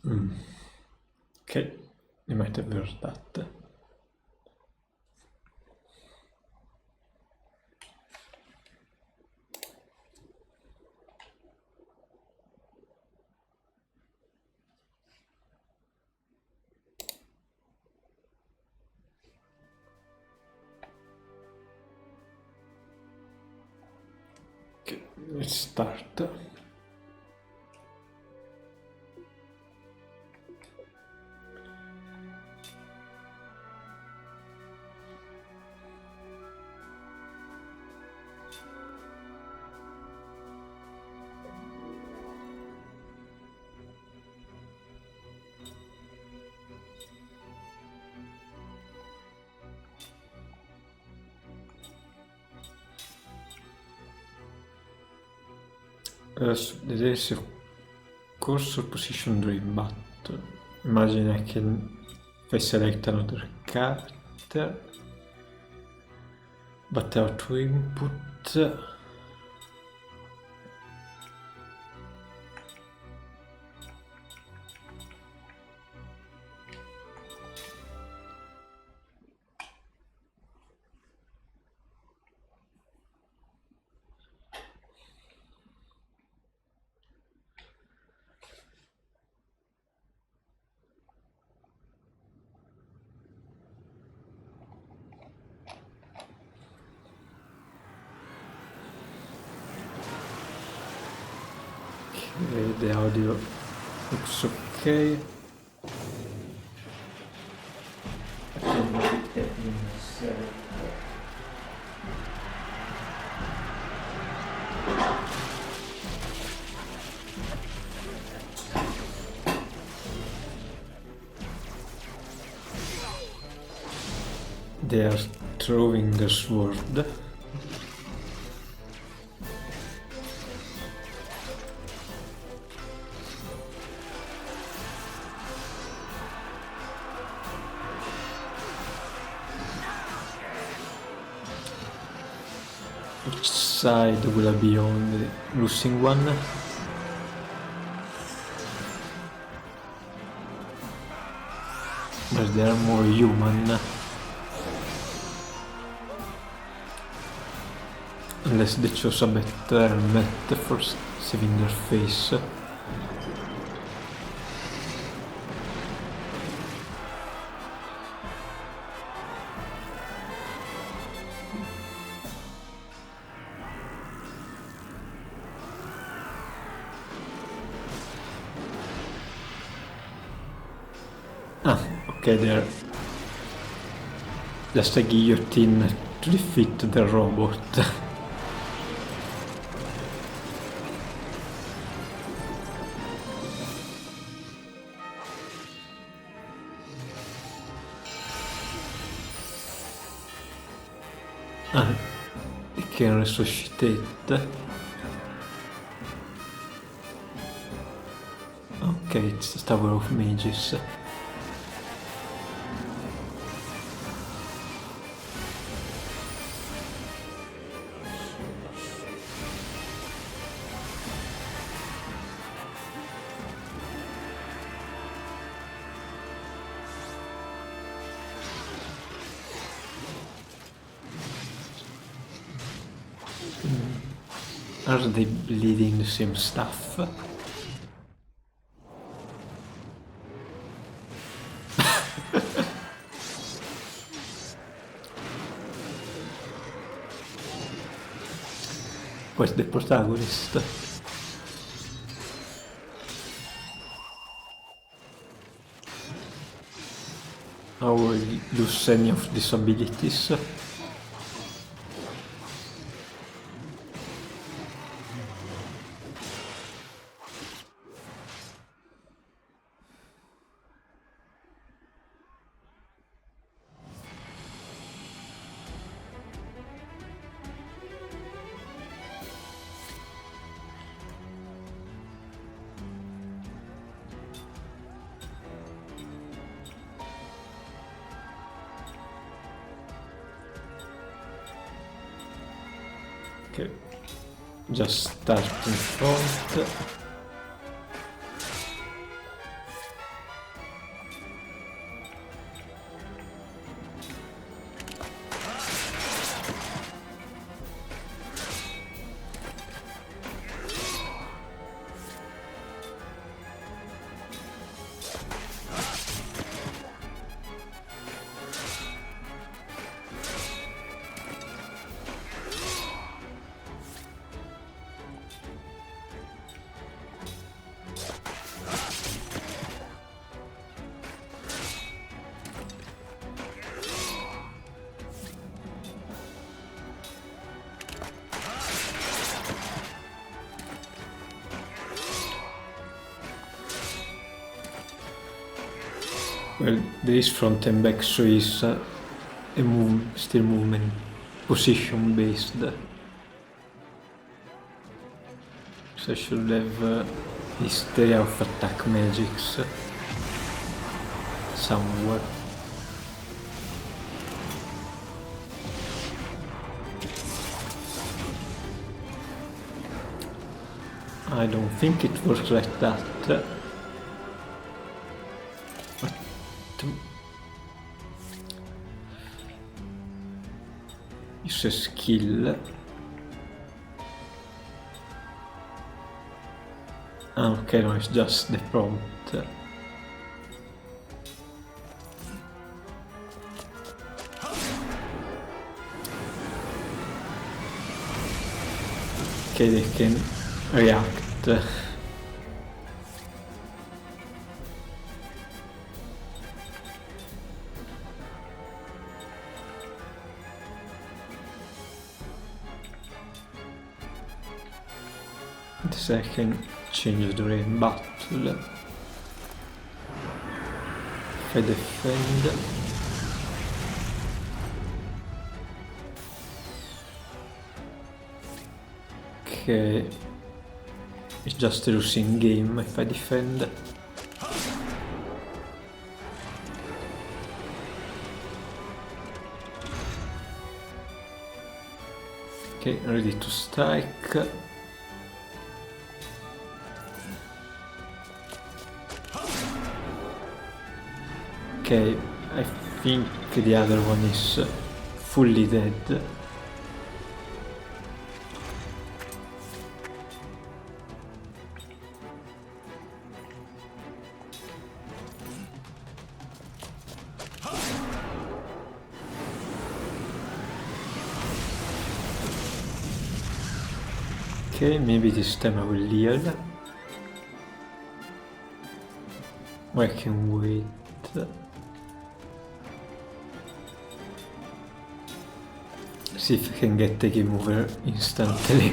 Okay, you might have heard that. Okay, let's start. So there is of course a position dream, but imagine I can, if I select another character, but how to input. The audio looks okay. They are throwing the sword. Which side will I be on? The losing one? But they are more human. Unless they chose a better helmet for saving their face. Okay, they're just a guillotine to defeat the robot. It can resuscitate. Okay, it's the Tower of Mages. Are they bleeding the same stuff? Questo è il protagonist. I will lose any of these abilities. Okay, just start in front. Well, there is front and back, so it's still movement position based. So I should have history of attack magics somewhere. I don't think it works like that. But it's a skill. Okay, no, it's just the prompt. Okay, they can react. The second change during battle. If I defend, okay, it's just a losing game if I defend. Okay, ready to strike. Okay, I think the other one is fully dead. Okay, maybe this time I will heal. Or I can wait. See if I can get the game over instantly.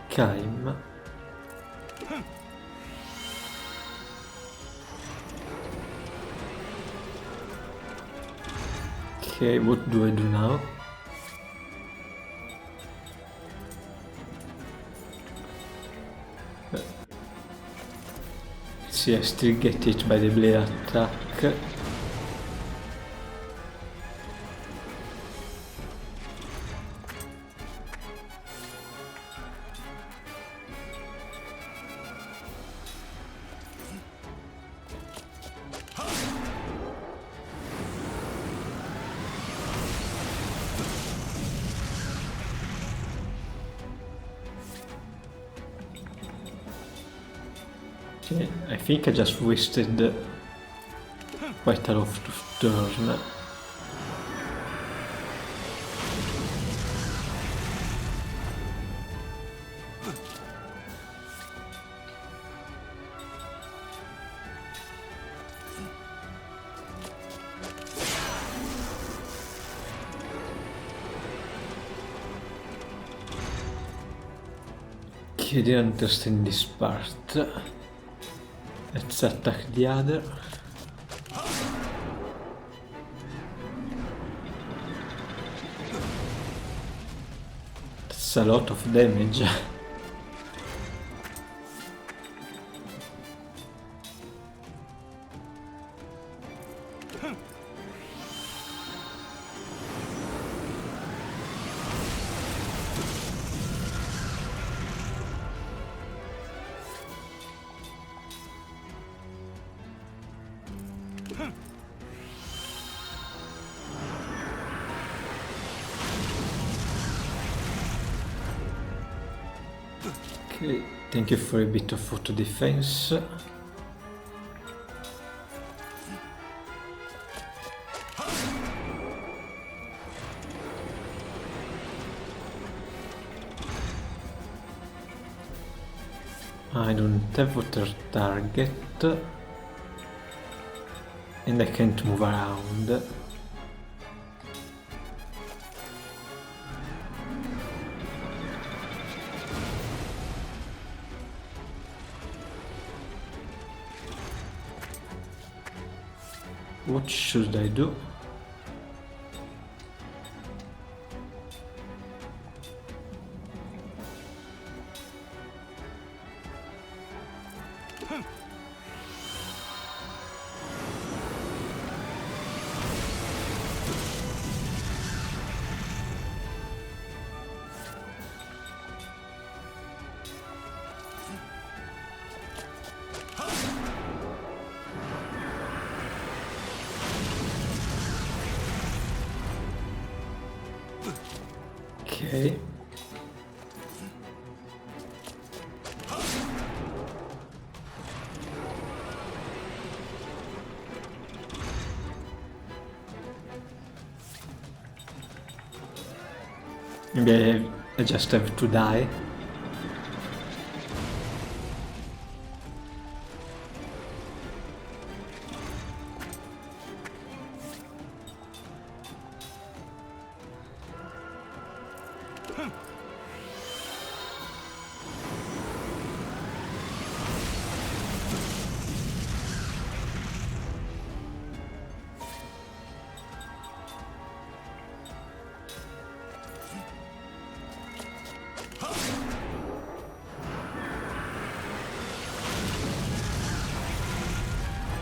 Kaim. Okay, what do I do now? See, I still get hit by the blade attack. Okay, I think I just wasted quite a lot of turn. Okay, I didn't understand this part. Let's attack the other. That's a lot of damage. Okay, thank you for a bit of auto defense. I don't have water target. And I can't move around. What should I do? Okay. Maybe I just have to die.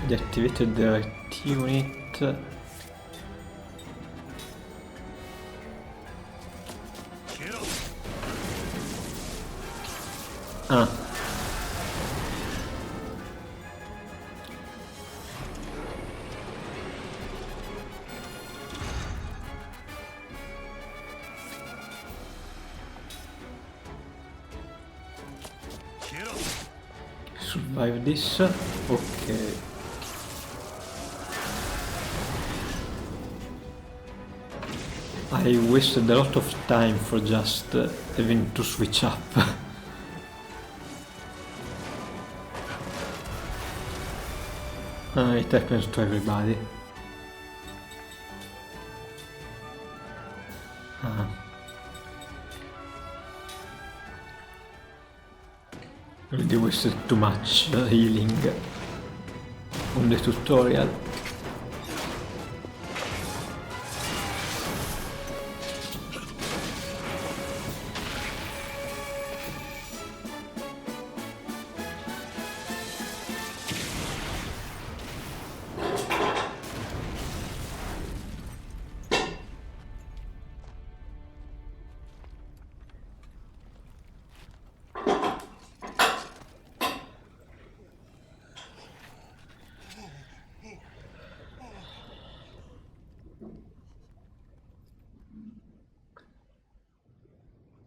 Deactivated the right unit. Ah. Survive this. Okay. I wasted a lot of time for just having to switch up. It happens to everybody. Really wasted too much healing on the tutorial.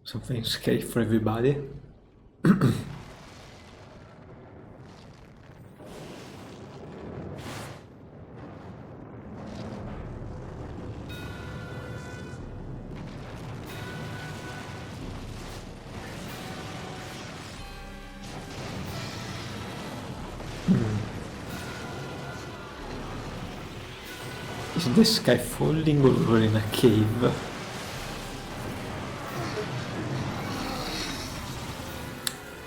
Something scary for everybody. Is the sky falling or we're in a cave?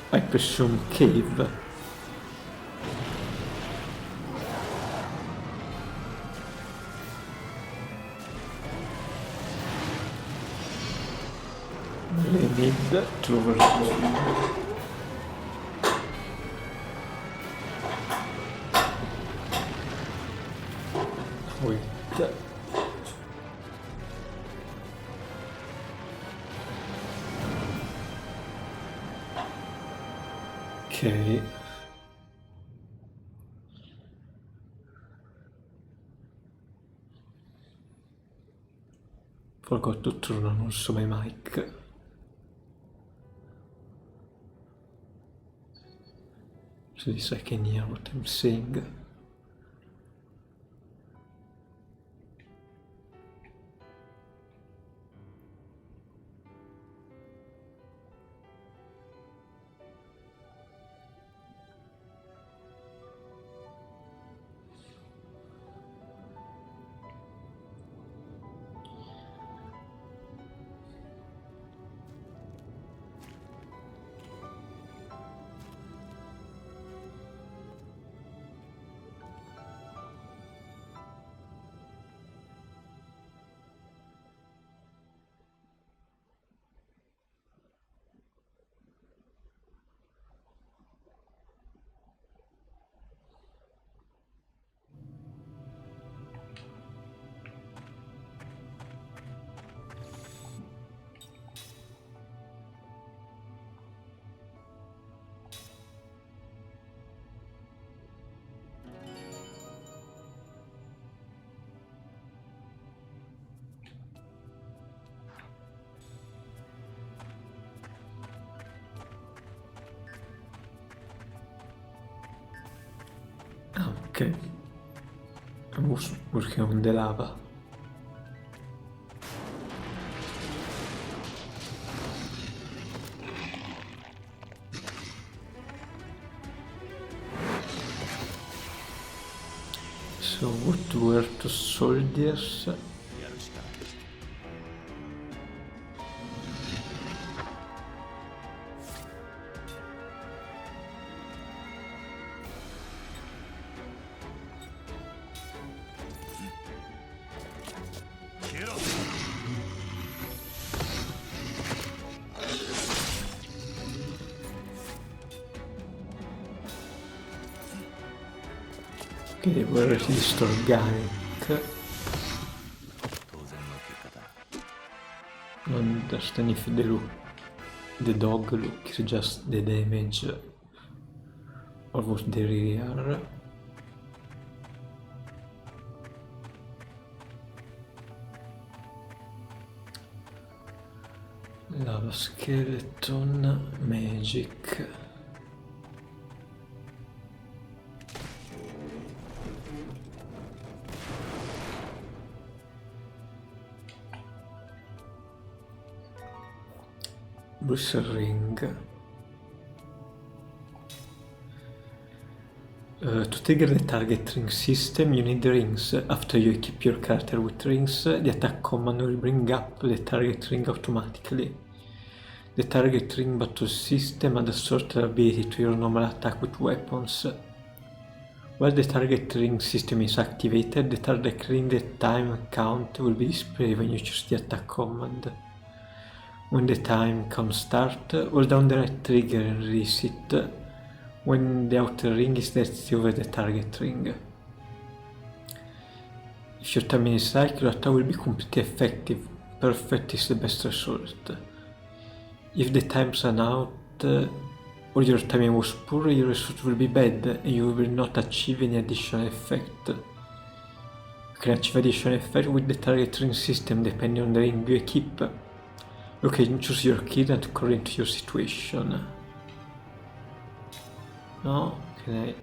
I presume cave. Really need to overload. Wait. Okay. Forgot to turn on also my mic. So this I can hear what I'm saying. Okay. I was working on the lava. So what were the soldiers? Okay, were at least organic. Non understand if the dog looks just the damage or what they really are. Lava skeleton, magic. Bruce ring. To trigger the target ring system, you need rings. After you equip your character with rings, the attack command will bring up the target ring automatically. The target ring battle system adds certain ability to your normal attack with weapons. While the target ring system is activated, the target ring time count will be displayed when you choose the attack command. When the time count starts, hold down the right trigger and release it when the outer ring is directly over the target ring. If your timing is right, your attack will be completely effective. Perfect is the best result. If the times run out or your timing was poor, your result will be bad and you will not achieve any additional effect. You can achieve additional effect with the target ring system depending on the ring you equip. You can choose your kid according to your situation. No, can I...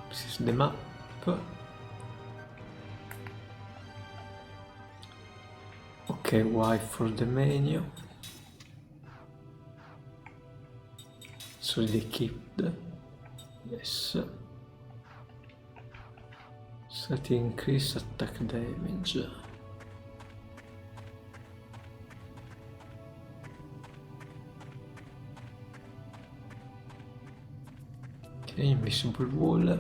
This is the map. Okay, Y for the menu. So they keep the... Yes. Set increase attack damage. Okay, invisible wall.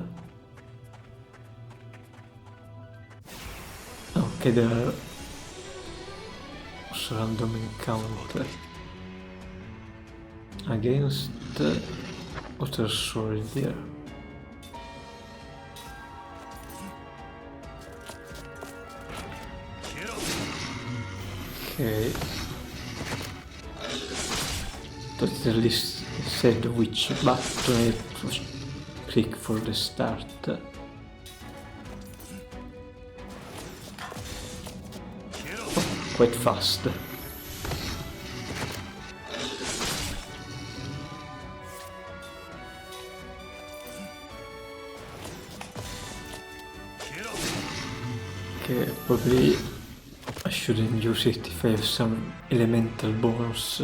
Okay, there are random encounter against other soldier. Okay. That at least said which button I have to click for the start. Quite fast. Okay, probably I shouldn't use it if I have some elemental bonus.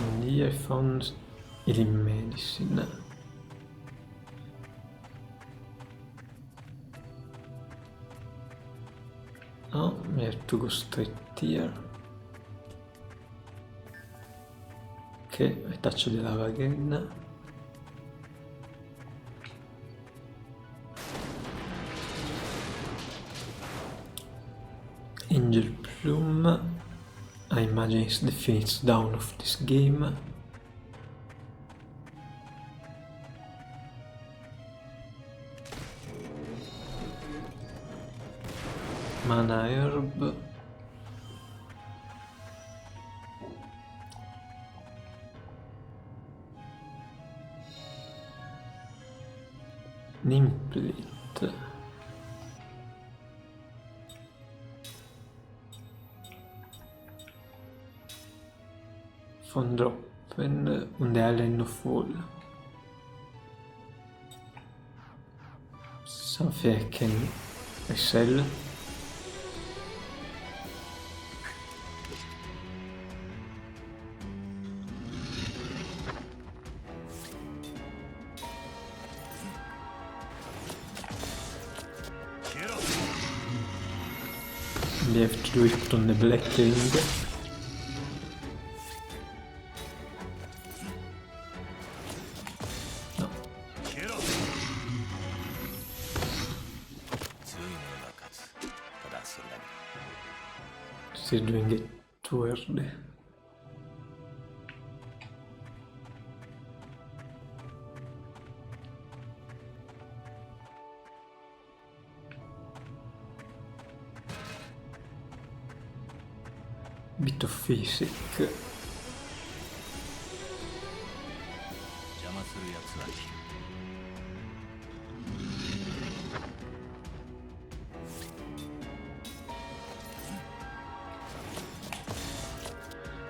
And here I found healing medicine. Oh, I have to go straight here. Okay, I touch the lava again. Angel Plume. I imagine it's the finish down of this game. Mana herb. Neem plate. Von droppen und det är ännu full. Så fick en Excel. We have to do it on the black ring. No. Still doing it too early. Bit of physics. 邪魔するやつは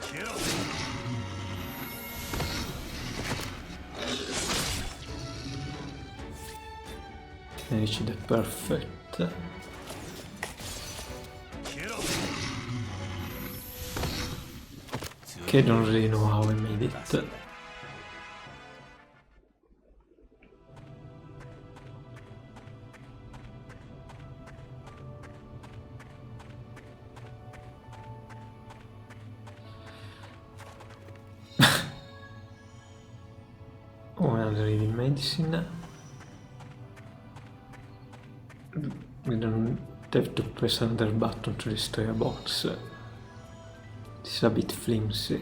消えろ。Manage the perfect. Okay, don't really know how I made it. Oh, another healing medicine. We don't have to press another button to destroy a box. It's a bit flimsy.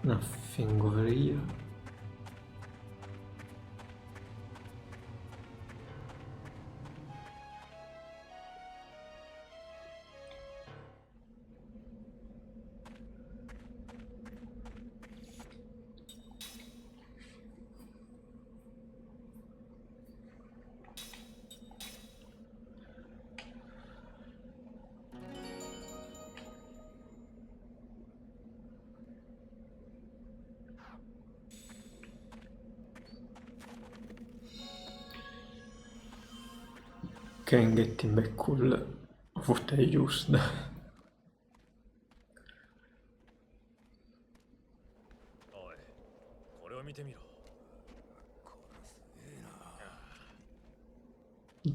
Nothing over here. Okay, I'm getting back cool of what I used. 見てみろ。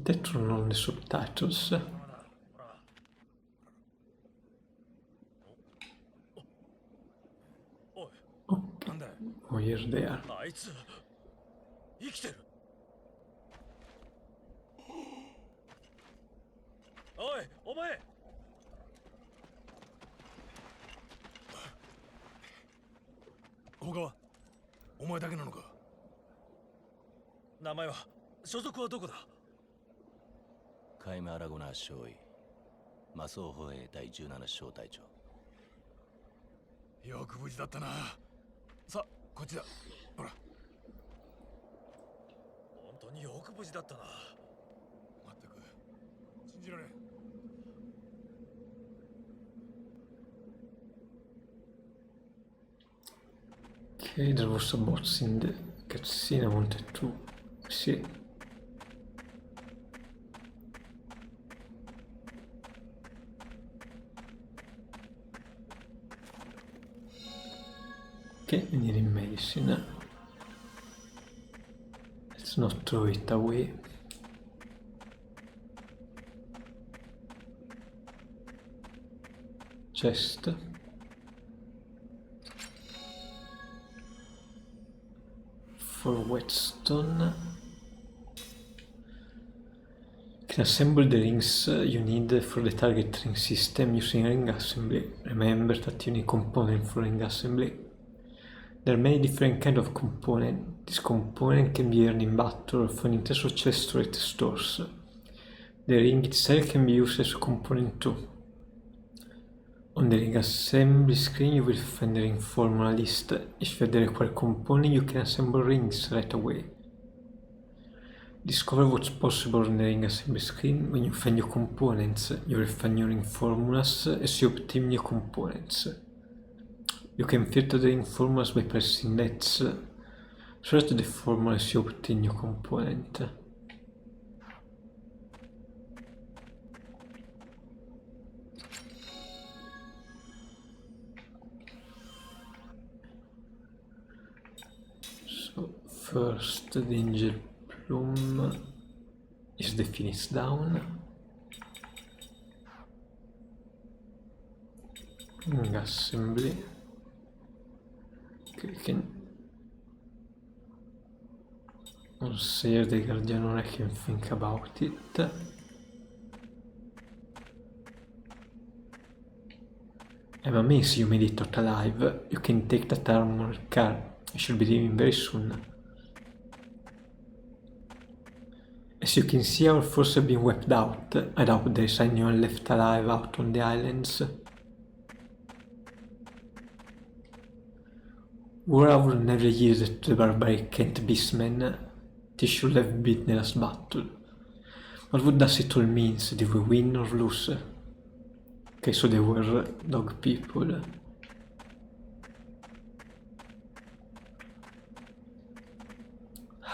That non ho the subtitles. Okay. Oh, here they are. あいつ生きてる。おい、お前。他はお前だけなのか。名前は、所属はどこだ。カイム・アラゴナ少尉、魔装歩兵第17小隊長。よく無事だったな。さあ、こっちだ。ほら。本当によく無事だったな。まったく信じられん。 Okay, there was a boss in the cutscene I wanted to see. Okay, I need medicine. Let's not throw it away. Chest. For whetstone. You can assemble the rings you need for the target ring system using ring assembly. Remember that you need components for ring assembly. There are many different kinds of components. This component can be earned in battle or found in treasure chests or at stores. The ring itself can be used as a component too. On the ring assembly screen you will find the ring formula list. If you have the required component you can assemble rings right away. Discover what's possible on the ring assembly screen. When you find new components, you will find new ring formulas as you obtain new components. You can filter the ring formulas by pressing let's. Search the formula as you obtain new component. So first the angel plume is the finish down. Ring assembly. Okay, we can also the guardian, I can think about it. I'm amazed you made it out alive. You can take that armored car. I should be leaving very soon. As you can see, our forces have been wiped out. I doubt there is anyone left alive out on the islands. War will never yield to the barbaric Kent beastmen. They should have beaten the last battle. What does it all mean? Did we win or lose? Okay, so they were dog people.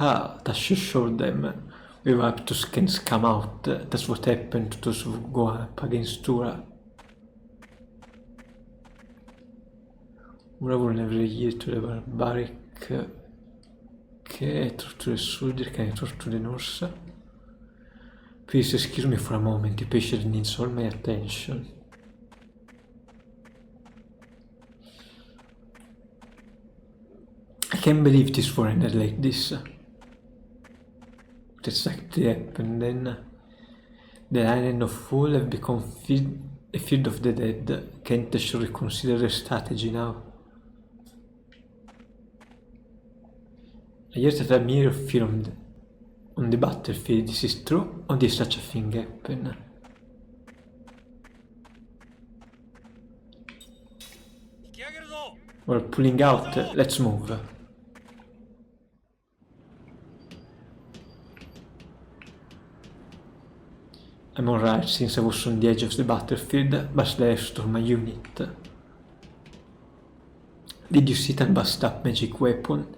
Ah, that should show them. We wiped two skins come out. That's what happened to those who go up against Tura. Ura will never yield to the barbaric. Okay, I talk to the soldier, can I talk to the nurse? Please excuse me for a moment, the patient needs all my attention. I can't believe this war ended like this. What exactly happened then? The island of Fall have become a field of the dead. Kent should reconsider their strategy now. I heard that a mirror filmed on the battlefield. This is true, or did such a thing happen? We're pulling out, let's move. I'm alright since I was on the edge of the battlefield, but I restored my unit. Did you see that bust up magic weapon?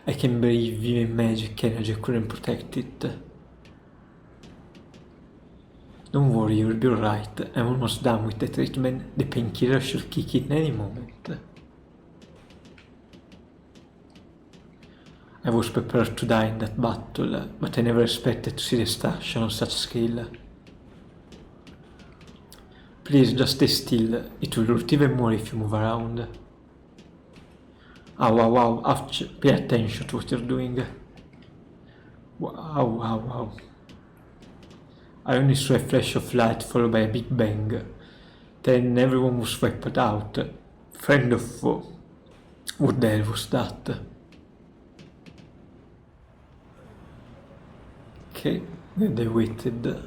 I can believe even magic energy couldn't protect it. Don't worry, you'll be alright. I'm almost done with the treatment. The painkiller should kick in any moment. I was prepared to die in that battle, but I never expected to see destruction on such scale. Please, just stay still. It will hurt even more if you move around. Ow, ow, ow, ouch. Pay attention to what you're doing. Wow, wow, wow. I only saw a flash of light followed by a big bang. Then everyone was wiped out. Friend of foe. What the hell was that? Okay, they waited.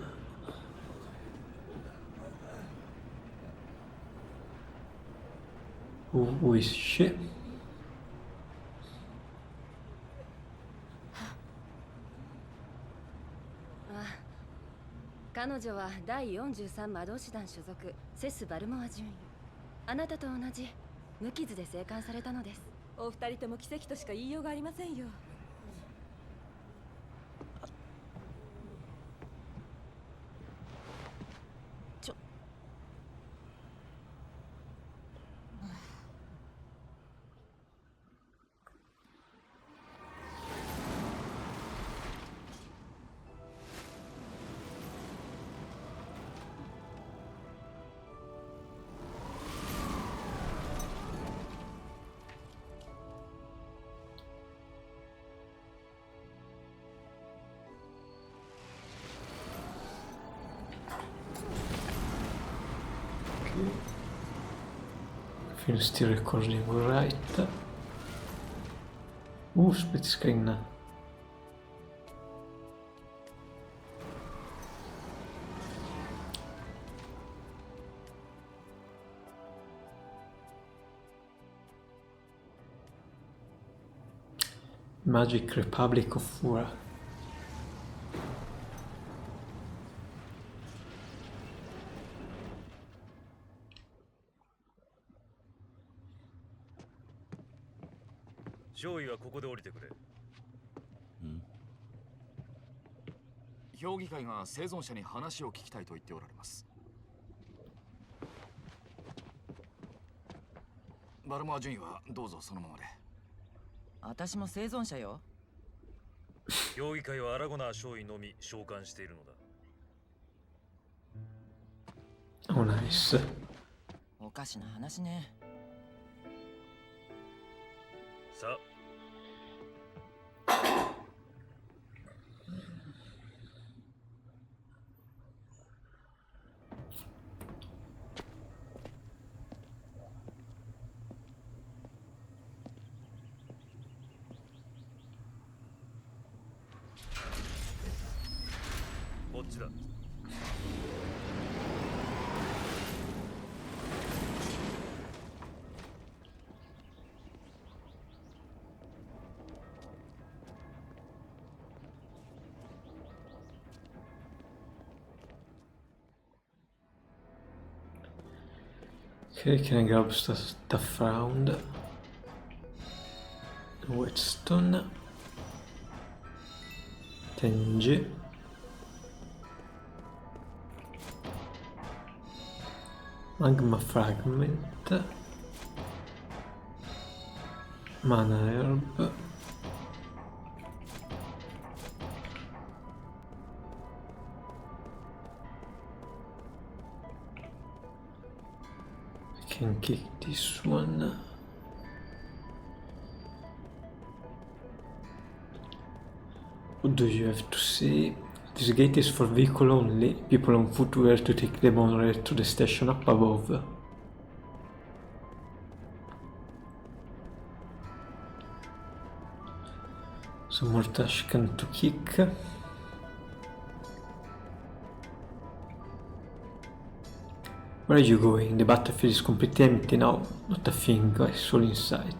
Who is she? Ah, 彼女は第43魔導士団所属セス・バルモア準尉。あなたと同じ無傷で生還されたのです。お二人とも奇跡としか言いようがありませんよ。Film still recording right. Split screen. Magic Republic of Fura.少尉はここで降りてくれ。評議会が生存者に話を聞きたいと言っておられます。バルモア順位はどうぞそのままで。私も生存者よ。評議会はアラゴナー少尉のみ召喚しているのだ。Oh, nice. おかしな話ね。さあ。こっちだ。Okay, can I grab stuff around? Whetstone. Tenji. Magma Fragment. Mana Herb. I can kick this one. What do you have to say? This gate is for vehicle only. People on foot were to take the monorail to the station up above. Some more Tashkan to kick. Where are you going? The battlefield is completely empty now. Not a thing I saw in sight.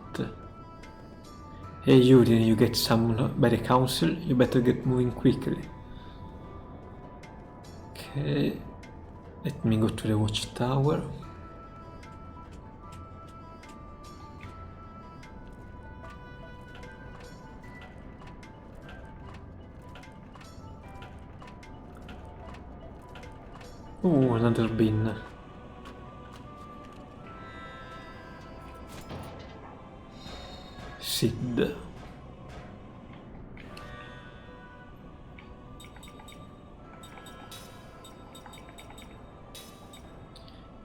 Hey you, didn't you get summoned by the council? You better get moving quickly. Okay, let me go to the watchtower. Oh, another bin. Sid.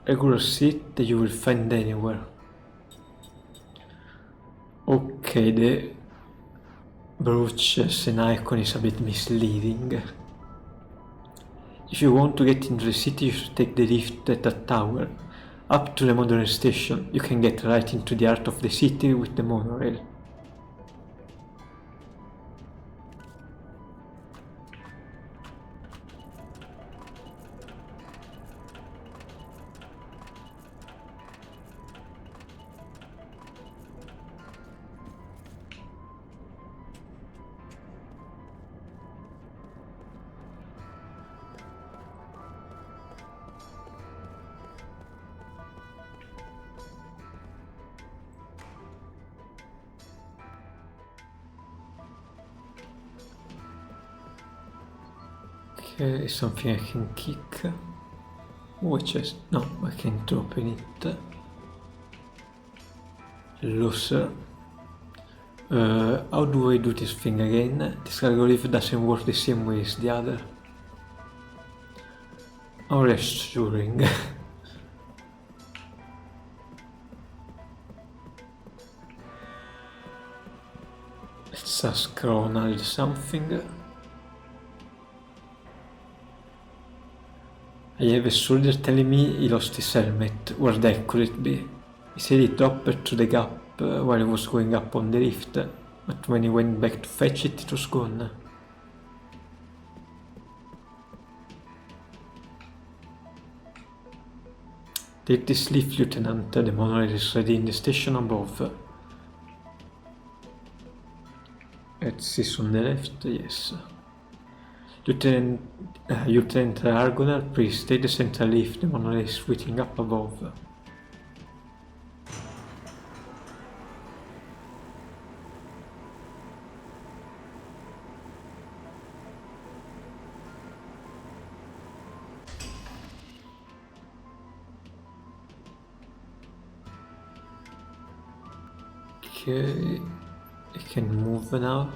Regular seat that you will find anywhere. Okay, the brooch as an icon is a bit misleading. If you want to get into the city, you should take the lift at that tower. Up to the modern station, you can get right into the heart of the city with the monorail. Okay, something I can kick. Oh, a chest. No, I can't open it. Loser. How do I do this thing again? This cargo lift doesn't work the same way as the other. How reassuring. Let's ask Ronald something. I have a soldier telling me he lost his helmet. Where the heck could it be? He said he dropped it to the gap while he was going up on the lift, but when he went back to fetch it, it was gone. Take this lift, Lieutenant. The monorail is ready in the station above. axis on the left, yes. Lieutenant Argonal, please stay the central lift, the monorail is waiting up above. Okay, I can move now.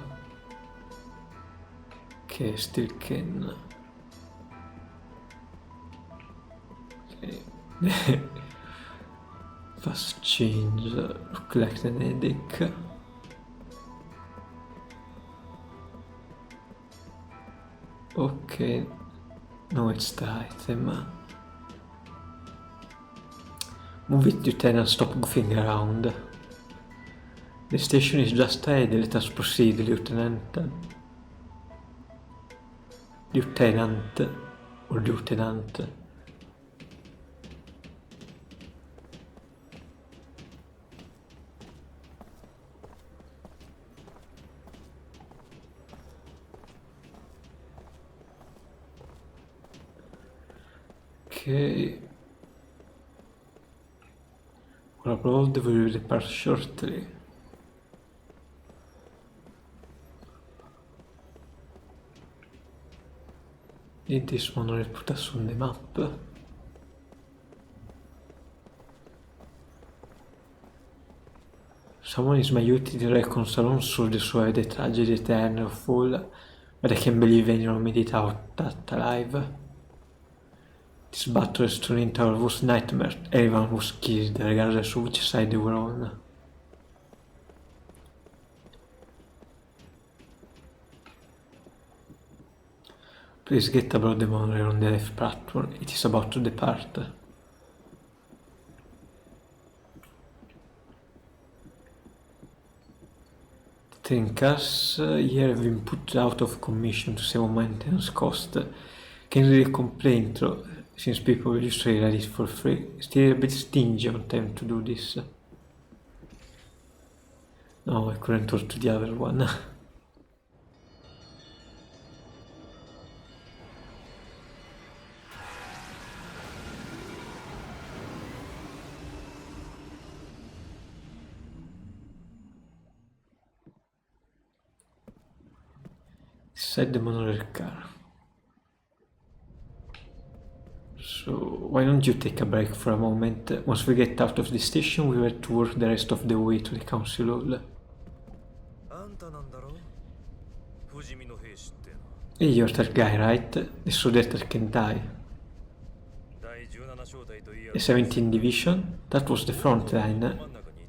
Okay, still can. Okay. Fast change, look like an headache. Okay, no, it's the item. Move it, Lieutenant, stop goofing around. The station is just ahead, let us proceed, Lieutenant. Lieutenant, or Lieutenant. Okay. Well, abroad we will depart shortly. Need this monorail put us on the map. Someone is my duty to reconcile unsolved so the tragedy eternal fall, but I can't believe anyone made it out that alive. This battle has turned into our worst nightmare. Everyone was killed, regardless of which side they were on. Please get aboard the monorail on the left platform, it is about to depart. The train cars here have been put out of commission to save on maintenance cost. Can't really complain though, since people will usually ride it for free. Still a bit stingy on time to do this. No, I couldn't talk to the other one. Set the monorail car. So why don't you take a break for a moment? Once we get out of the station, we will to work the rest of the way to the council hall. Hey, you're that guy, right? The soldier can die. The 17th Division? That was the front line.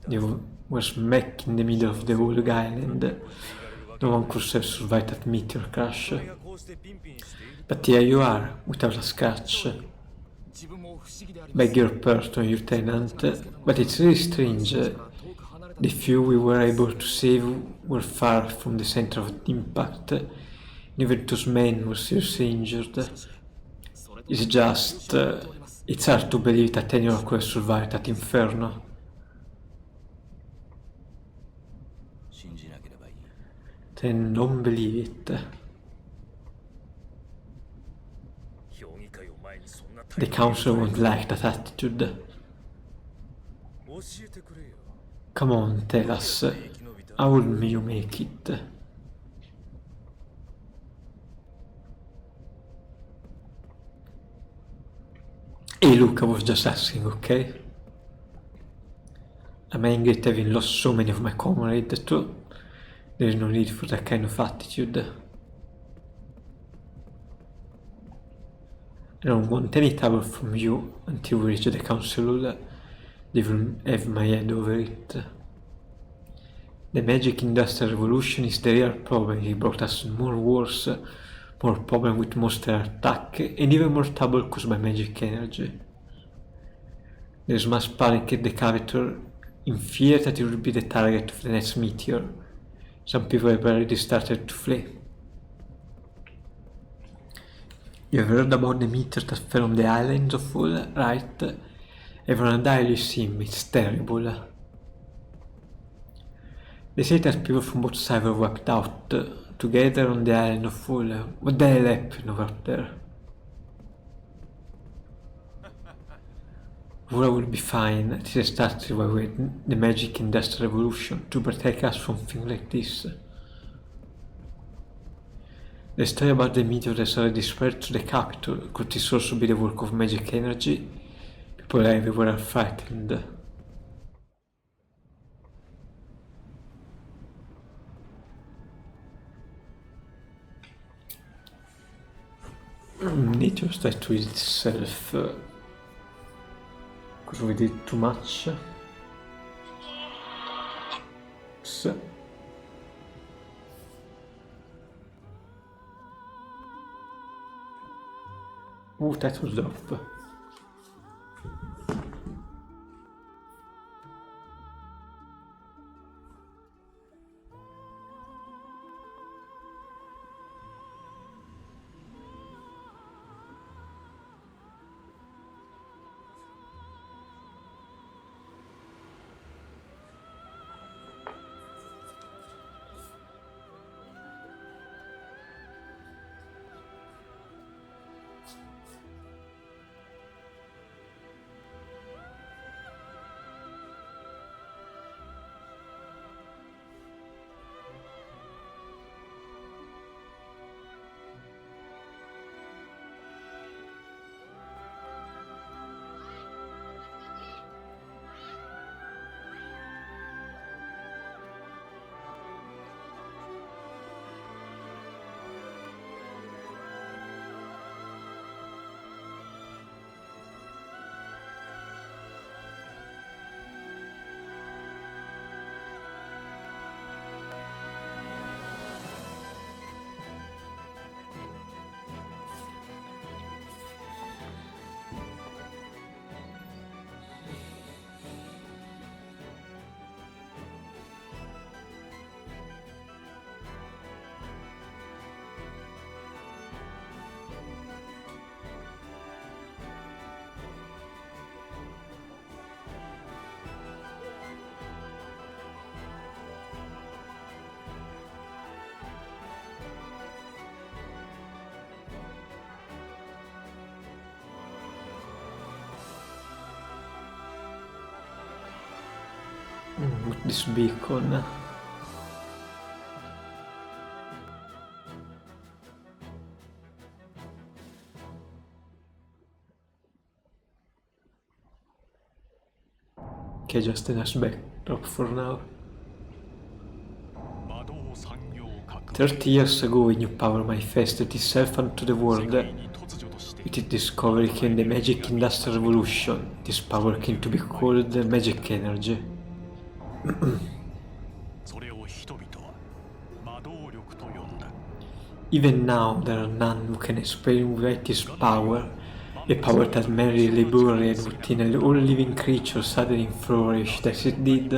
They were smack in the middle of the whole island. No one could have survived that meteor crash. But here you are, without a scratch. Beg your pardon, Lieutenant, but it's really strange. The few we were able to save were far from the center of the impact. Even those men were seriously injured. It's just... it's hard to believe that anyone could have survived that inferno. Then don't believe it. The council won't like that attitude. Come on, tell us, how will you make it? Hey look, I was just asking, okay? I'm angry at having lost so many of my comrades too. There is no need for that kind of attitude. I don't want any trouble from you until we reach the council hall. They will have my head over it. The magic industrial revolution is the real problem. It brought us more wars, more problems with monster attack, and even more trouble caused by magic energy. There's mass panic at the capital, in fear that it will be the target of the next meteor. Some people have already started to flee. You've heard about the meteor that fell on the islands of Fall, right? Everyone died, you see, it's terrible. They say that people from both sides were wiped out, together on the island of Full. What the hell happened over there? World will be fine. It is started with the magic industrial revolution to protect us from things like this. The story about the meteor that already spread to the capital could this also be the work of magic energy? People everywhere are frightened. Meteor started to eat itself. Because we did too much. So. Oh, that was dope. With this beacon. Okay, just a nice backdrop for now. 30 years ago, a new power manifested itself unto the world. With its discovery came the magic industrial revolution. This power came to be called magic energy. Even now, there are none who can explain without this power, a power that merely buried within all living creatures suddenly flourished as it did.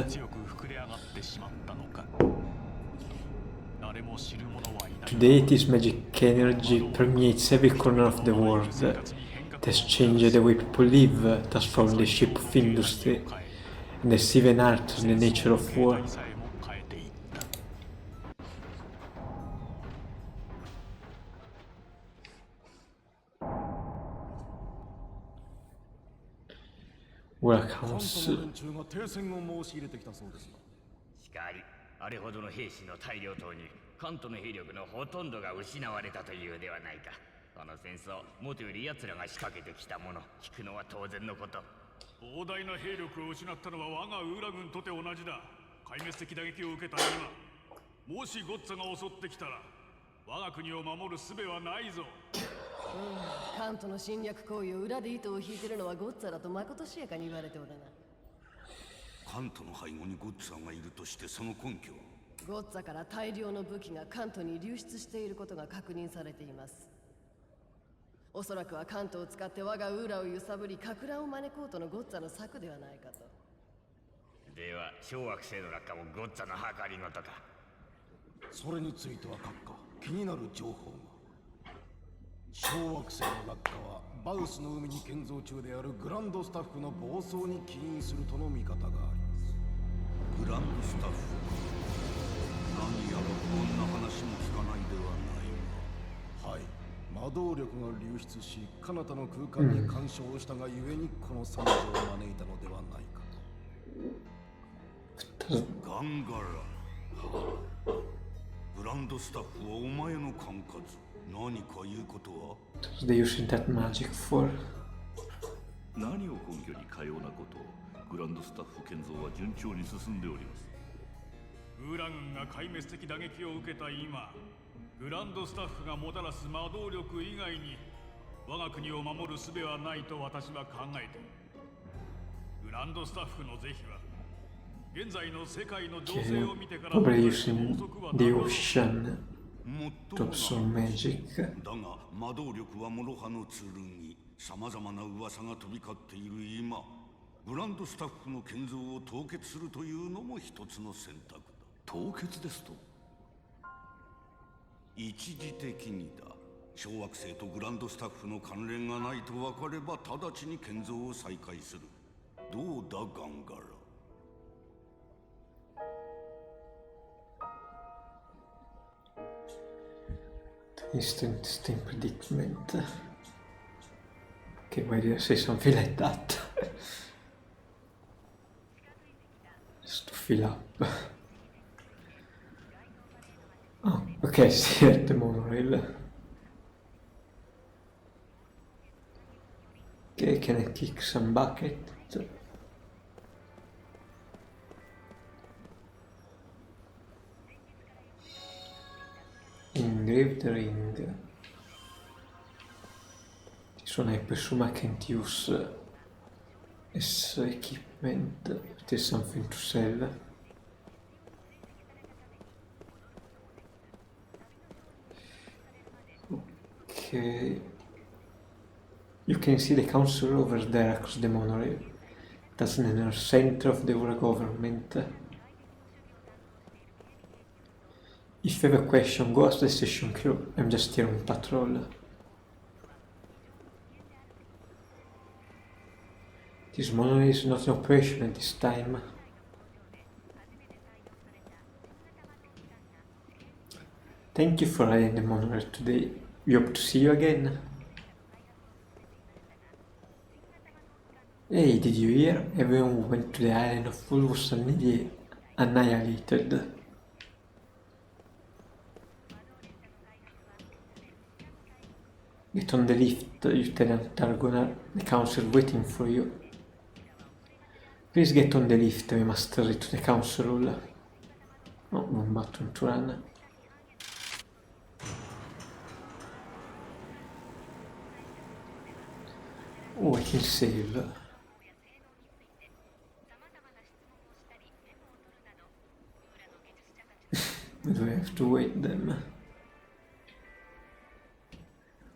Today, this magic energy permeates every corner of the world. It has changed the way people live, transformed the shape of industry, and has even altered the nature of war. War comes. あれほどの兵士の大量投入、関東の兵力のほとんどが失われたというではないか。この戦争、もとより奴らが仕掛けてきたもの、聞くのは当然のこと。膨大な兵力を失ったのは我がウーラ軍とて同じだ。壊滅的打撃を受けた今、もしゴッツァが襲ってきたら、我が国を守る術はないぞ。関東の侵略行為を裏で糸を引いてるのはゴッツァだとまことしやかに言われておるな。関東の背後にゴッツァがいるとしてその根拠は？ゴッツァから大量の武器が関東に流出していることが確認されています。おそらくは関東を使って我がウーラを揺さぶり、か乱を招こうとのゴッツァの策ではないかと。では、小惑星の落下もゴッツァの計りごとか。それについては閣下、気になる情報が。小惑星の落下はバウスの海に建造中であるグランドスタッフの暴走に起因するとの見方があります。グランドスタッフ？やら不穏な話も聞かないではないが。はい、魔導力が流出し彼方の空間に干渉したがゆえにこの惨事を招いたのではないかと。ガンガラ、グランドスタッフはお前の管轄。何か言うことは？ So they using that magic for? 何を根拠にかようなことを。グランドスタッフ建造は順調に進んでおります。ウーラ軍が壊滅的打撃を受けた今、グランドスタッフがもたらす魔導力以外に我が国を守る術はないと私は考えている。グランドスタッフの是非は現在の世界の情勢を見てから Probably using the ocean to absorb magic. だが魔導力は諸刃の剣。さまざまな噂が飛び交っている今、グランドスタッフの建造を凍結するというのも一つの選択だ。凍結ですと？一時的にだ。小惑星とグランドスタッフの関連がないと分かれば直ちに建造を再開する。どうだガンガラ。Interesting predicament. Okay, why did I say something like that? Just to fill up. Oh, okay, see at the monorail. Okay, can I kick some bucket? Engraved ring. This one I presume I can't use as equipment. It is something to sell. Okay. You can see the council over there across the monorail. That's in the center of the world government. If you have a question, go ask the station crew. I'm just here on patrol. This monorail is not in operation at this time. Thank you for riding the monorail today. We hope to see you again. Hey, did you hear? Everyone who went to the island of Full was suddenly annihilated. Get on the lift, Lieutenant Targonar. The council waiting for you. Please get on the lift, we must hurry to the council hall. Oh, one button to run. Oh, I can save. Do I have to wait them?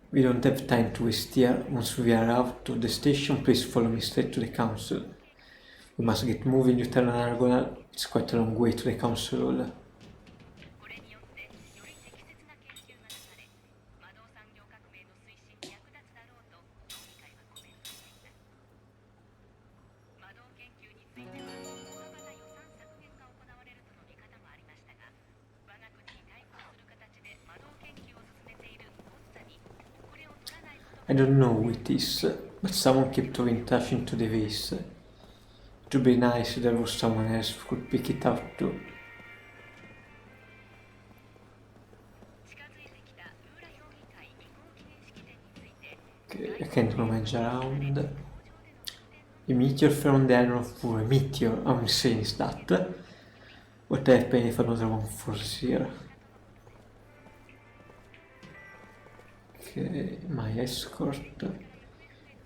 We don't have time to waste here. Once we are out of the station, please follow me straight to the council. We must get moving, Lieutenant Argonar. It's quite a long way to the council hall. I don't know who it is, but someone kept throwing trash into the vase. It would be nice if there was someone else who could pick it up too. Okay, I can't rummage around. A meteor fell on the island of Full. A meteor? How insane is that? What happened if another one falls here? Okay, my escort.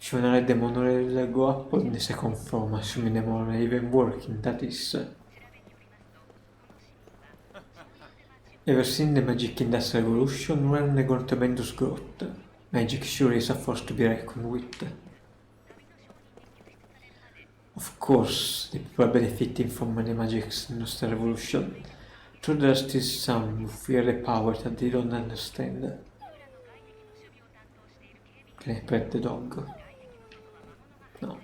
If you wanna let the monorail go up on the second floor, assuming the monorail even working, that is. Ever seen the Magic Industrial Revolution? We're undergoing tremendous growth. Magic sure is a force to be reckoned with. Of course, the people are benefiting from the Magic Industrial Revolution. True, there are still some who fear the power that they don't understand. Can I pet the dog? No.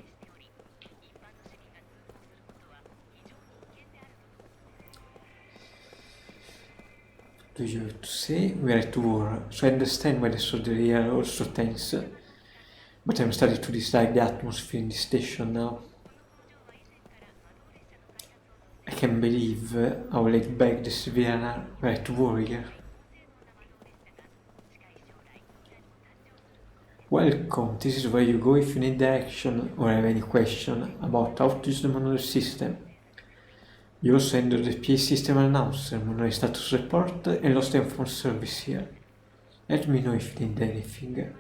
you to say we're at war, so I understand why the soldiers are also tense. But I'm starting to dislike the atmosphere in this station now. I can't believe how laid back the civilians are. We're at war here. Welcome, this is where you go if you need direction or have any question about how to use the monorail system. You also enter the PA system announcer, monorail status report and lost time from service here. Let me know if you need anything.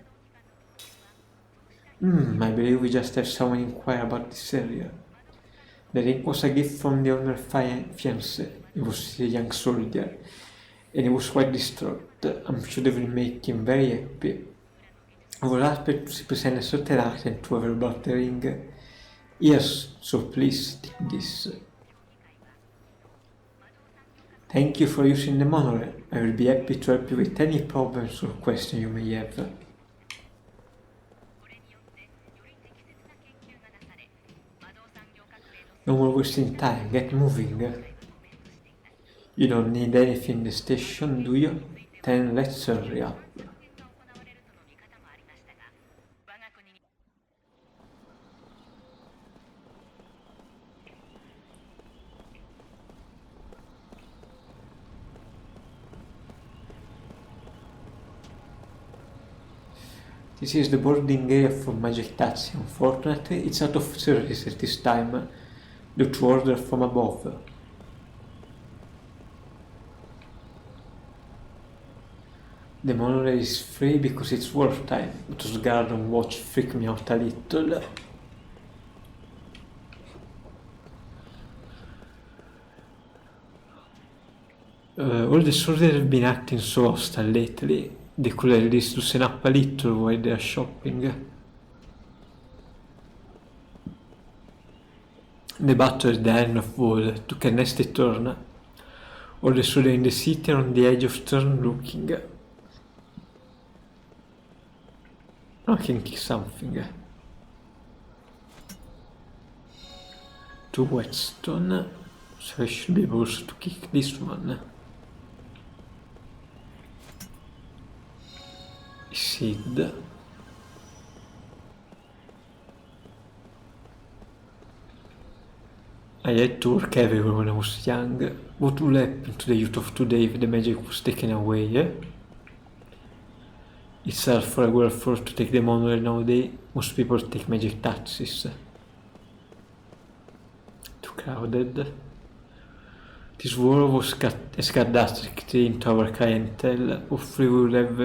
I believe we just have someone inquire about this area. The ring was a gift from the owner's fiancé. He was a young soldier, and he was quite distraught. I'm sure they will make him very happy. I will ask to si present a certain accent to whoever brought the ring. Yes, so please take this. Thank you for using the monorail. I will be happy to help you with any problems or questions you may have. No more wasting time, get moving. You don't need anything in the station, do you? Then let's hurry up. This is the boarding area for Magic Taxi. Unfortunately, it's out of service at this time, due to order from above. The monorail is free because it's wartime, but those guard on watch freak me out a little. All the soldiers have been acting so hostile lately. They could at least loosen up a little while they are shopping. The battle at the end of wall took a nasty turn. All the soldiers in the city are on the edge of turn looking. I can kick something. 2 whetstone, so I should be able to kick this one. Seed. I had to work everywhere when I was young. What will happen to the youth of today if the magic was taken away? It's hard for a workforce to take the monorail nowadays. Most people take magic taxis. Too crowded. This war was scarred drastically into our clientele. Hopefully we will have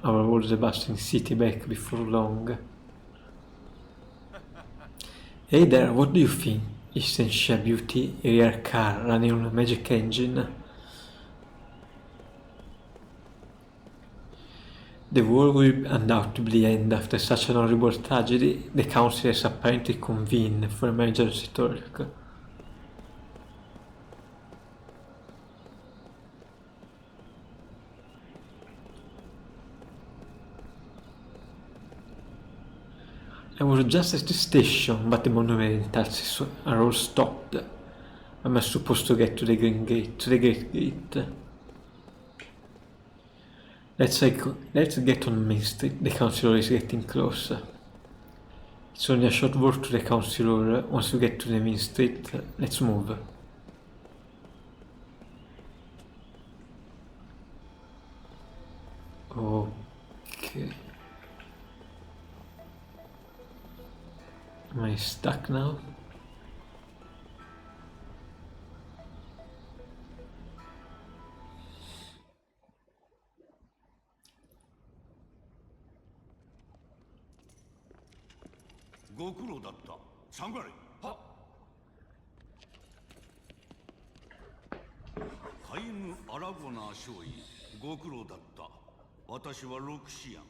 our old bustling city back before long. Hey there, what do you think? Essential beauty, a rare car running on a magic engine. The war will undoubtedly end after such an horrible tragedy. The council has apparently convened for emergency talk. I was just at the station, but the monorail and taxis are all stopped. Am I supposed to get to the Great Gate? Let's get on Main Street. The councilor is getting closer. It's only a short walk to the councilor. Once we get to the Main Street, let's move. Okay. Am I stuck now?ご苦労だった。サンガレ。は。カイム・アラゴナー少尉、ご苦労だった。私はロクシアン、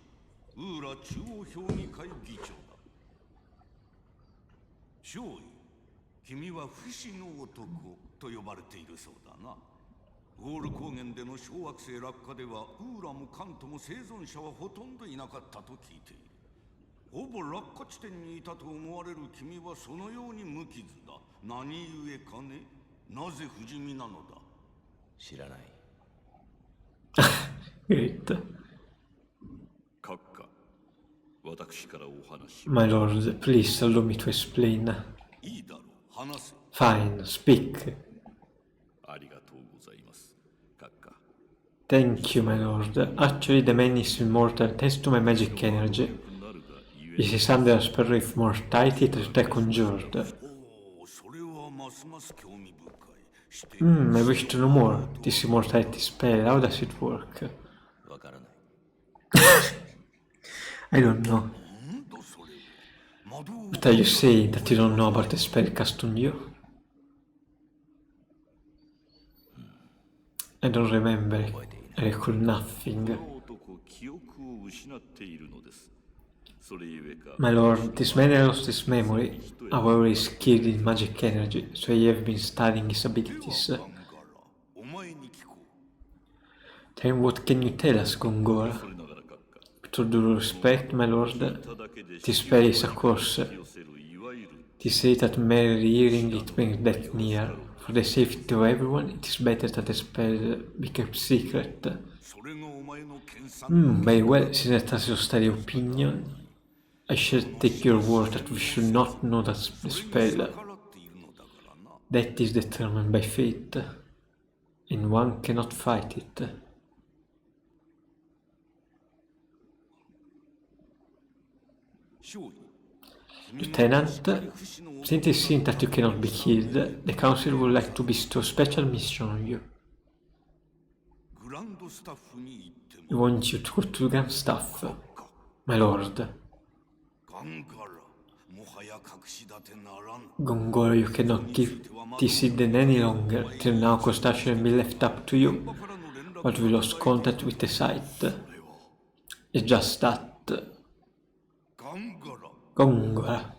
ウーラ中央評議会議長だ。少尉、君は不死の男と呼ばれているそうだな。ウォール高原での小惑星落下ではウーラもカントも生存者はほとんどいなかったと聞いている。ほぼ落下地点にいたと思われる君はそのように無傷だ。何故かね。なぜ不死身なのだ。知らない。Great. My lord, please allow me to explain. Fine, speak. Thank you, my lord. Actually, the man is immortal thanks to my magic energy. This is under a spell of mortality that I conjured. I wish to know more. This immortality spell, how does it work? I don't know. But are you saying that you don't know about the spell cast on you? I don't remember. I recall nothing. My lord, this man lost his memory. However, he is skilled in magic energy, so I have been studying his abilities. Then what can you tell us, Gongora? With all due respect, my lord, this spell is a curse. They say that mere hearing it brings death near. For the safety of everyone, it is better that the spell be kept secret. Very well, since that is your study opinion, I shall take your word that we should not know that the spell. That is determined by fate, and one cannot fight it. Lieutenant, since it seems that you cannot be killed, the Council would like to bestow a special mission on you. We want you to go to Grand Staff, my lord. Gongora, you cannot keep this hidden any longer. Till now, Constellation will be left up to you, but we lost contact with the site. It's just that. Gongora.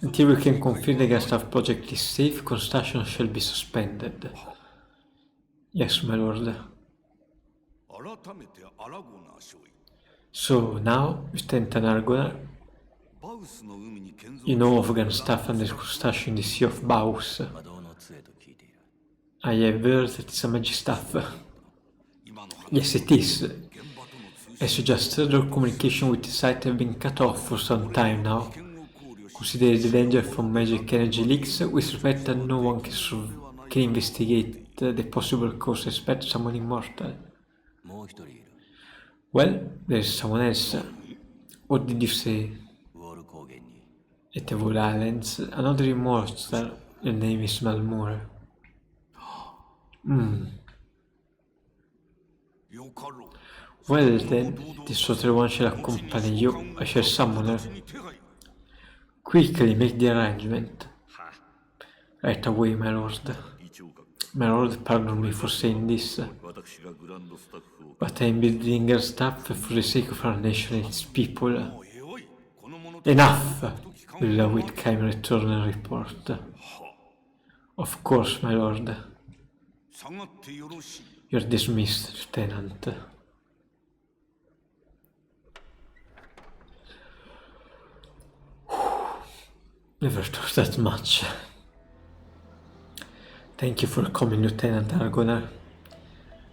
Until we can confirm the Grand Staff project is safe, construction shall be suspended. Yes, my lord. So now, Lieutenant Argonar, you know of Grand Staff and the construction in the Sea of Baus. I have heard that it's a magic staff. Yes, it is. I suggest that all communication with the site have been cut off for some time now. Considering the danger from magic energy leaks, we suspect that no one can investigate the possible cause, except someone immortal. Well, there's someone else. What did you say? At the Wool Islands, another immortal. Your name is Malmore. Well then, this other one shall accompany you. I shall summon her. Quickly make the arrangement. Right away, my lord. My lord, pardon me for saying this, but I am building our staff for the sake of our nation and its people. Enough! Will Lawit Kaim return and report? Of course, my lord. You're dismissed, Lieutenant. Never thought that much. Thank you for coming, Lieutenant Argonar.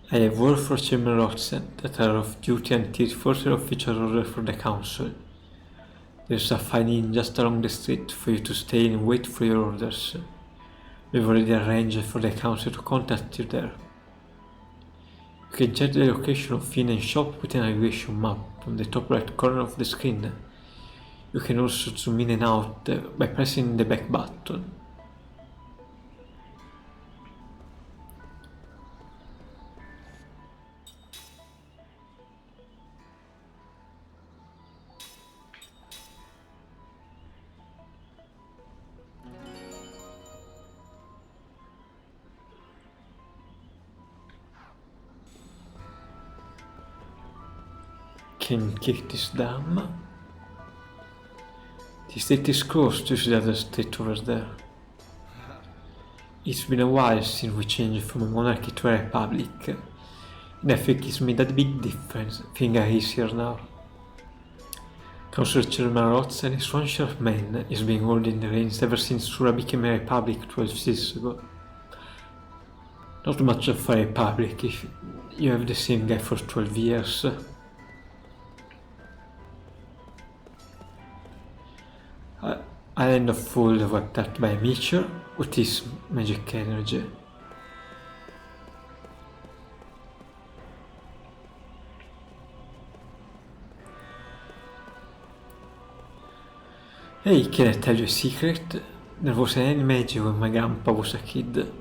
I have word for Chairman Roxen that are off duty until further official order for the Council. There's a fine inn just along the street for you to stay and wait for your orders. We've already arranged for the Council to contact you there. You can check the location of inn and shop with a navigation map on the top right corner of the screen. You can also zoom in and out by pressing the back button. Can kick this down. The street is close to the other street over there. It's been a while since we changed from a monarchy to a republic, and I think it's made a big difference. Things are easier now. Council Chairman Rotzen is one sharp man. He's been holding the reins ever since Sura became a republic 12 years ago. Not much of a republic if you have the same guy for 12 years. Island of Fool wiped out by a meteor. What is magic energy? Hey, can I tell you a secret? There was an anime when my grandpa was a kid.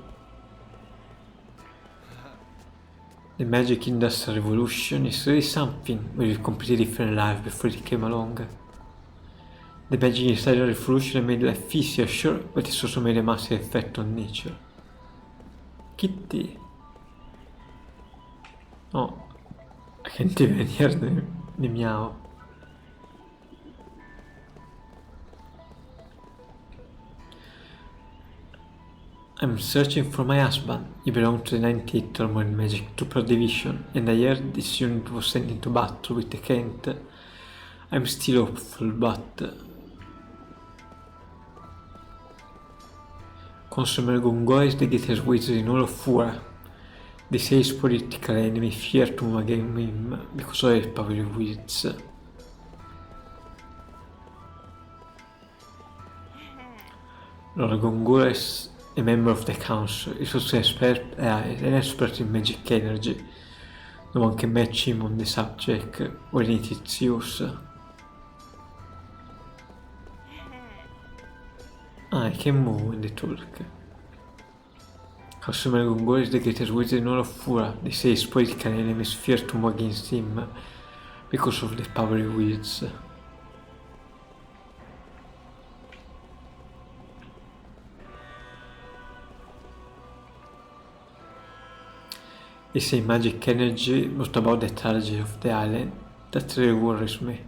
The magic industrial revolution is really something with a completely different life before it came along. The magic industrial revolution made life easier, sure, but it's also made a massive effect on nature. Kitty. Oh, I can't even hear the meow. I'm searching for my husband. He belonged to the 98th Armored Magic 2 Pro Division, and I heard this unit was sent into battle with the Kent. I'm still hopeful, but... Consumer Gungo is the greatest wizard in all of Fura. They say his political enemy fear to move against him because of his power of wizards. Lord Gongora is a member of the council. He's also an expert in magic energy. No one can match him on the subject when it is used. I can move when they talk. Consumer Gongora is the greatest wizard in all of Fura. They say his political enemies fear to move against him because of the power he wields. They say magic energy, but about the tragedy of the island, that really worries me.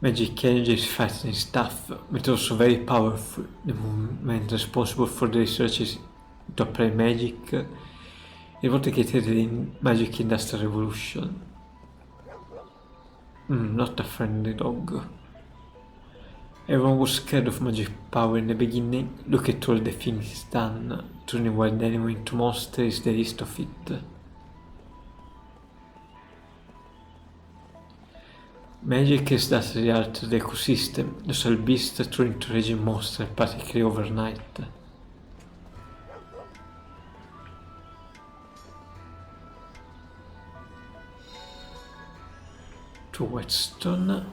Magic energy is frightening stuff, but also very powerful. The movement responsible for the research into applied magic is what created the magic industrial revolution. Not a friendly dog. Everyone was scared of magic power in the beginning. Look at all the things it's done. Turning wild animal into monster is the least of it. Magic is that reality to the ecosystem. The soul beasts turn into raging monsters practically overnight. To Whetstone.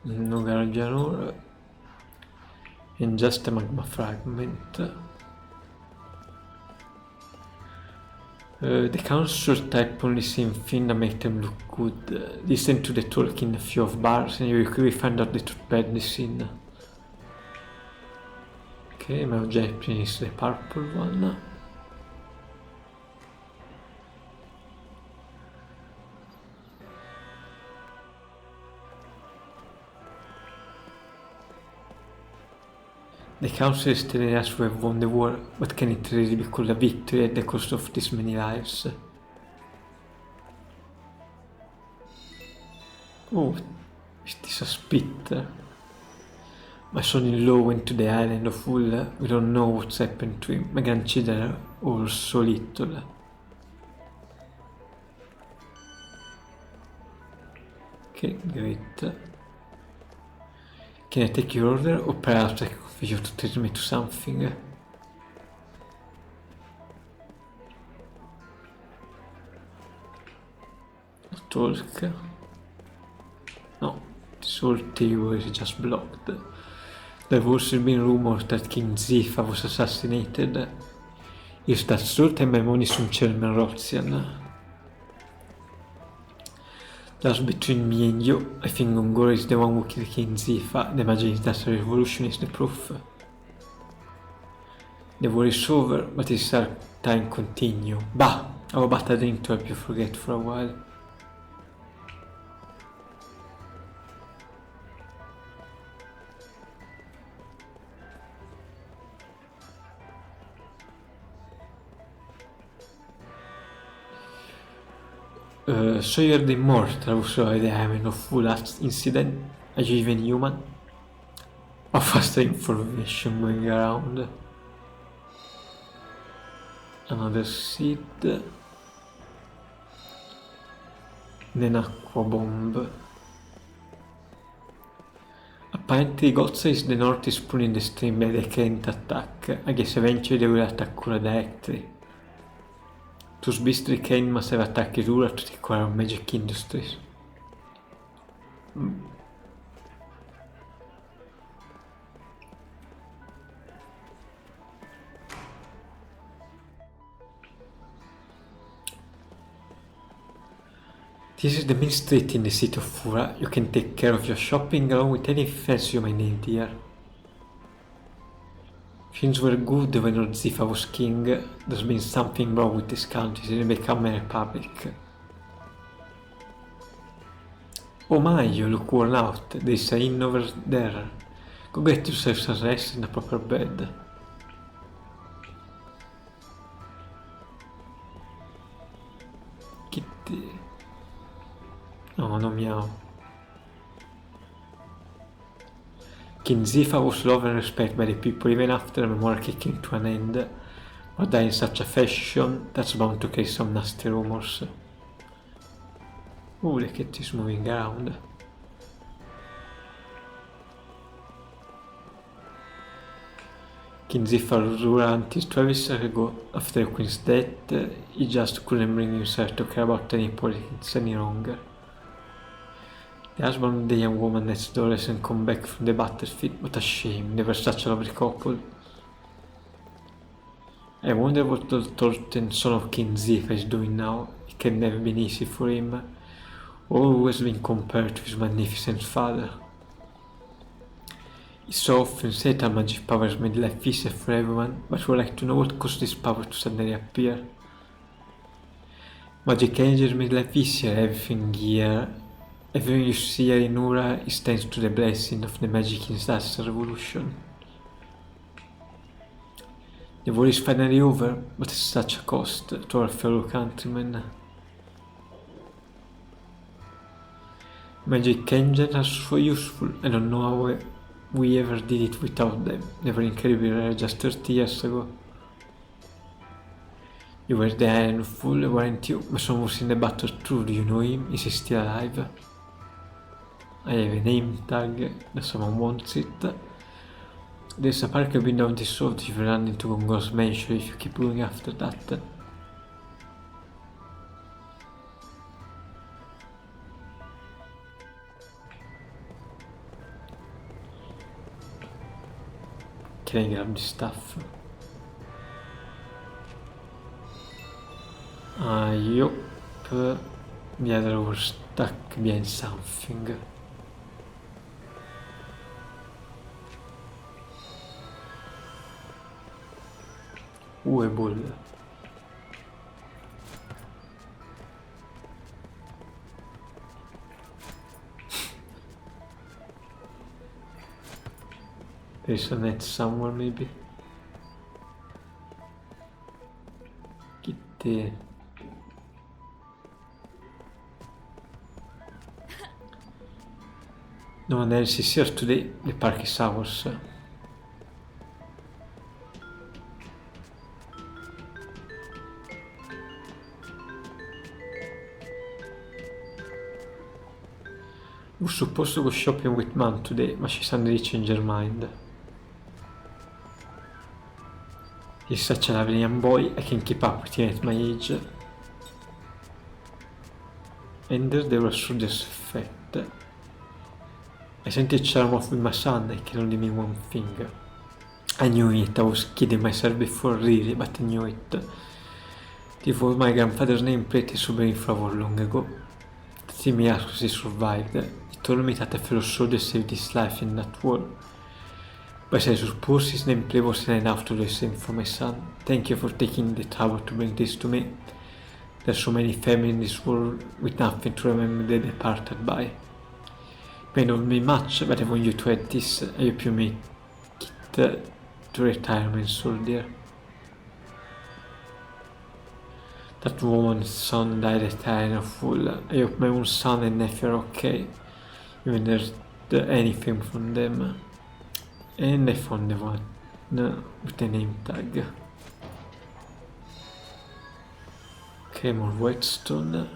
No guardian ore and just a magma fragment. The council type only same thing that make them look good. Listen to the talk in a few of bars and you will quickly find out the truth behind the scene. Okay, my objective is the purple one. The council is telling us we have won the war, but can it really be called a victory at the cost of this many lives? Oh, it is a spitter. My son-in-law went to the island of Wool. We don't know what's happened to him. My grandchildren are all so little. Okay, great. Can I take your order, or perhaps I confuse you to treat me to something? Talk. No, this whole table is just blocked. There have also been rumors that King Zifa was assassinated. If that's true, then my money is from Chairman Rotsian. Just between me and you, I think Gongora is the one who killed King Zifa. The magic industrial revolution is the proof. The war is over, but it's our time continue. Bah! How about a drink to help you forget for a while? So you're the immortal who saw the Iron of Full incident? Are you even human? Or faster information going around? Another seed. Then aqua bomb. Apparently Gotza is the northeast pulling the stream by they can't attack. I guess eventually they will attack Kura directly. Those beastly Kane must have attacked Rura to take care of Magic Industries. This is the main street in the city of Fura. You can take care of your shopping along with any fence you might need here. Things were good when Lord Zifa was king. There's been something wrong with this country since it became a republic. Oh my, you look worn out. There's a inn over there. Go get yourself some rest in a proper bed. Kitty. Oh, no meow. King Zifa was loved and respected by the people even after the monarchy came to an end, but dying in such a fashion that's bound to create some nasty rumors. Oh, the cat is moving around. King Zifa ruled until 12 years ago. After the queen's death, he just couldn't bring himself to care about any politics any longer. The husband of the young woman next door hasn't come back from the battlefield. What a shame, they were such a lovely couple. I wonder what the Thornton, son of King Zifa, is doing now. It can never been easy for him. Always been compared to his magnificent father. He so often said that magic powers made life easier for everyone, but we'd like to know what caused this power to suddenly appear. Magic angels made life easier, everything here. Everything you see here in Ura is thanks to the blessing of the Magic Industrial Revolution. The war is finally over, but at such a cost to our fellow countrymen. Magic engines are so useful. I don't know how we ever did it without them. They were incredibly rare just 30 years ago. You were the Iron Fool, weren't you? My son was in the battle too. Do you know him? Is he still alive? I have a name tag that someone wants it. There's a park window on this road if you run into Gongo's mansion if you keep going after that. Can I grab this stuff? Yup. The other was stuck behind something. A bull. There's a net somewhere maybe. Kitty. No one else is here today. The park is ours. Was supposed to go shopping with Mom today, but she suddenly changed her mind. He's such a lovely young boy, I can keep up with him at my age. And there was Soldier's effect. I sent a charm off with my son, I can only mean one thing. I knew it, I was kidding myself before really, but I knew it. It was my grandfather's nameplate in Super Infra long ago. The miracles he survived. He told me that a fellow soldier saved his life in that war. But I suppose his nameplate wasn't enough to do the same for my son. Thank you for taking the trouble to bring this to me. There's so many families in this world with nothing to remember they departed by. It may not be much, but I want you to add this. I hope you make it to retirement, soldier. That woman's son died at Arena full. Jag upp med hon son and nephew are okay. Even there's anything from them. And I found the one with the name tag. Okay, more whetstone.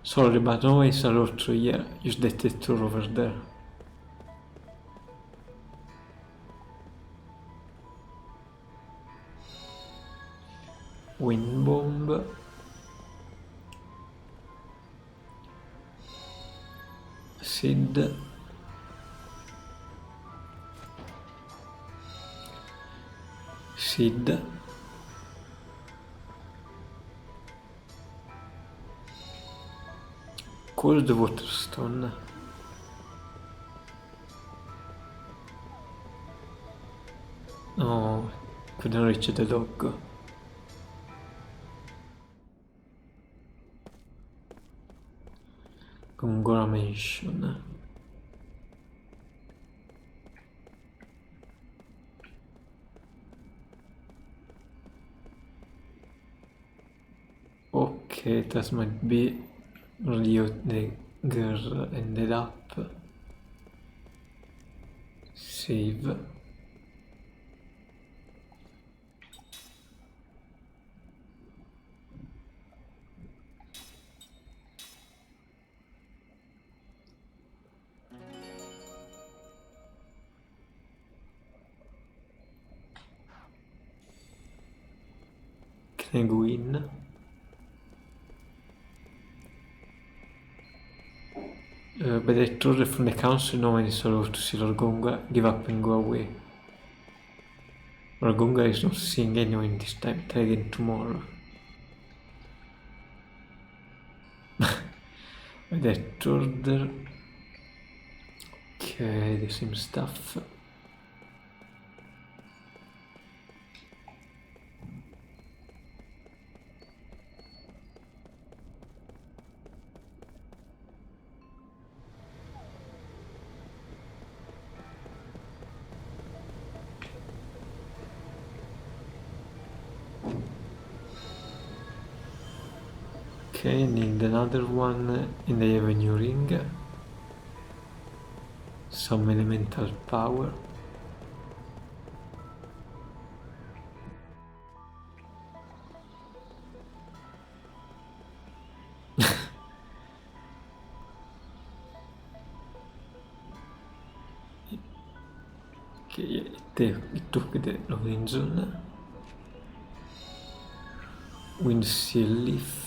Sorry, but always a lot through here. Use the detector over there. Wind bomb. Seed. Seed. Cold waterstone. Oh, couldn't reach the dog. Conglomeration. Okay, that might be Leo the girl ended up. Save. Can I go in? But I told her from the council no one is allowed to see Lorgonga, give up and go away. Lorgonga is not seeing anyone this time, try again tomorrow. But I told her... Okay, the same stuff. Okay, need another one in the avenue ring. Some elemental power. Okay, it took the horizon. Wind seal leaf.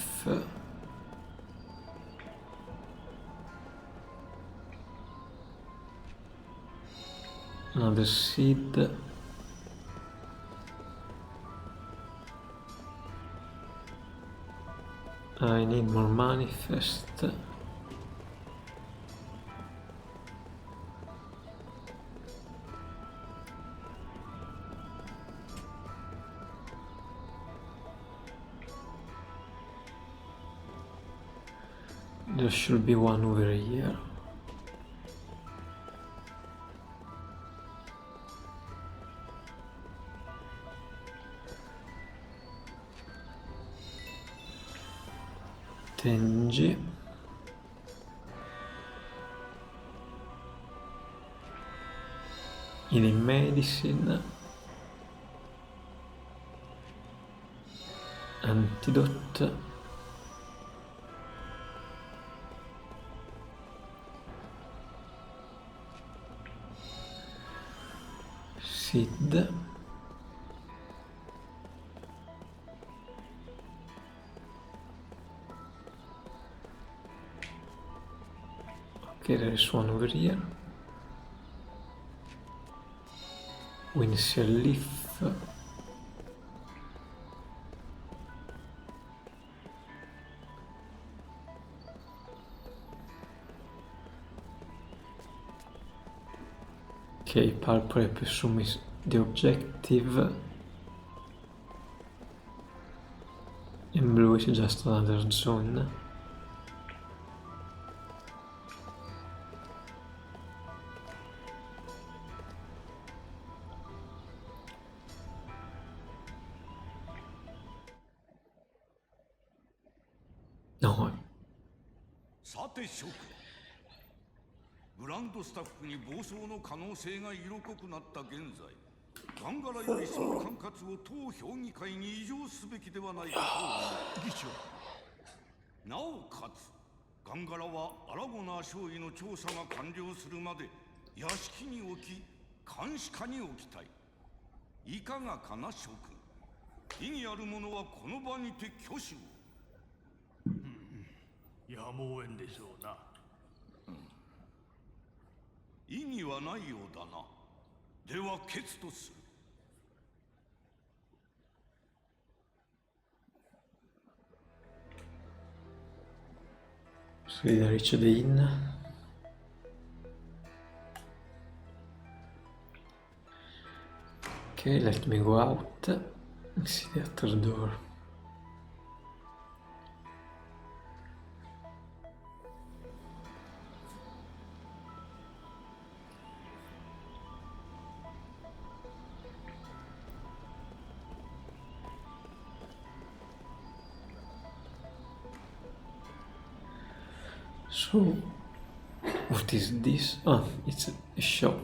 Another seed. I need more manifest. There should be one over here. Tenji. Healing medicine. Antidote. Seed. Okay, there is one over here. Windshield leaf. Okay, purple I presume is the objective. And blue is just another zone. No. さて諸君、グランドスタッフに暴走の可能性が色濃くなった現在、ガンガラよりその管轄を当評議会に移譲すべきではないかと議長。なおかつガンガラはアラゴナー少尉の調査が完了するまで屋敷に置き監視下に置きたい。いかがかな諸君。意義ある者はこの場にて挙手を。やむをえんでしょうな。意義はないようだな。では決とする。Solidarici in. Okay, let me go out and see the other door. So, what is this? Oh, it's a shop.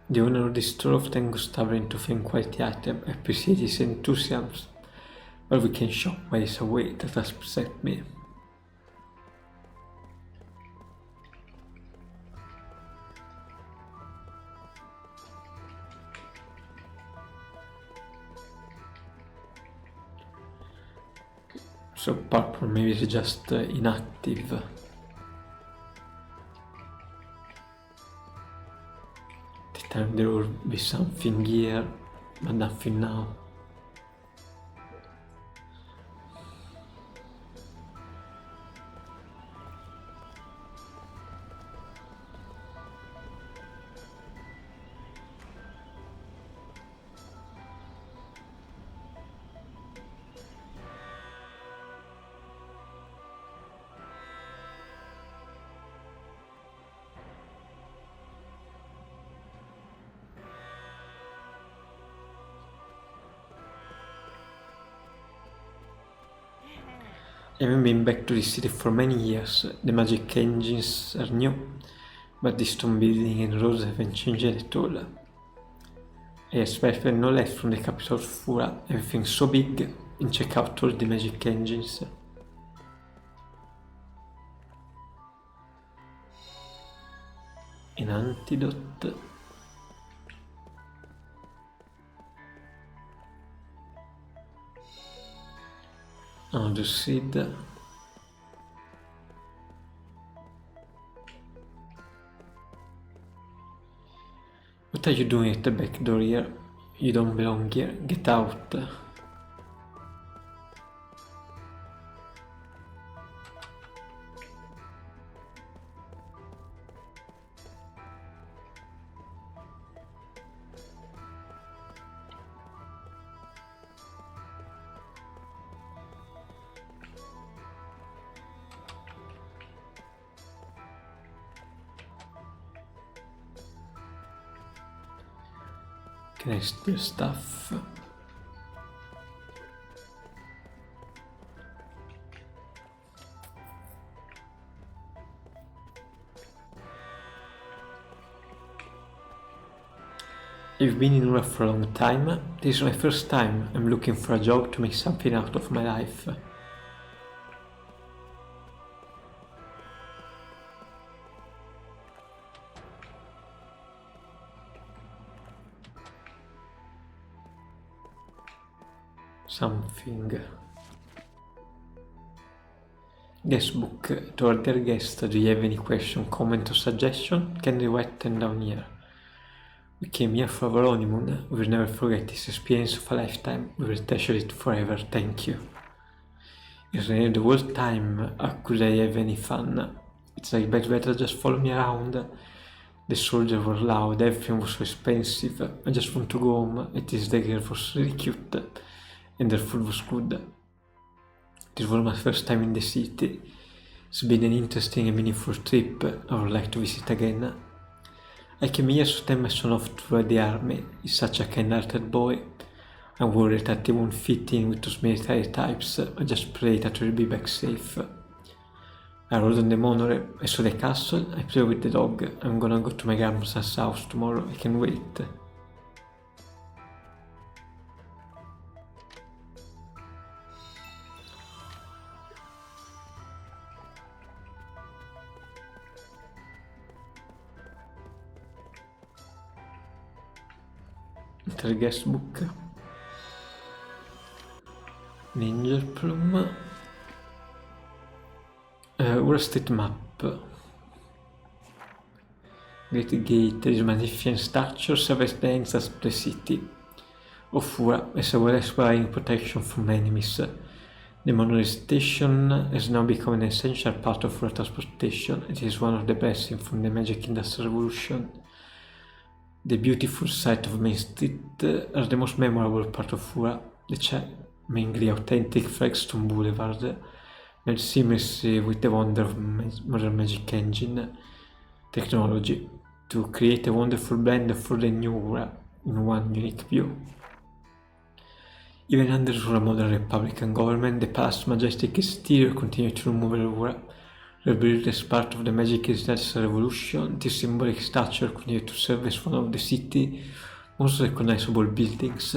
The owner of the store often goes traveling to find quality item. I appreciate his enthusiasm, but we can shop miles away. That has upset me. So purple maybe it's just inactive. The time there will be something here, but nothing now. I haven't been back to this city for many years. The magic engines are new, but the stone building and roads haven't changed at all. I expect no left from the capital of Fura, everything so big, and check out all the magic engines. An antidote. Odyssey. What are you doing at the back door here? You don't belong here. Get out. Can I steal stuff? I've been in Europe for a long time. This is my first time I'm looking for a job to make something out of my life. Something. Guestbook. To our dear guest, do you have any question, comment or suggestion? Can you write them down here? We came here for our honeymoon. We will never forget this experience of a lifetime. We will treasure it forever. Thank you. It's really the whole time. How could I have any fun? It's like better just follow me around. The soldiers were loud, everything was so expensive. I just want to go home. It is the girl was really cute. And their food was good. This was my first time in the city. It's been an interesting and meaningful trip. I would like to visit again. I came here to tell my son off to the army. He's such a kind-hearted boy. I'm worried that they won't fit in with those military types. I just pray that we'll be back safe. I rode on the monorail, I saw the castle, I play with the dog. I'm gonna go to my grandma's house tomorrow, I can wait. Enter guestbook. Ninja Plum. Ora state map. Great Gate, these magnificent structures serve as the entrance to the city of Ura as well as providing protection from enemies. The monorail station has now become an essential part of Ura transportation. It is one of the blessings from the Magic Industrial Revolution. The beautiful sight of Main Street are the most memorable part of Ura. The charmingly authentic Flagstone Boulevard made seamlessly with the wonder of modern magic engine technology to create a wonderful blend for the new Ura in one unique view. Even under Ura modern Republican government, the past majestic exterior continued to remove Ura. Rebuilt as part of the Magic Industrial Revolution, this symbolic structure continued to serve as one of the city's most recognizable buildings.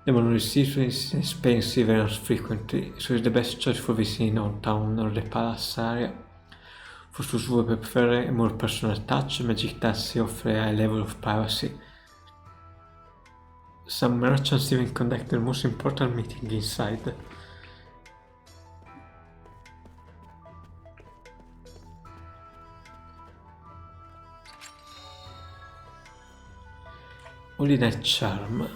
The monorail system is expensive and not frequently, so it's the best choice for visiting downtown or the palace area. For those who prefer a more personal touch, Magic Taxi offers a high level of privacy. Some merchants even conduct their most important meeting inside. Holy Night Charm.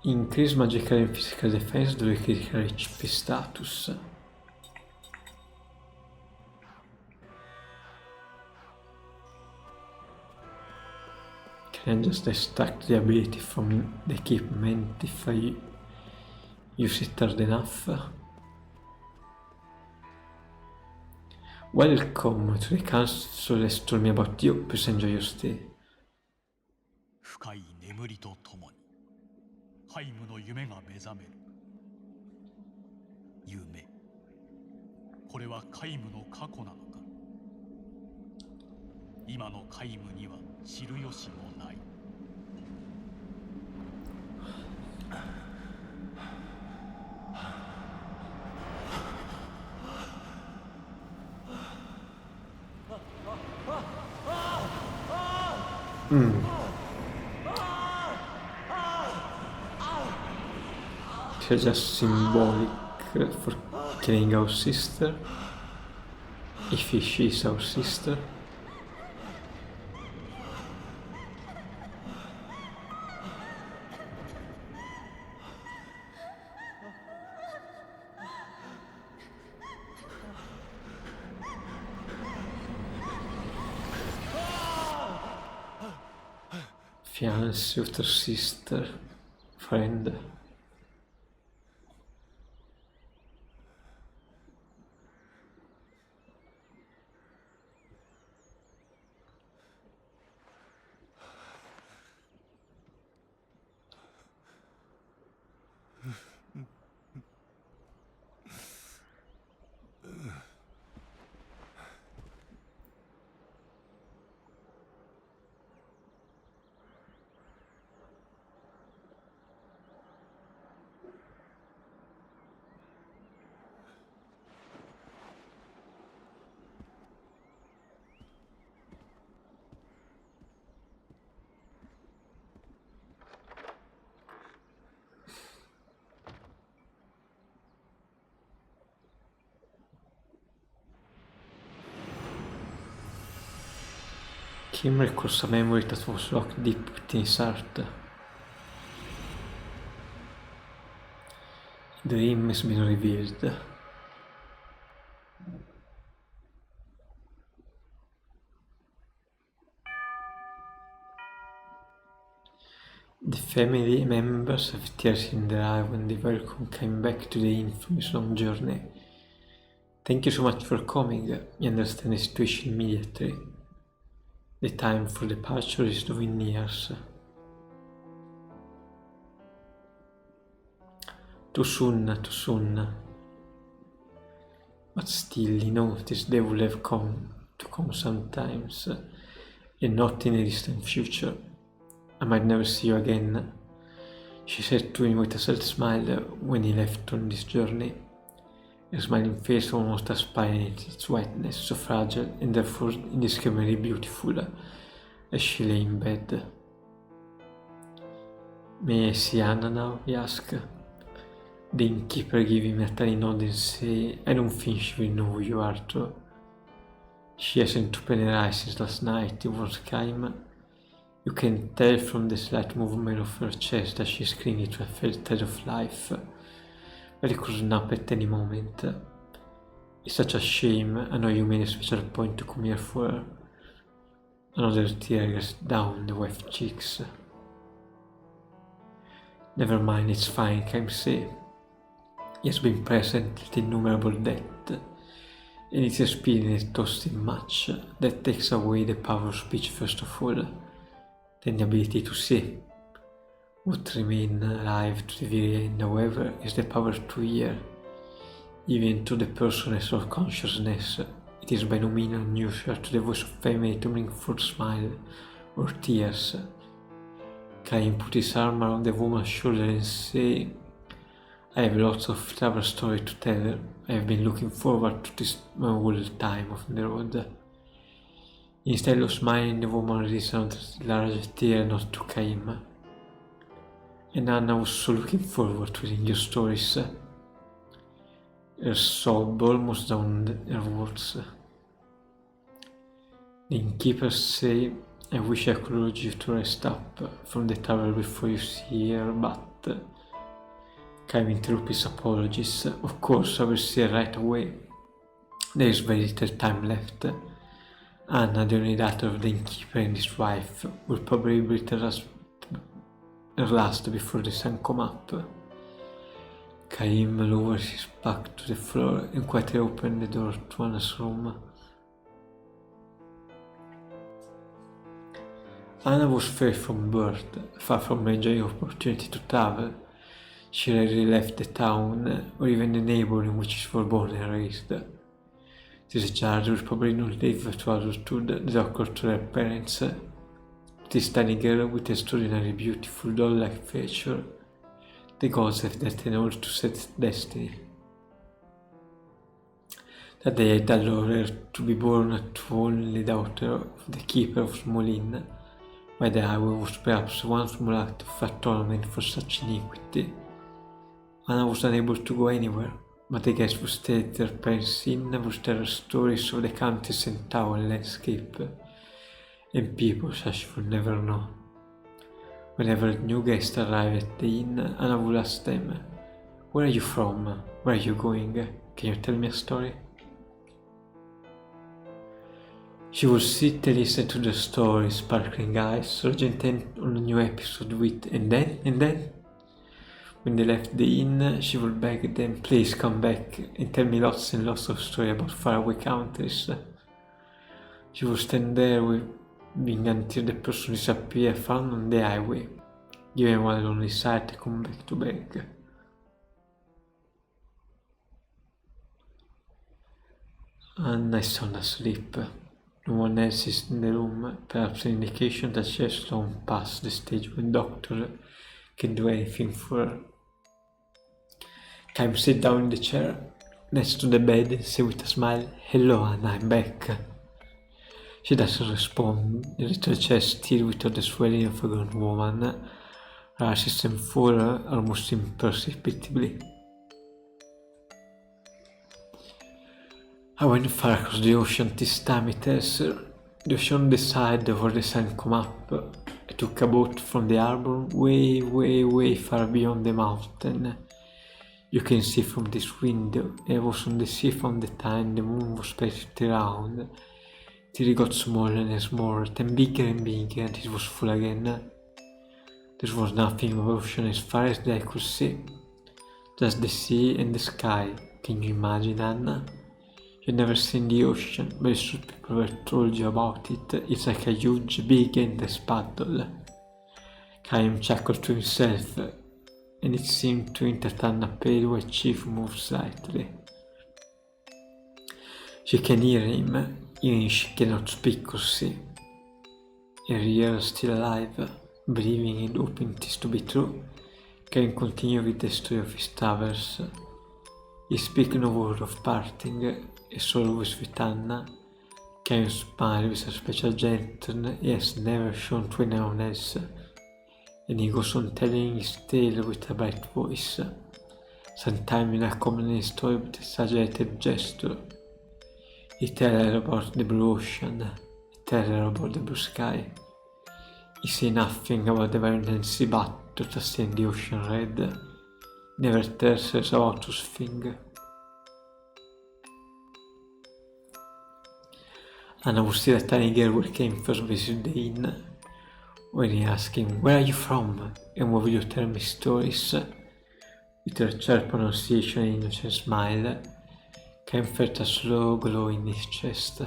Increase magical and physical defense due to critical HP status. Can I just extract the ability from the equipment if I use it hard enough? Welcome to the castle. Let's tell me about you. Please enjoy your stay. 深い眠りとともにハイムの夢が目覚める。夢、これはカイムの過去なのか。今のカイムには知る由もない。It's just symbolic for killing our sister, if she is our sister. Fiancé of her sister, friend. Kim recalls a memory that was locked deep within his heart. The dream has been revealed. The family members have tears in their eyes when the Welcome came back to the inn from his long journey. Thank you so much for coming. You understand the situation immediately. The time for departure is drawing near. Too soon. But still, he noticed they would have come sometimes, and not in a distant future. I might never see you again, she said to him with a sad smile when he left on this journey. Her smiling face almost aspired its whiteness, so fragile and therefore indescribably beautiful, as she lay in bed. May I see Anna now? He asked. The innkeeper gave him a tiny nod and said, I don't think she will know who you are, though. She hasn't opened her eyes since last night, it was Kaim. You can tell from the slight movement of her chest that she's clinging to a felt edge of life, but it could snap at any moment. It's such a shame. I know you made a special point to come here for her. Another tear gets down the wet cheeks. Never mind, it's fine, Kaim said. He has been present at innumerable deaths, and his experience taught him much. That takes away the power of speech first of all, then the ability to see. What remains alive to the very end, however, is the power to hear. Even to the person's of consciousness, it is by no means unusual to the voice of family to bring forth smile or tears. Kain put his arm around the woman's shoulder and said, I have lots of travel story to tell. I have been looking forward to this whole time of the road. Instead of smiling, the woman raised a large tear not to Kaim. And Anna was so looking forward to hearing your stories. Her sob almost drowned her words. The innkeeper said, I wish I could urge you to rest up from the travel before you see her, but... Kaim interrupted his apologies. Of course, I will see her right away. There is very little time left. Anna, the only daughter of the innkeeper and his wife, will probably breathe her last before the sun come up. Kaim lowered his back to the floor and quietly opened the door to Anna's room. Anna was fair from birth, far from enjoying the opportunity to travel. She rarely left the town or even the neighborhood in which she was born and raised. This child will probably not live to adulthood that occurred to her parents. This tiny girl with extraordinary beautiful doll-like feature, the gods have that in order to set destiny. That they had allowed her to be born to only daughter of the keeper of Small Inn, by the highway was perhaps one small act of atonement for such iniquity. Anna was unable to go anywhere, but the guests who stayed at her parents' inn would tell her stories of the countries and town landscape, and people such she would never know. Whenever new guests arrived at the inn, Anna would ask them, Where are you from? Where are you going? Can you tell me a story? She would sit and listen to the story, sparkling eyes, urgent on a new episode with, and then? When they left the inn, she would beg them, please come back and tell me lots and lots of stories about faraway countries. She would stand there weeping until the person disappeared found on the highway, giving one lonely sigh to come back to beg. Anna is sound asleep. No one else is in the room, perhaps an indication that she has long past the stage when doctor can do anything for her. Kaim sat down in the chair next to the bed and said with a smile, Hello Anna, I'm back. She doesn't respond, the little chest still without the swelling of a grown woman, rises and falls almost imperceptibly. I went far across the ocean this time, it tells her. The ocean on the side where the sun come up. I took a boat from the harbor way far beyond the mountain. You can see from this window. I was on the sea from the time the moon was spread around, till it got smaller and smaller, then bigger and bigger, and it was full again. There was nothing of ocean as far as the eye could see, just the sea and the sky. Can you imagine, Anna? You've never seen the ocean, but it's true people were told you about it. It's like a huge, big, endless paddle. Chaim chuckled to himself, and it seemed to entertain a pale white chief moved slightly. She can hear him, even if she cannot speak or see. Her ear still alive, believing and hoping this to be true, Chaim continued with the story of his travels. He speaks no word of parting, as always with Anna. Chaim smiles with a special gentleness he has never shown to anyone else, and he goes on telling his tale with a bright voice, sometimes in a common story with a exaggerated gesture. He tells her about the blue ocean, he tells her about the blue sky. He says nothing about the very Nancy battle to stain the ocean red, never tells her about those things. Anna was still a tiny girl when Chaim first visited the inn. When he asked him, "Where are you from? And why will you tell me stories?" With her sharp pronunciation and innocent smile, Chaim felt a slow glow in his chest.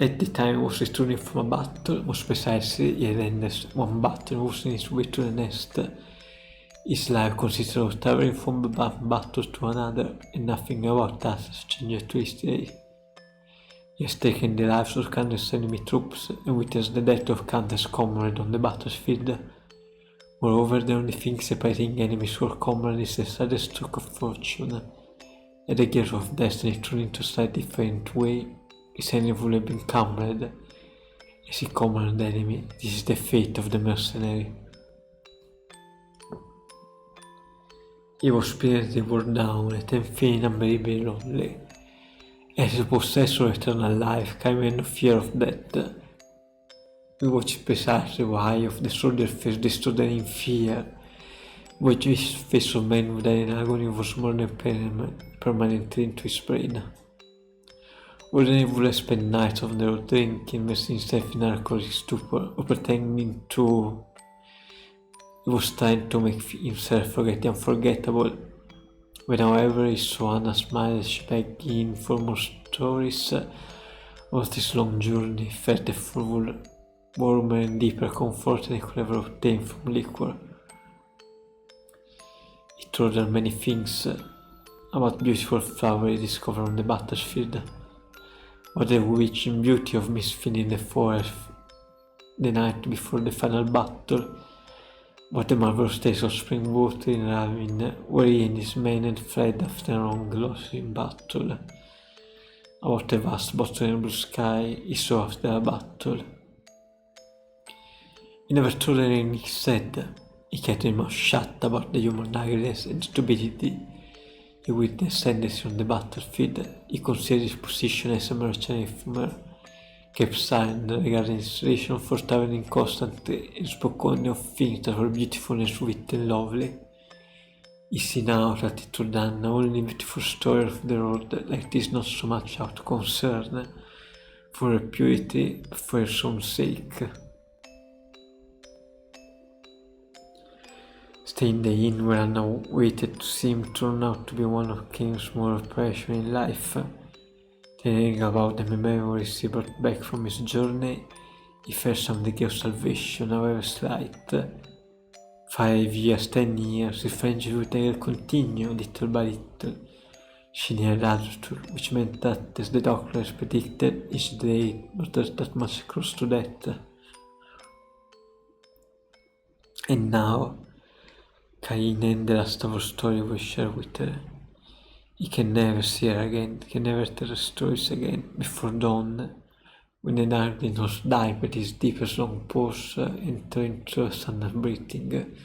At the time he was returning from a battle, most precisely he had ended one battle and was on his way to the next. His life consisted of traveling from one battle to another, and nothing about that has changed to this day. He has taken the lives of countless enemy troops and witnessed the death of countless comrades on the battlefield. Moreover, the only thing separating enemies or comrades is the slightest stroke of fortune, and the gears of destiny thrown into a slightly different way. His enemy would have been comrade, as he comrade the enemy. This is the fate of the mercenary. He was spiritually worn down and feeling unbearably lonely. As a possessor of eternal life, Chaim had no fear of death. We watched precisely why of the soldier face distorted in fear, which his face of man who died in agony was more than permanently into his brain. Whether he would have spent nights of the road drinking, immersing himself in alcoholic stupor, or pretending to... He was trying to make himself forget the unforgettable. When however he saw Anna smile as she begged him for more stories of this long journey, he felt a full, warmer and deeper comfort than he could ever obtain from liquor. He told her many things about beautiful flowers he discovered on the battlefield, about the witching beauty of misfit in the forest the night before the final battle, about the marvelous taste of spring water in a ravine where he and his men had fled after a long glossy battle, about the vast bottom blue sky he saw after a battle. He never told her anything he said. He kept his mouth shut about the human ugliness and stupidity he witnessed endlessly on the battlefield. He considered his position as a mercenary from her, kept silent regarding his reason for traveling constantly, and spoke only of things that were beautiful and sweet and lovely. He see now that it told Anna only beautiful story of the road like this, not so much out of concern for her purity, but for her own sake. Staying in the inn where Anna waited to see him turned out to be one of Chaim's more pressure in life. Thinking about the memories he brought back from his journey, he felt some degree of salvation, however slight. 5 years, 10 years, the friendship with her continued little by little. She neared adulthood, which meant that, as the doctors predicted, each day was that much close to death. And now, Cain and the last of her story was shared with her. He can never see her again, can never tell her stories again before dawn, when the darkness was dyed with his deepest long pause enter into a sudden breathing.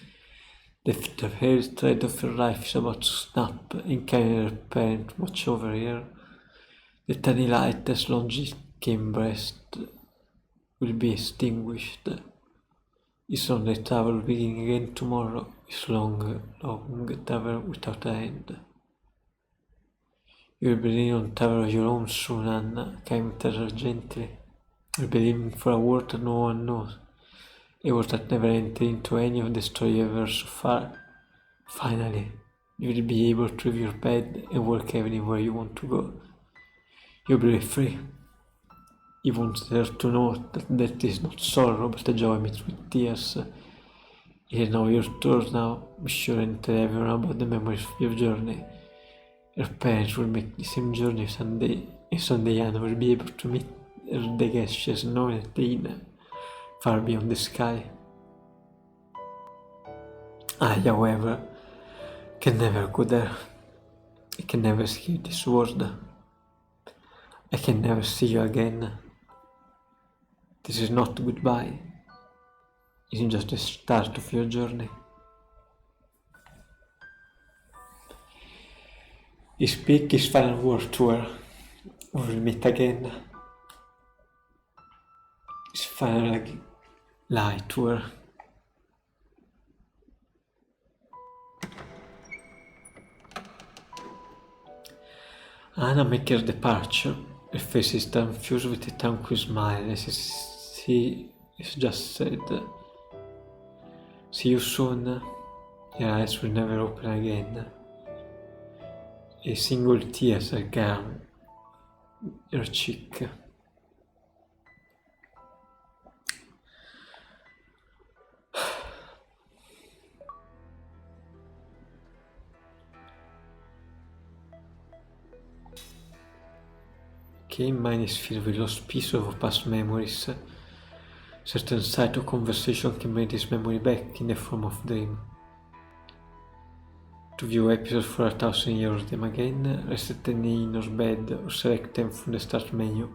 The very thread of her life is about to snap, and Cain and her parent watch over her. The tiny light as long as Cain's breast will be extinguished. His lonely travel will begin again tomorrow, his long, long travel without an end. You'll be leaving on travel of your own soon, Anna, Chaim tells her gently. You'll be leaving for a world that no one knows, a world that never entered into any of the story ever so far. Finally, You will be able to leave your bed and walk anywhere you want to go. You'll be free. You want her to know that is not sorrow, but a joy mixed with tears. It is now your turn now. Be sure and tell everyone about the memories of your journey. Your parents will make the same journey someday, and someday Anna will be able to meet the guest she has known at the inn, far beyond the sky. I, however, can never go there. I can never escape this world. I can never see you again. This is not goodbye. It's just the start of your journey. He speaks his final word to her. We will meet again. His final lie to her. Anna makes her departure. Her face is confused with a tranquil smile as she has just said, "See you soon." Her eyes will never open again. A single tear has gone her cheek. Okay, mine is filled with lost pieces of past memories. Certain sight or conversation can bring this memory back in the form of dream. To view episodes for 1,000 years them again, rest at any in your bed or select them from the start menu.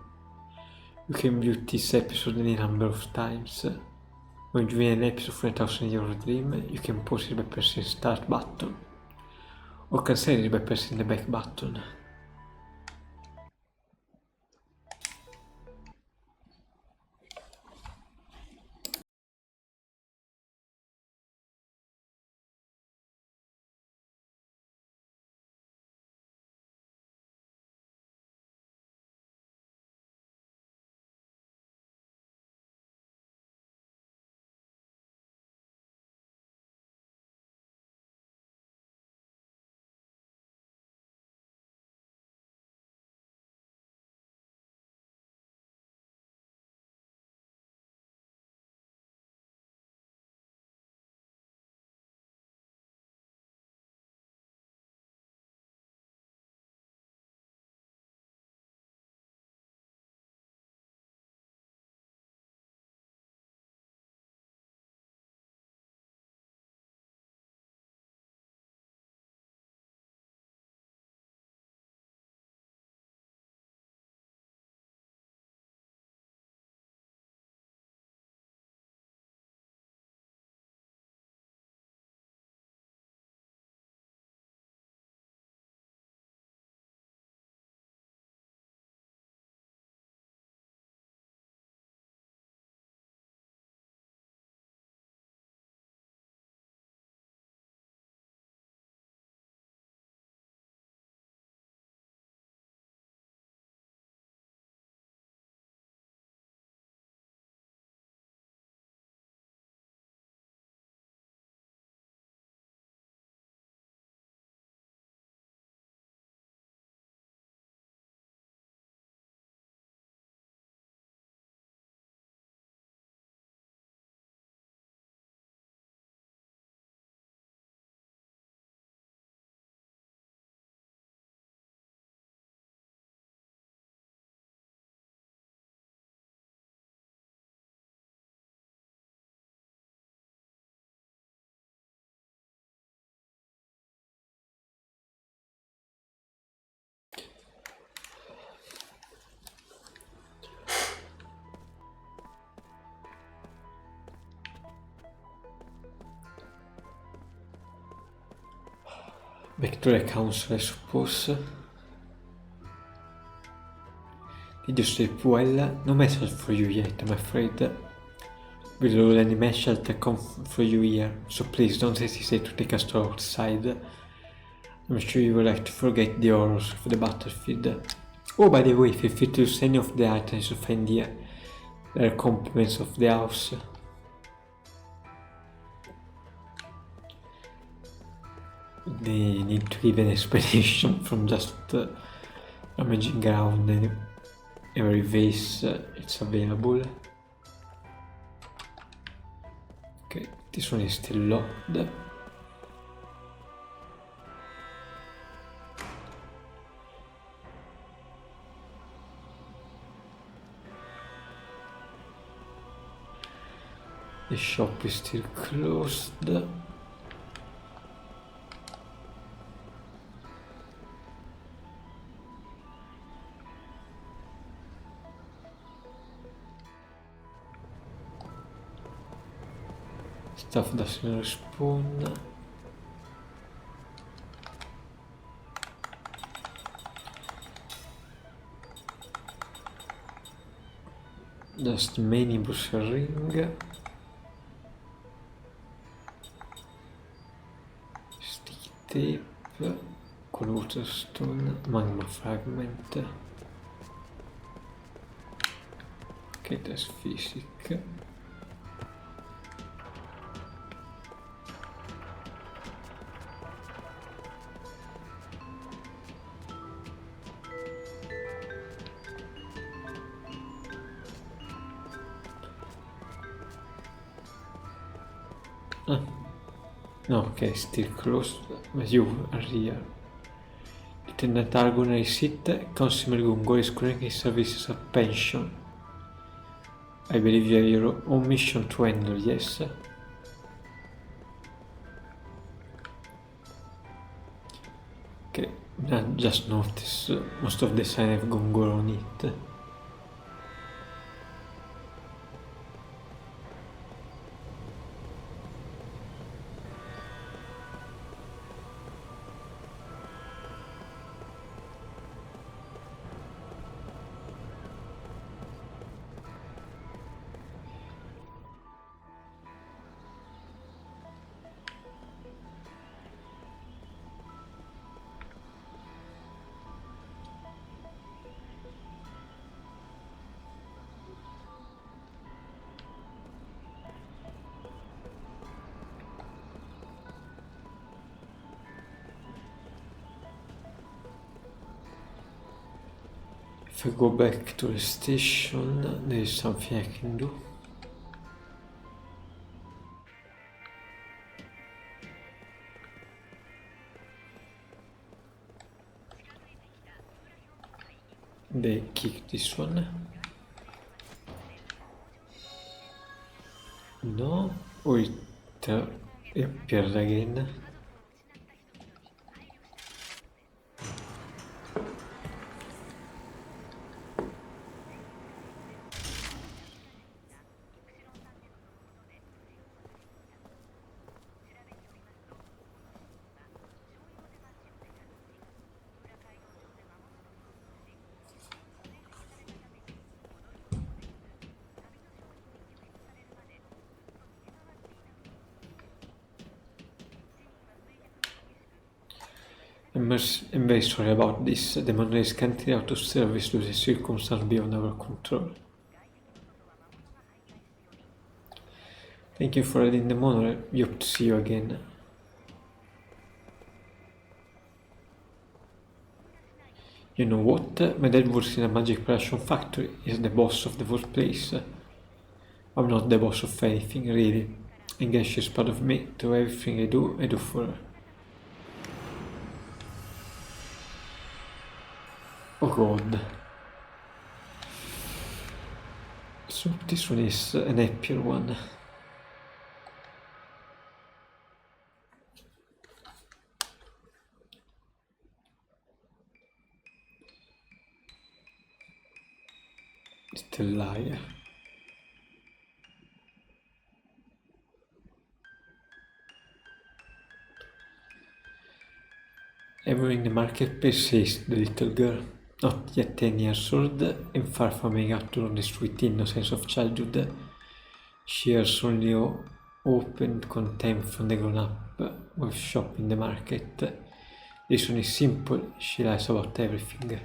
You can view this episode any number of times. When viewing an episode for 1,000 years dream, you can pause it by pressing the start button, or cancel it by pressing the back button. Back to the council, I suppose. Did you sleep well? No message for you yet, I'm afraid. Will any message that come for you here, so please don't hesitate to take us to outside. I'm sure you will like to forget the horrors of the battlefield. Oh, by the way, feel free to use any of the items you find here. They are compliments of the house. they need to give an explanation from just rummaging around every vase it's available. Okay, this one is still locked. The shop is still closed. Stuff doesn't respawn. Just minibus ring. Sticky tape. Collutor stone. Magma fragment. Okay, that's physic. No, okay, still closed, but you are here. Lieutenant Argon is it, Consumer Gungo is calling his services a pension. I believe you have your own mission to handle, yes? Okay, I just noticed most of the sign have Gungo on it. If I go back to the station, there is something I can do. They kick this one. No, or it appears again. I'm very sorry about this. The monorail is currently out of service due to circumstances beyond our control. Thank you for adding the monorail. We hope to see you again. You know what? My dad works in a magic production factory. He's the boss of the whole place. I'm not the boss of anything, really. I guess she's part of me. To everything I do for her. Oh god. So this one is an happier one. Still liar. Everyone in the marketplace says the little girl, not yet 10 years old and far from being up to the sweet innocence of childhood, shares only open contempt from the grown-up who shop in the market. The reason is simple, she lies about everything.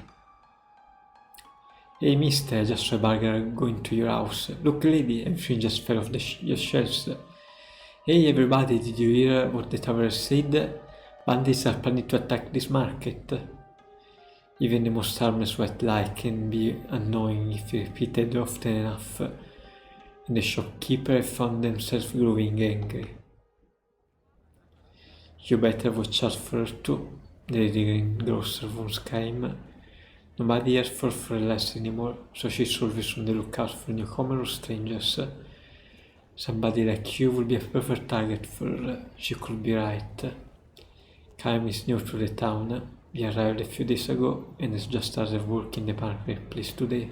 Hey mister, I just saw a burglar going to your house. Look lady, everything just fell off your shelves. Hey everybody, did you hear what the traveler said? Bandits are planning to attack this market. Even the most harmless white lie can be annoying if repeated often enough, and the shopkeeper found themselves growing angry. You better watch out for her too, the greengrocer warns Kaim. Nobody asks for less anymore, so she's always on the lookout for newcomers or strangers. Somebody like you will be a perfect target for her, she could be right. Kaim is new to the town. He arrived a few days ago and has just started work in the marketplace today.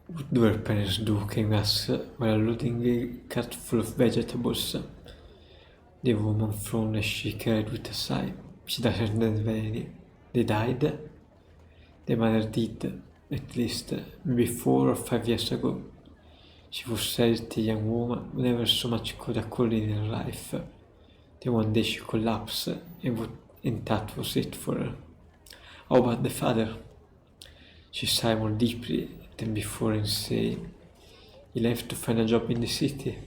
What do her parents do? Kaim asks while loading a cart full of vegetables. The woman frowned as she carried with a sigh. She doesn't have any. They died? The mother did, at least, maybe 4 or 5 years ago. She was a healthy young woman who never so much caught a cold in her life. Then one day she collapsed, and that was it for her. How about the father? She sighed more deeply than before and said, he left to find a job in the city.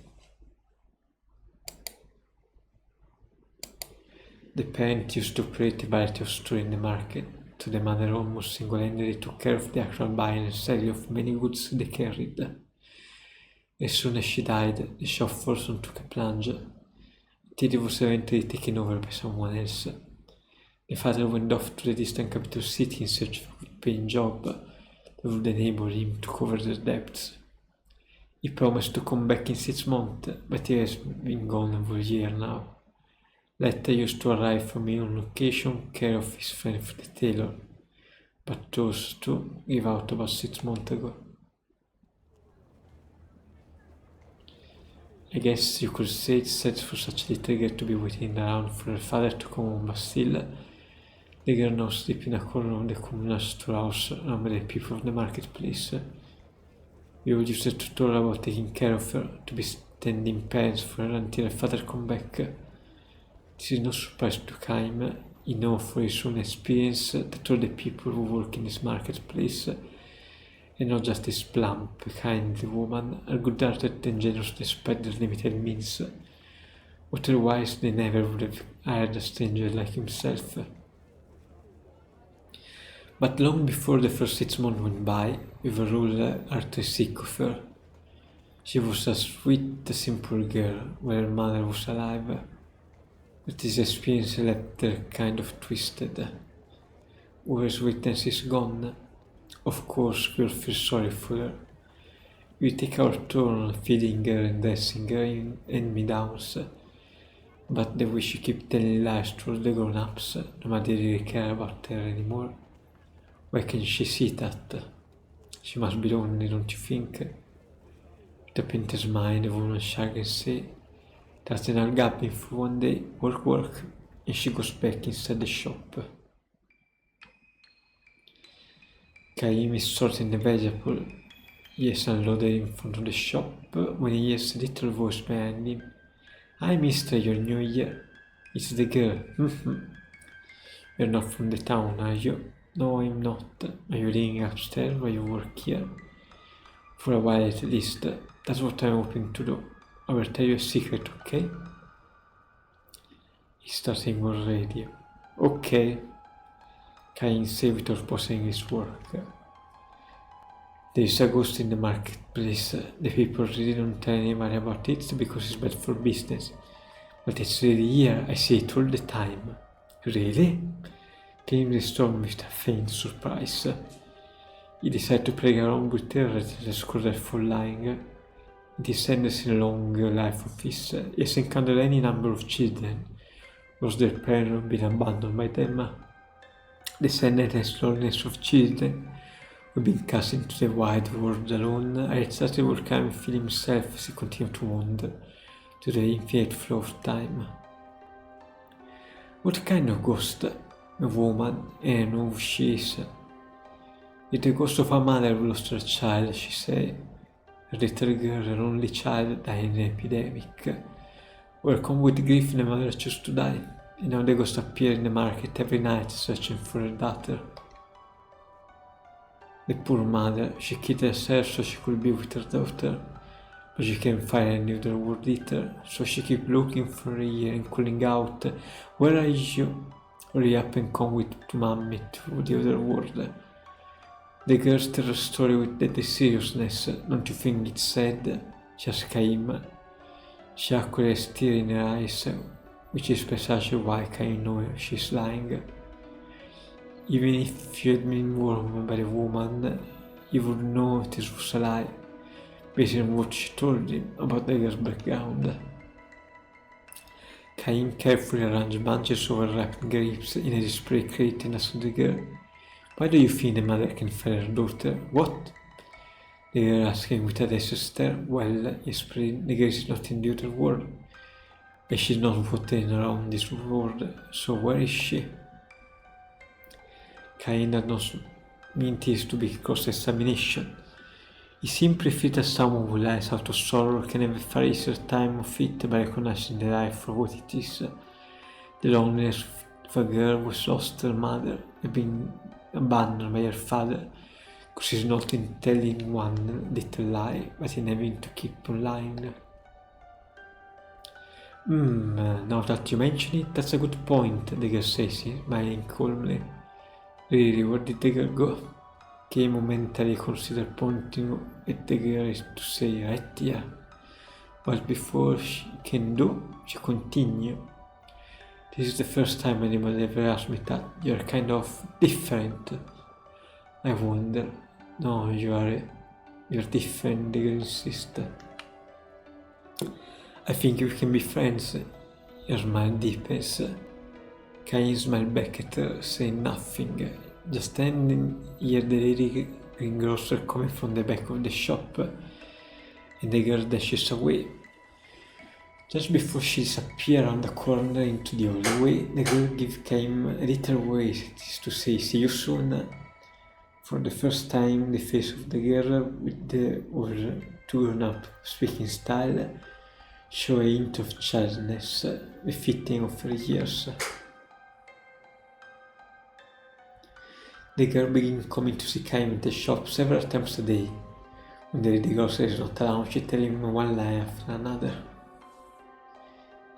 The parent used to operate a variety of stores in the market, so the mother almost single-handedly took care of the actual buying and selling of many goods they carried. As soon as she died, the shop also took a plunge, until it was eventually taken over by someone else. The father went off to the distant capital city in search of a good-paying job that would enable him to cover their debts. He promised to come back in 6 months, but he has been gone for a year now. Letter used to arrive from me on location, care of his friend the tailor, but those two gave out about 6 months ago. I guess you could say it's sad for such a little girl to be waiting around for her father to come home, but still, the girl now sleeps in a corner of the communal storehouse run by the people of the marketplace. We would use the tutorial about taking care of her, to be standing parents for her until her father come back. This is no surprise to Kaim. He knows for his own experience that all the people who work in this marketplace, and not just this plump, kind woman, are good-hearted and generous despite their limited means. Otherwise, they never would have hired a stranger like himself. But long before the first 6 months went by, we were all heartily sick of her. She was a sweet, simple girl, when her mother was alive. But this experience left her kind of twisted. Her sweetness is gone. Of course, we'll feel sorry for her. We take our turn feeding her and dressing her in hand-me-downs. But the way she keeps telling lies to all the grown-ups, nobody really cares about her anymore. Why can't she see that? She must be lonely, don't you think? With a painter's mind, the woman shrugs and says, "That's an gapping for one day, work, and she goes back inside the shop." Kaim is sorting the vegetable. He has unloaded in front of the shop when he hears a little voice behind him. "Hi, mister, you're new here." It's the girl. You're not from the town, are you? No, I'm not. Are you living upstairs while you work here? For a while at least. That's what I'm hoping to do. I will tell you a secret, okay? He's starting already. Okay. Kain said without pausing his work. There is a ghost in the marketplace. The people really don't tell anybody about it because it's bad for business. But it's really here, I see it all the time. Really? Came the storm with a faint surprise. He decided to play around with her rather than scold her for lying. This ends in a long life of his. He has encountered any number of children, was their parents been abandoned by them. The sadness and loneliness of children who have been cast into the wide world alone are exactly what Kaim feel himself as he continued to wander to the infinite flow of time. What kind of ghost? A woman, and I know who she is. It's the ghost of a mother who lost her child, she said. Her little girl, her only child, died in an epidemic. Overcome with grief, the mother chose to die, and now the ghost appears in the market every night searching for her daughter. The poor mother, she killed herself so she could be with her daughter, but she can't find any other word either, so she keeps looking for a year and calling out, "Where are you? Hurry up and come with mommy to the other world." The girl tells her story with dead seriousness. "Don't you think it's sad?" she asks Caim. She actually has tears in her eyes, which is precisely why Caim knows she's lying. Even if you had been warned by the woman, you would know this was a lie, based on what she told him about the girl's background. Cain carefully arranged bunches of wrapped grapes in a display crate and asked the girl, "Why do you think the mother can find her daughter?" "What?" The girl asked him with a desperate stare. "Well," he explained, "the girl is not in the other world, and she's not walking around this world, so where is she?" Cain did not mean this to be cross-examination. He simply felt that someone who lies out of sorrow can have a far easier time of it by recognizing the life for what it is. The loneliness of a girl who has lost her mother and been abandoned by her father, because she's not in telling one little lie, but in having to keep on lying. Now that you mention it, that's a good point, the girl says, smiling calmly. Really, where did the girl go? Kay momentarily considered pointing at the girl to say, "Right here." But before she can do, she continued. "This is the first time anyone ever asked me that. You're kind of different." I wonder. "No, you're different," the girl insisted. "I think we can be friends." Her smile deepens. Cain smiled back at her, saying nothing. Just standing here, the lady greengrocer coming from the back of the shop, and the girl dashes away. Just before she disappears around the corner into the hallway, the girl gives Cain a little wave, to say, "See you soon." For the first time, the face of the girl, with the grown-up speaking style, shows a hint of childness, befitting of her years. The girl begins coming to see Caim at the shop several times a day. When the lady grocer is not around, she tells him one lie after another.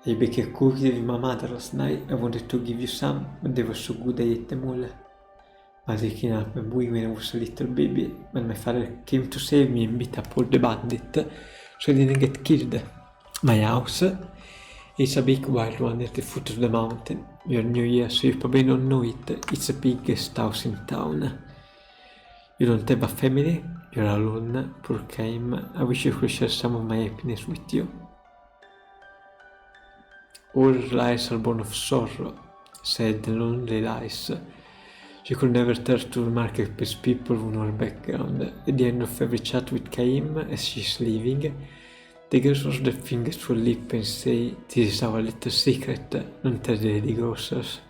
"I baked a cookie with my mother last night. I wanted to give you some, but they were so good I ate them all. Mother kidnapped a boy when I was a little baby, but my father came to save me and beat up all the bandits, so I didn't get killed. My house is a big wild one at the foot of the mountain. You're new here, so you probably don't know it. It's the biggest house in town. You don't have a family? You're alone, poor Caim. I wish I could share some of my happiness with you." "All lies are born of sorrow," said the lonely lies. She could never tell to the marketplace people who know her background. At the end of every chat with Caim, as she's leaving, the girl throws their fingers to her lip and say, "This is our little secret, don't tell the lady grocers."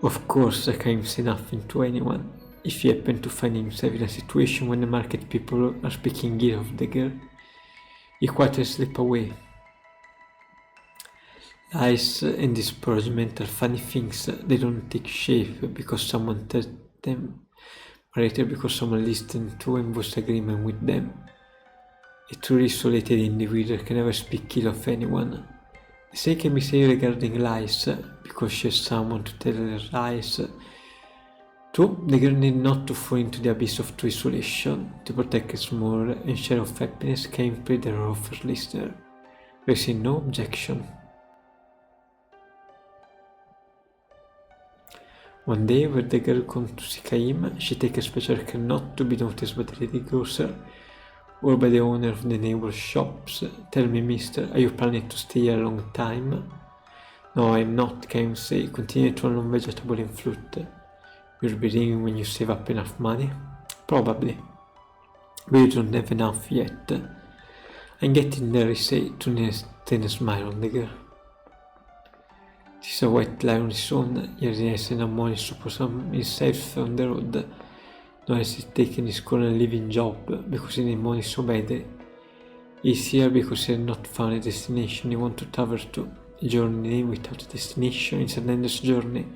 Of course, Caim says nothing to anyone. If he happened to find himself in a situation when the market people are speaking ill of the girl, he quietly slips away. Lies and disparagement are funny things. They don't take shape because someone tells them, but rather because someone listens to and was agreement with them. A truly isolated individual can never speak ill of anyone. The same can be said regarding lies, because she has someone to tell her lies. Two, the girl need not to fall into the abyss of true isolation. To protect a small and share of happiness can play the role of her listener, raising no objection. One day, when the girl comes to see Caim, she takes special care not to be noticed by the lady grocer or by the owner of the neighbor shops. "Tell me, mister, are you planning to stay here a long time?" "No, I'm not," Caim says. "Continue to run on vegetable and fruit. You'll be leaving when you save up enough money?" "Probably. But you don't have enough yet." "I'm getting there," he says, turning a smile on the girl. She's a white lie on his own. He has enough money to support himself on the road. Nor has he taken his current living job because he needs money so badly. He's here because he has not found a destination he wants to travel to. A journey without a destination is an endless journey.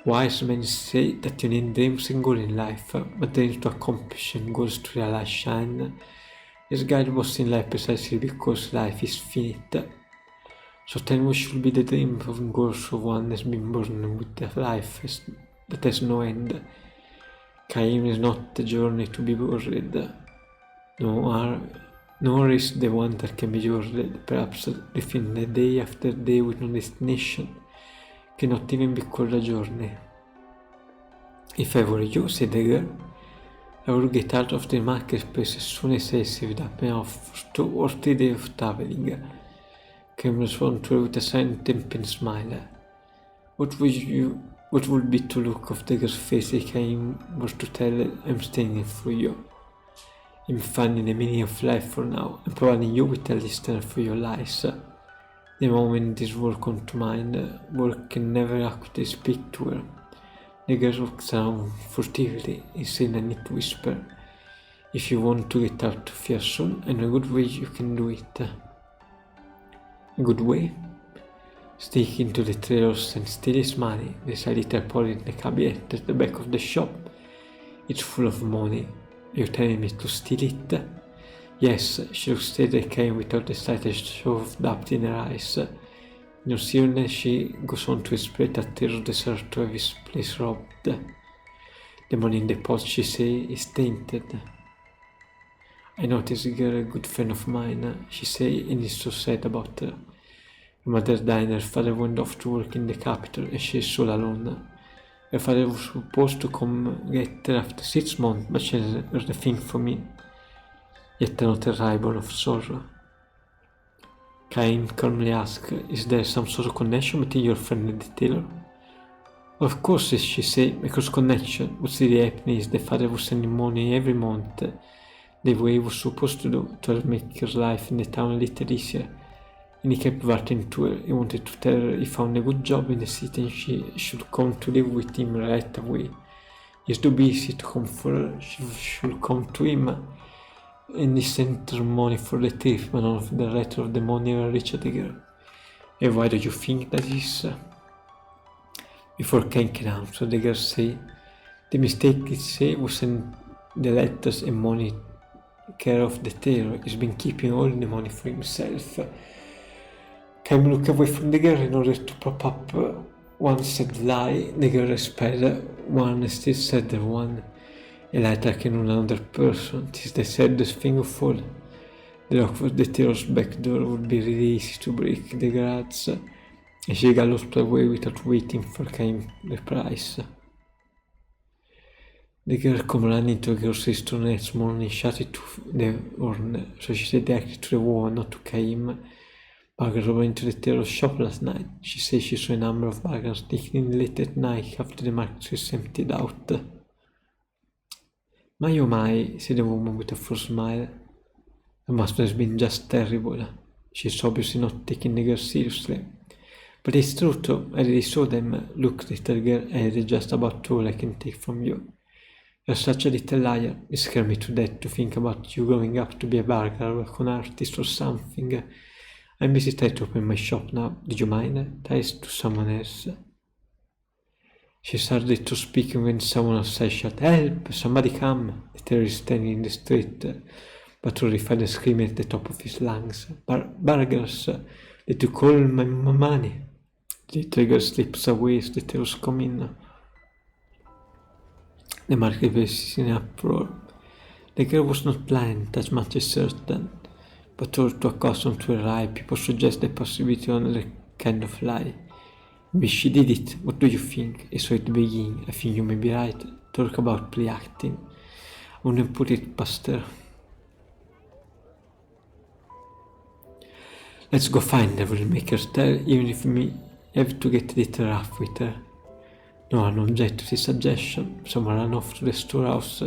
Wise men say that you need dreams and goals in life, but dreams to accomplish and goals to realize shine His guide was in life precisely because life is finite. So then what should be the dream of course of one has been born with a life that has no end. Cain is not the journey to be buried, nor is the one that can be journeyed, perhaps living the day after day with no destination, cannot even be called a journey. If I were you, said the girl, I would get out of the marketplace as soon as I saved up enough for 2 or 3 days of traveling. Cain responded to her with a silent tempting smile. What would be to look of the girl's face if Cain was to tell her, I'm staying for you? I'm finding the meaning of life for now, and providing you with a listener for your lies. The moment this word come to mind, word can never actually speak to her. The girl looks around furtively and said in a neat whisper, if you want to get out of here soon, in a good way you can do it. A good way? Stick into the trailers and steal his money. There's a little pot in the cabinet at the back of the shop. It's full of money. You're telling me to steal it? Yes, she looked straight at Cain without the slightest show of doubt in her eyes. No sooner she goes on to explain that tears desert to have his place robbed. The money in the pot, she says, is tainted. I noticed a girl, a good friend of mine, she says, and is so sad about her. Her mother died and her father went off to work in the capital and she is all alone. Her father was supposed to come get her after 6 months, but she has heard a thing from me. Yet another ribbon of sorrow. Cain calmly asked, is there some sort of connection between your friend and the tailor? Of course, as she said, because connection. What's really happening is the father was sending money every month, the way he was supposed to do, to make her life in the town a little easier. And he kept writing to her. He wanted to tell her he found a good job in the city and she should come to live with him right away. He's too busy to come for her. She should come to him. And he sent her money for the trip, but none of the rest of the money ever reached the girl. And why do you think that is? Before Cain can answer, the girl said, the mistake he was send the letters and money care of the tailor. He's been keeping all the money for himself. Cain looked away from the girl in order to prop up one said lie. The girl responded one and still said the one. A lie like another person. It is the saddest thing of all. The lock of the tailor's back door would be really easy to break the guards, and she galloped away without waiting for Cain's reprise. The girl came running to the grocery store next morning and shouted to the owner, so she said directly to the woman, not to Cain. Baggers went to the tailor's shop last night. She says she saw a number of baggers taken in late at night after the market was emptied out. My oh my, said the woman with a full smile. That must have been just terrible. She's obviously not taking the girl seriously. But it's true too, I really saw them. Look, little girl, I had just about all I can take from you. You're such a little liar. It scared me to death to think about you growing up to be a burglar or a con artist or something. I'm busy trying to open my shop now. Did you mind? Try to someone else. She started to speak when someone outside shouted, help! Somebody come! The tailor is standing in the street, but terrified and screaming at the top of his lungs. Burglars! They took all my money! The trigger slips away as the tailors come in. The marketplace is in uproar. The girl was not blind, as much as certain, but all too accustomed to a lie, people suggest the possibility of another kind of lie. Maybe she did it. What do you think? I saw it begin. I think you may be right. Talk about play acting. I wouldn't put it past her. Let's go find her, will make her tell, even if we have to get a little rough with her. No one objected to this suggestion. Someone ran off to the storehouse.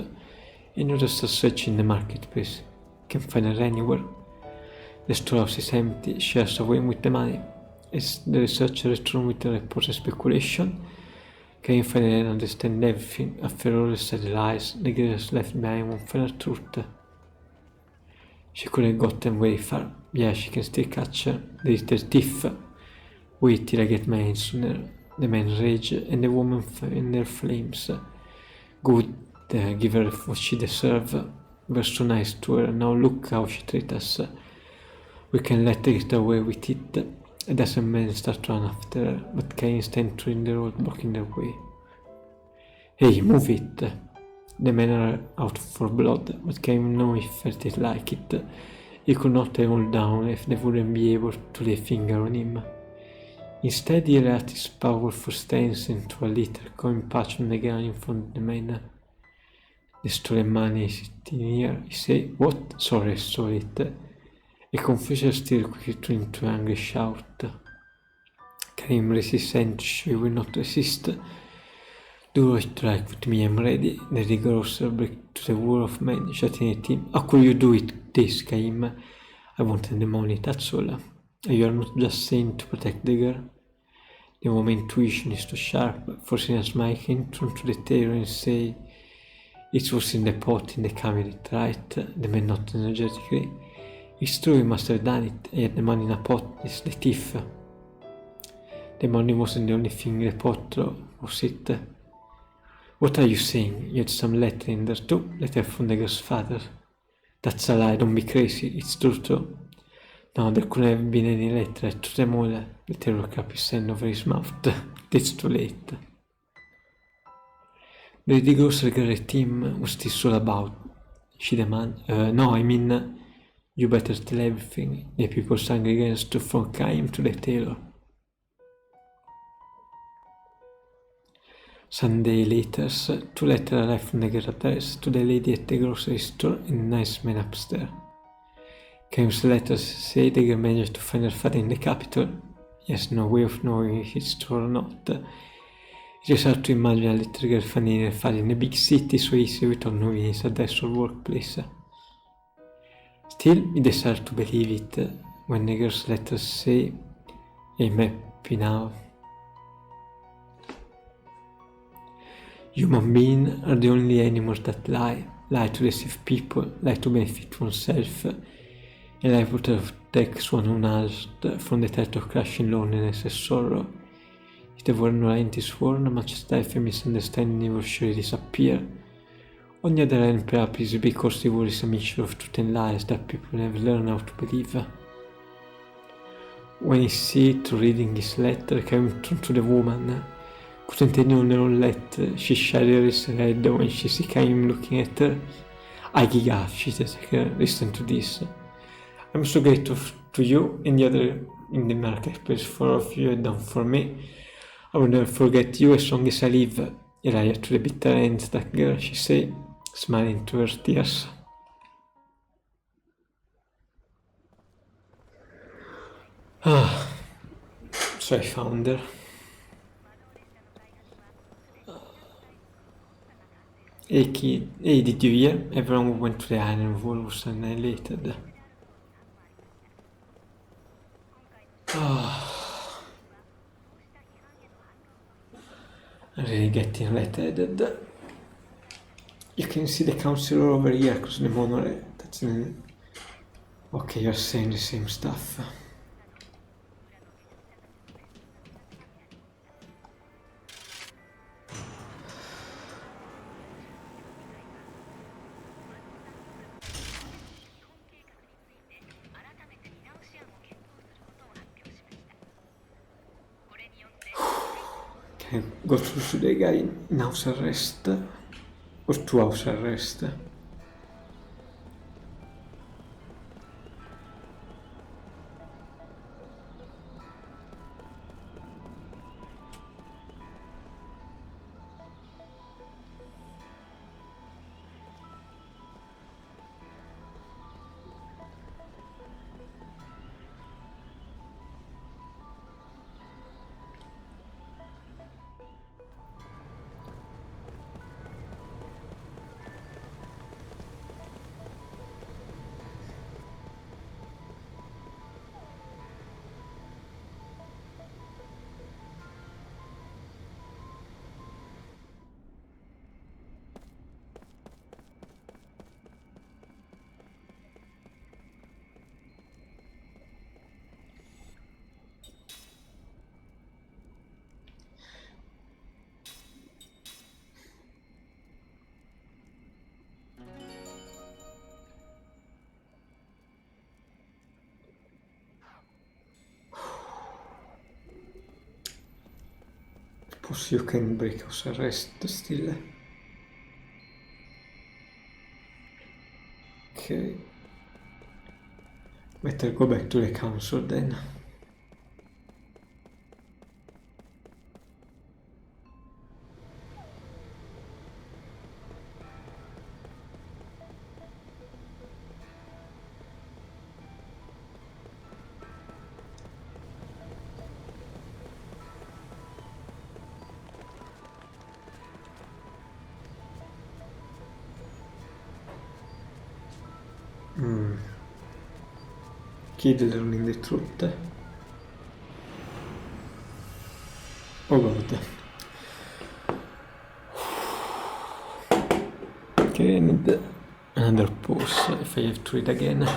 And others are searching the marketplace. Can't find her anywhere. The storehouse is empty. She has away with the money. As the researcher returned with the report and speculation, Cain finally understand everything. After all the said lies, the girl has left behind one final truth. She couldn't gotten very far. Yeah, she can still catch her. The little thief. Wait till I get my hands on her. The man raged, and the woman in their flames. Good, give her what she deserves. We're so nice to her, now look how she treats us. We can let her get away with it. A dozen men start to run after her, but Cain stands in the road blocking their way. Hey, move it! The men are out for blood, but Cain knows he felt it like it. He could not have hold down if they wouldn't be able to lay a finger on him. Instead, he let his powerful stance into a little coin patch on the ground in front of the men. The stolen money is sitting here. He said, "What? Sorry, I saw it." A confusion still quickly turned into an angry shout. Karim resists and she will not resist. Do a strike with me, I'm ready. The rigorous break to the wall of men, shouting at him. How could you do it, this, Karim? I wanted the money, that's all. You are not just saying to protect the girl. The woman's intuition is too sharp, forcing a smile can turn to the tailor and say, it was in the pot in the cabinet, right? The man nodded energetically. It's true, he must have done it. He had the money in a pot, it's the thief. The money wasn't the only thing in the pot, though, was it? What are you saying? You had some letter in there too? Letter from the girl's father. That's a lie, don't be crazy, it's true too. No, there couldn't have been any letter, I took them all. The terror kept his hand over his mouth. It's too late. The lady grocer girl at him, what's this all about? She demanded. No, I mean, you better tell everything. The people sang against from Cain to the tailor. Some day later, 2 letters arrived from the girl address to the lady at the grocery store and a nice man upstairs. Cain's letters say the girl managed to find her father in the capital. He has no way of knowing if it's true or not. It is hard to imagine a little girl finding her father in a big city so easy without knowing his address or workplace. Still, it is hard to believe it when the girl's letters say, I'm happy now. Human beings are the only animals that lie to deceive people, lie to benefit oneself, and lie to protect one unasked from the threat of crushing loneliness and sorrow. If there were no lie in this world, much strife and misunderstanding would surely disappear. On the other hand, perhaps it's because the world is a mixture of truth and lies that people never learn how to believe. When he see to reading his letter, came to the woman. Couldn't anyone let she shuddered his head when she see him looking at her. I giga, she said, listen to this. I'm so grateful to you and the other in the marketplace for all of you have done for me. I will never forget you as long as I live. Elijah to the bitter end, that girl, she said, smiling through her tears. So I found her. Hey kid, hey, did you hear? Everyone who went to the iron wall was annihilated. I'm really getting lightheaded. You can see the counselor over here because the monorail. That's in... Okay, you're saying the same stuff. Go through the guy in house arrest or to house arrest. pause, you can break house arrest still. Okay. Better go back to the council then. Kid learning the truth. Oh god. Okay, I need another pause if I have to read again.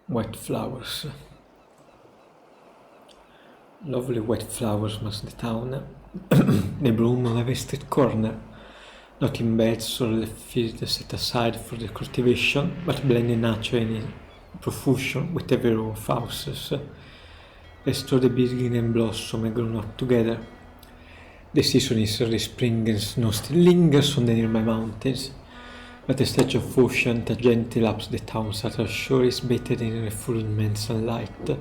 White flowers. Lovely white flowers marks the town. They bloom on every street corner, not in beds or left fields set aside for the cultivation, but blending naturally in profusion with every row of houses. They store the building and blossom and grow up together. The season is early spring and snow still lingers on the nearby mountains, but a stretch of ocean tangentially laps the town's outer shore is bathed in refulgent sunlight. It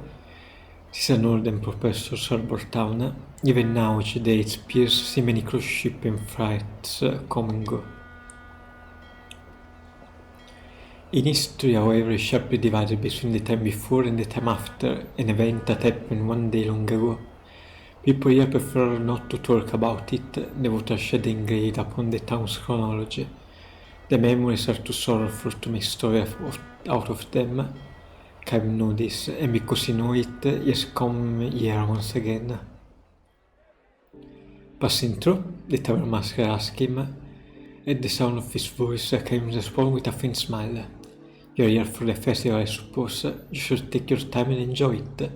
is a northern professor's harbour town. Even now, each day its piers see many cruise ships and freights come and go. In history, however, is sharply divided between the time before and the time after an event that happened one day long ago. People here prefer not to talk about it, devote a shed engraved upon the town's chronology. The memories are too sorrowful to make story out of them. Kaim knew this, and because he knew it, he has come here once again. Passing through, the tavern master asked him. At the sound of his voice, Kaim responded with a faint smile. "You're here for the festival, I suppose. You should take your time and enjoy it."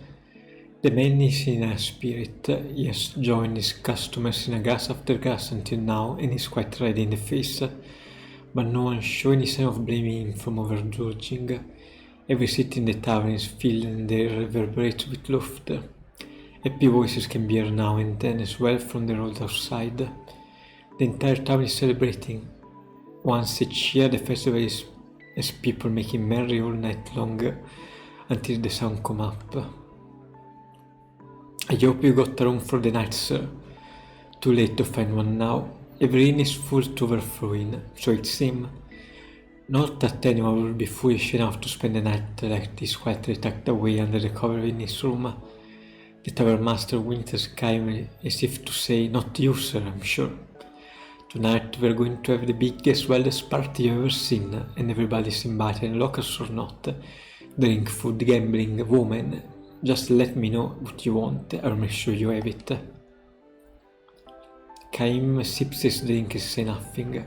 The man is in a spirit. He has joined his customers in a gas after gas until now, and is quite red in the face. But no one shows any sign of blaming him from overindulging. Every seat in the tavern is filled and the air reverberates with laughter. Happy voices can be heard now and then as well from the road outside. The entire town is celebrating. Once each year the festival is as people making merry all night long until the sun come up. I hope you got a room for the night, sir. Too late to find one now. Every inn is full to overflowing, so it seems. Not that anyone will be foolish enough to spend the night like this quietly tucked away under the cover in his room. The tavern master winked kindly, as if to say, "Not you, sir, I'm sure. Tonight we're going to have the biggest, wildest party you've ever seen, and everybody's invited, locals or not. Drink, food, gambling, women. Just let me know what you want, I'll make sure you have it." Kaim sips his drink and says nothing.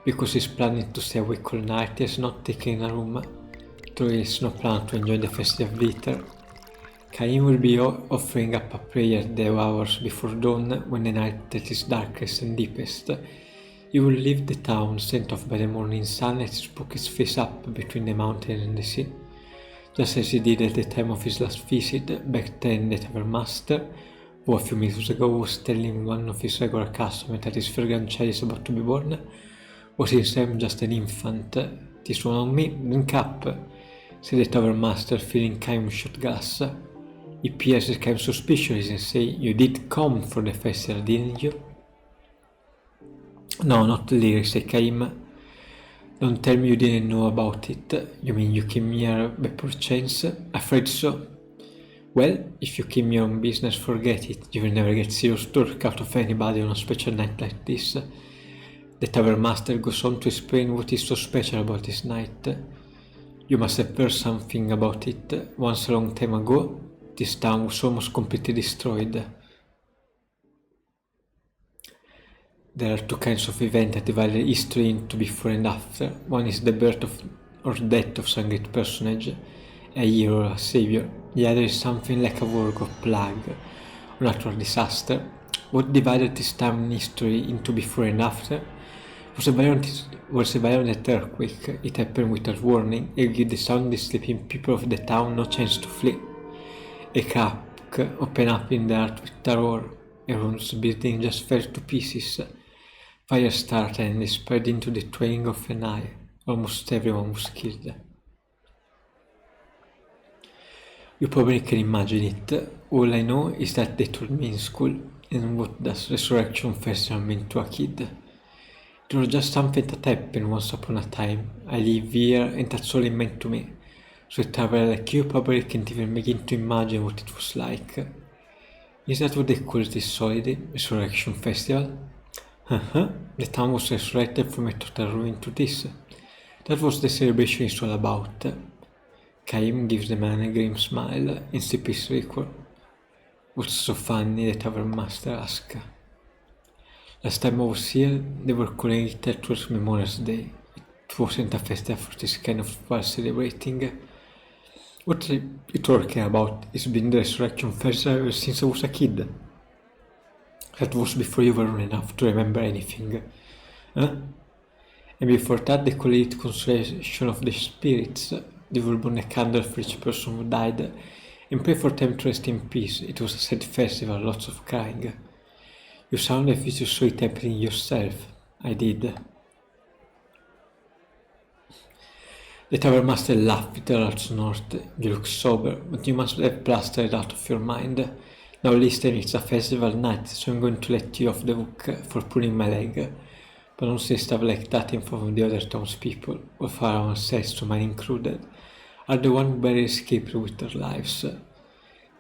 Because he's planning to stay awake all night, he has not taken a room, though he has no plan to enjoy the festive later. Kaim will be offering up a prayer the hours before dawn, when the night at its darkest and deepest. He will leave the town, sent off by the morning sun, and spook his face up between the mountain and the sea. Just as he did at the time of his last visit. Back then the tavern master, who a few minutes ago was telling one of his regular customers that his fair grandchild is about to be born, was himself just an infant. "This one on me, drink up," said the tavern master, filling Kaim's shot glass. He peers at Kaim suspiciously and says, "You did come for the festival, didn't you?" "No, not really," said Kaim. "Don't tell me you didn't know about it. You mean you came here by pure chance?" "Afraid so." "Well, if you came here on business, forget it. You will never get serious talk out of anybody on a special night like this." The tavern master goes on to explain what is so special about this night. "You must have heard something about it. Once a long time ago, this town was almost completely destroyed. There are two kinds of events that divide history into before and after. One is the birth or death of some great personage, a hero or a savior. The other is something like a war or plague, or natural disaster. What divided this time in history into before and after was a violent earthquake. It happened without warning and gave the soundly sleeping people of the town no chance to flee. A crack opened up in the earth with terror. Everyone's building just fell to pieces. Fire started and it spread into the twinkling of an eye. Almost everyone was killed. You probably can imagine it. All I know is that they told me in school. And what does Resurrection Festival mean to a kid? It was just something that happened once upon a time. I live here and that's all it meant to me. So a traveler like you probably can't even begin to imagine what it was like. Is that what they call this holiday, Resurrection Festival? The town was resurrected from a total ruin to this. That was the celebration is all about. Caim gives the man a grim smile and sips his liquor. What's so funny? The tavern master asks. Last time I was here, they were calling it Arthur's Memorial Day. It wasn't a festival for this kind of while celebrating. What are you talking about? It's been the resurrection festival ever since I was a kid. That was before you were old enough to remember anything. Huh? And before that they called it Consolation of the Spirits. They would burn a candle for each person who died and pray for them to rest in peace. It was a sad festival, lots of crying. You sound as if you saw it happening yourself. I did. The Tower Master laughed with a large snort. You look sober, but you must have blasted out of your mind. Now listen, it's a festival night, so I'm going to let you off the hook for pulling my leg. But don't say stuff like that in front of the other townspeople, or for ourselves, to mine included, are the one who barely escaped with their lives.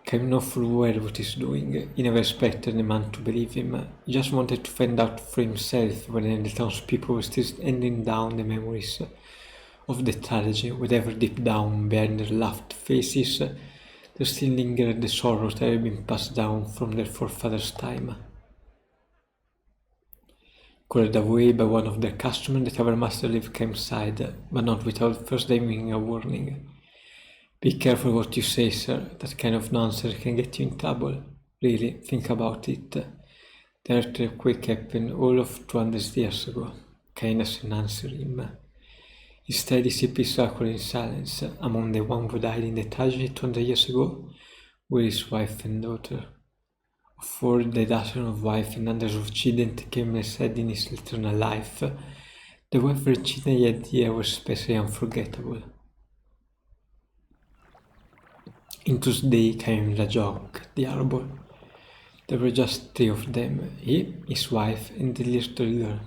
Caim knew full well what he's doing. He never expected the man to believe him. He just wanted to find out for himself when the townspeople were still handing down the memories of the tragedy, whatever deep down behind their laughed faces, there still lingered the sorrows that had been passed down from their forefathers' time. Called away by one of their customers, the tavern master left Caim's side, but not without first giving a warning. Be careful what you say, sir. That kind of nonsense can get you in trouble. Really, think about it. The earthquake happened all of 200 years ago. Caim doesn't answer him. Instead, he sipped his alcohol in silence. Among the one who died in the tragedy 200 years ago were his wife and daughter. Of all the dozens of wives and hundreds of children Caim has had in his eternal life, the wife and children he had here were especially unforgettable. In Tuesday came the joke, the arbor. There were just 3 of them, he, his wife, and the little girl.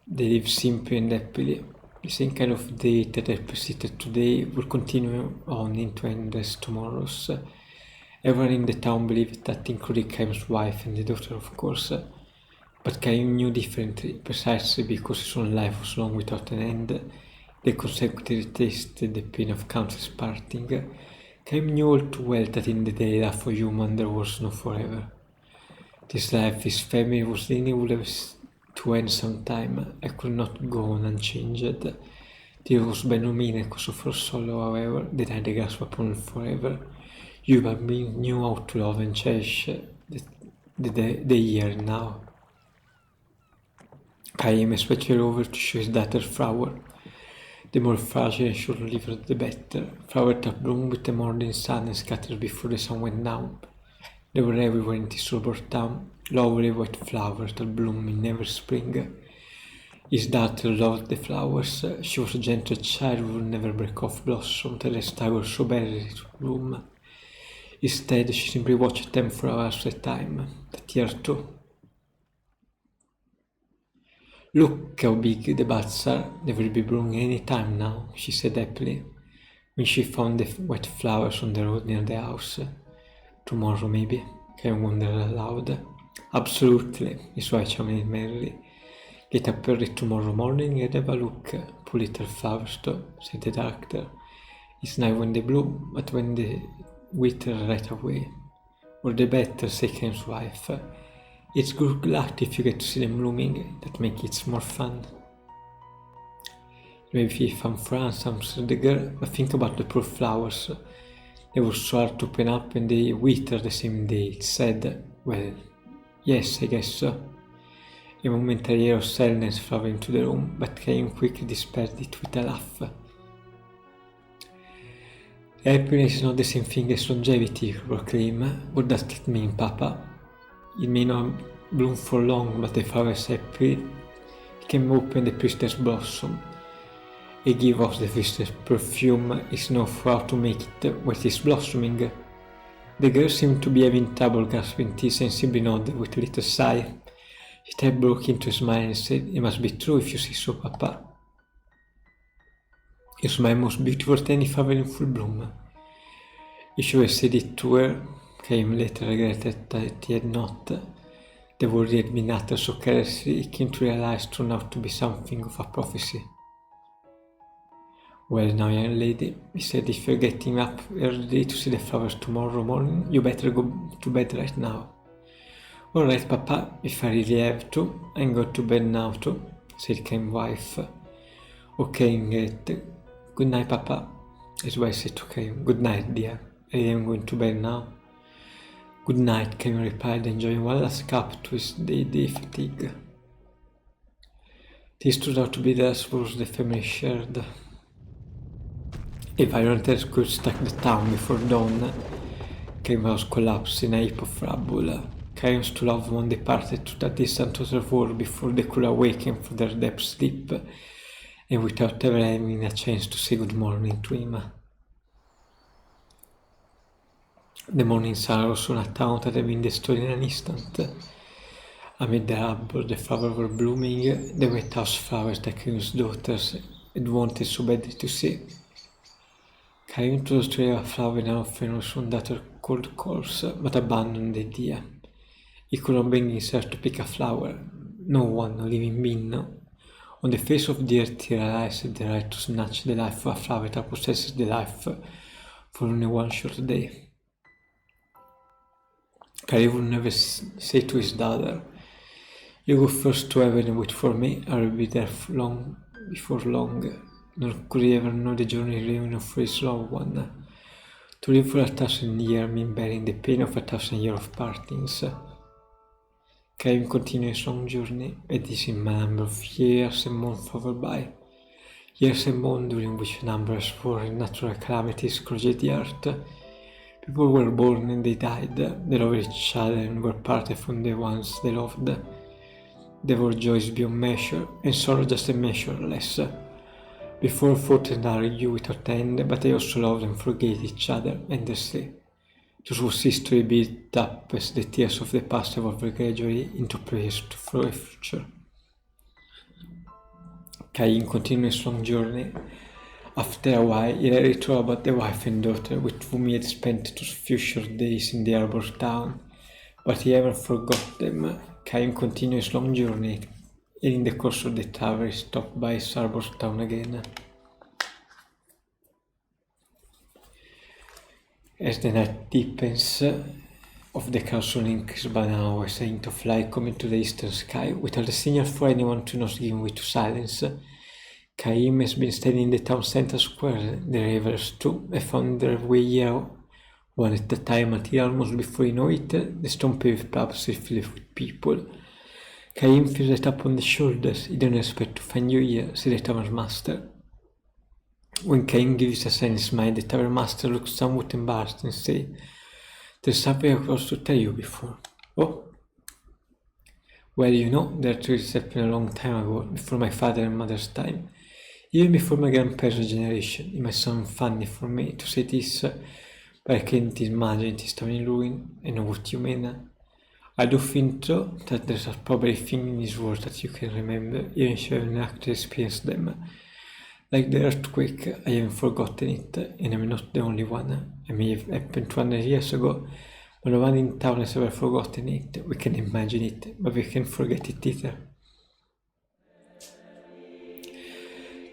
They lived simply and happily. The same kind of day that I persisted today will continue on into endless tomorrows. Everyone in the town believed that, including Caim's wife and the daughter, of course. But Caim knew differently, precisely because his own life was long without an end. They consecutively tasted the pain of countless parting. Caim knew all too well that in the daily life of human there was no forever. This life his family was leading would have to end sometime. I could not go on unchanged. This was by no means a cause for sorrow, however, that I had grasp upon forever. Human beings knew how to love and cherish the here now. Caim especially over to show his daughter flower. The more fragile and short-lived the better. Flowers that bloom with the morning sun and scattered before the sun went down. They were everywhere in this sober town, lovely white flowers that bloom in every spring. His daughter loved the flowers. She was a gentle child who would never break off blossom till the sky was so barely to bloom. Instead, she simply watched them for hours at a time, that year too. Look how big the buds are. They will be blooming any time now, she said happily, when she found the white flowers on the road near the house. Tomorrow, maybe, Caim wondered aloud. Absolutely, his wife chiming merrily. Get up early tomorrow morning and have a look. Poor little flowers, though, said the doctor. It's nice when they bloom, but when they wither right away. Or the better, said Caim's wife. It's good luck if you get to see them blooming. That makes it more fun. Maybe if I'm France, answered the girl, but think about the poor flowers. They were so hard to open up and they wither the same day. It said, well, yes, I guess so. A momentary air of sadness flew into the room, but Caim quickly dispelled it with a laugh. Happiness is not the same thing as longevity, he proclaimed. What does that mean, Papa? It may not bloom for long, but the flower is happy. He can open the priestess blossom. He give off the priestess perfume. He knows how to make it while it is blossoming. The girl seemed to be having trouble grasping this and simply nodded with a little sigh. His head broke into a smile and said, "It must be true if you say so, Papa." Your smile most beautiful than any flower in full bloom. He should have said it to her. Caim later regretted that he had not. The word he had been uttered so carelessly he came to realize turned out to be something of a prophecy. Well now, young lady, he said, if you're getting up early to see the flowers tomorrow morning, you better go to bed right now. Alright, Papa, if I really have to, I'm going to bed now too, said Kaim's wife. Okay, Ingrid. Good night, Papa. His wife said to Kaim, good night, dear. I am going to bed now. Good night, Kaim replied, enjoying one last cup to his day fatigue. This turned out to be the last words the family shared. If Ironhead could strike the town before dawn, Kaim's house collapsed in a heap of rubble. Kaim's two loved ones departed to that distant other world before they could awaken from their deep sleep, and without ever having a chance to say good morning to him. The morning sun rose on a town that had been destroyed in an instant. Amid the rubble, the flowers were blooming, the wet house flowers that Kaim's daughters had wanted so badly to see. Kaim chose to have a flower in an orphan on that cold course, but abandoned the idea. He couldn't bring himself to pick a flower. No one, no living being, no. On the face of the earth he realized the right to snatch the life of a flower that possesses the life for only one short day. Kaim would never say to his daughter, you go first to heaven and wait for me, I will be there before long. Nor could he ever know the journey reunion for his loved one. To live for 1,000 years means bearing the pain of 1,000 years of partings. Kaim continued his long journey, and this in a number of years and months over by. Years and months during which numbers war and natural calamities corroded the earth. People were born and they died. They loved each other and were parted from the ones they loved. There were joys beyond measure, and sorrow just a measure less. Before fought and argued without end, but they also loved and forgave each other endlessly. This was history built up as the tears of the past evolved gradually into prayers for the future. Kaim continued his long journey. After a while, he rarely thought about the wife and daughter with whom he had spent those few short days in the harbour town, but he never forgot them. Kaim continued his long journey, and in the course of the travel he stopped by his harbour town again. As the night deepens, of the castle increased by now as a hint of light coming to the eastern sky, without a signal for anyone to not give way to silence. Kaim has been standing in the town center square. The revelers too have found their way here, one at a time, until almost before you know it, the stone paved paths are filled with people. Kaim feels a tap on the shoulders. He didn't expect to find you here, said the tavern master. When Kaim gives a silent smile, the tavern master looks somewhat embarrassed and says, there's something I was to tell you before. Oh? Well, you know, that truth happened a long time ago, before my father and mother's time. Even before my grandparents' generation. It might sound funny for me to say this, but I can't imagine this town in ruin. I know what you mean. I do think though that there's probably a thing in this world that you can remember, even if you haven't actually experienced them. Like the earthquake, I haven't forgotten it, and I'm not the only one. It may have happened 200 years ago, but no one in town has ever forgotten it. We can imagine it, but we can't forget it either.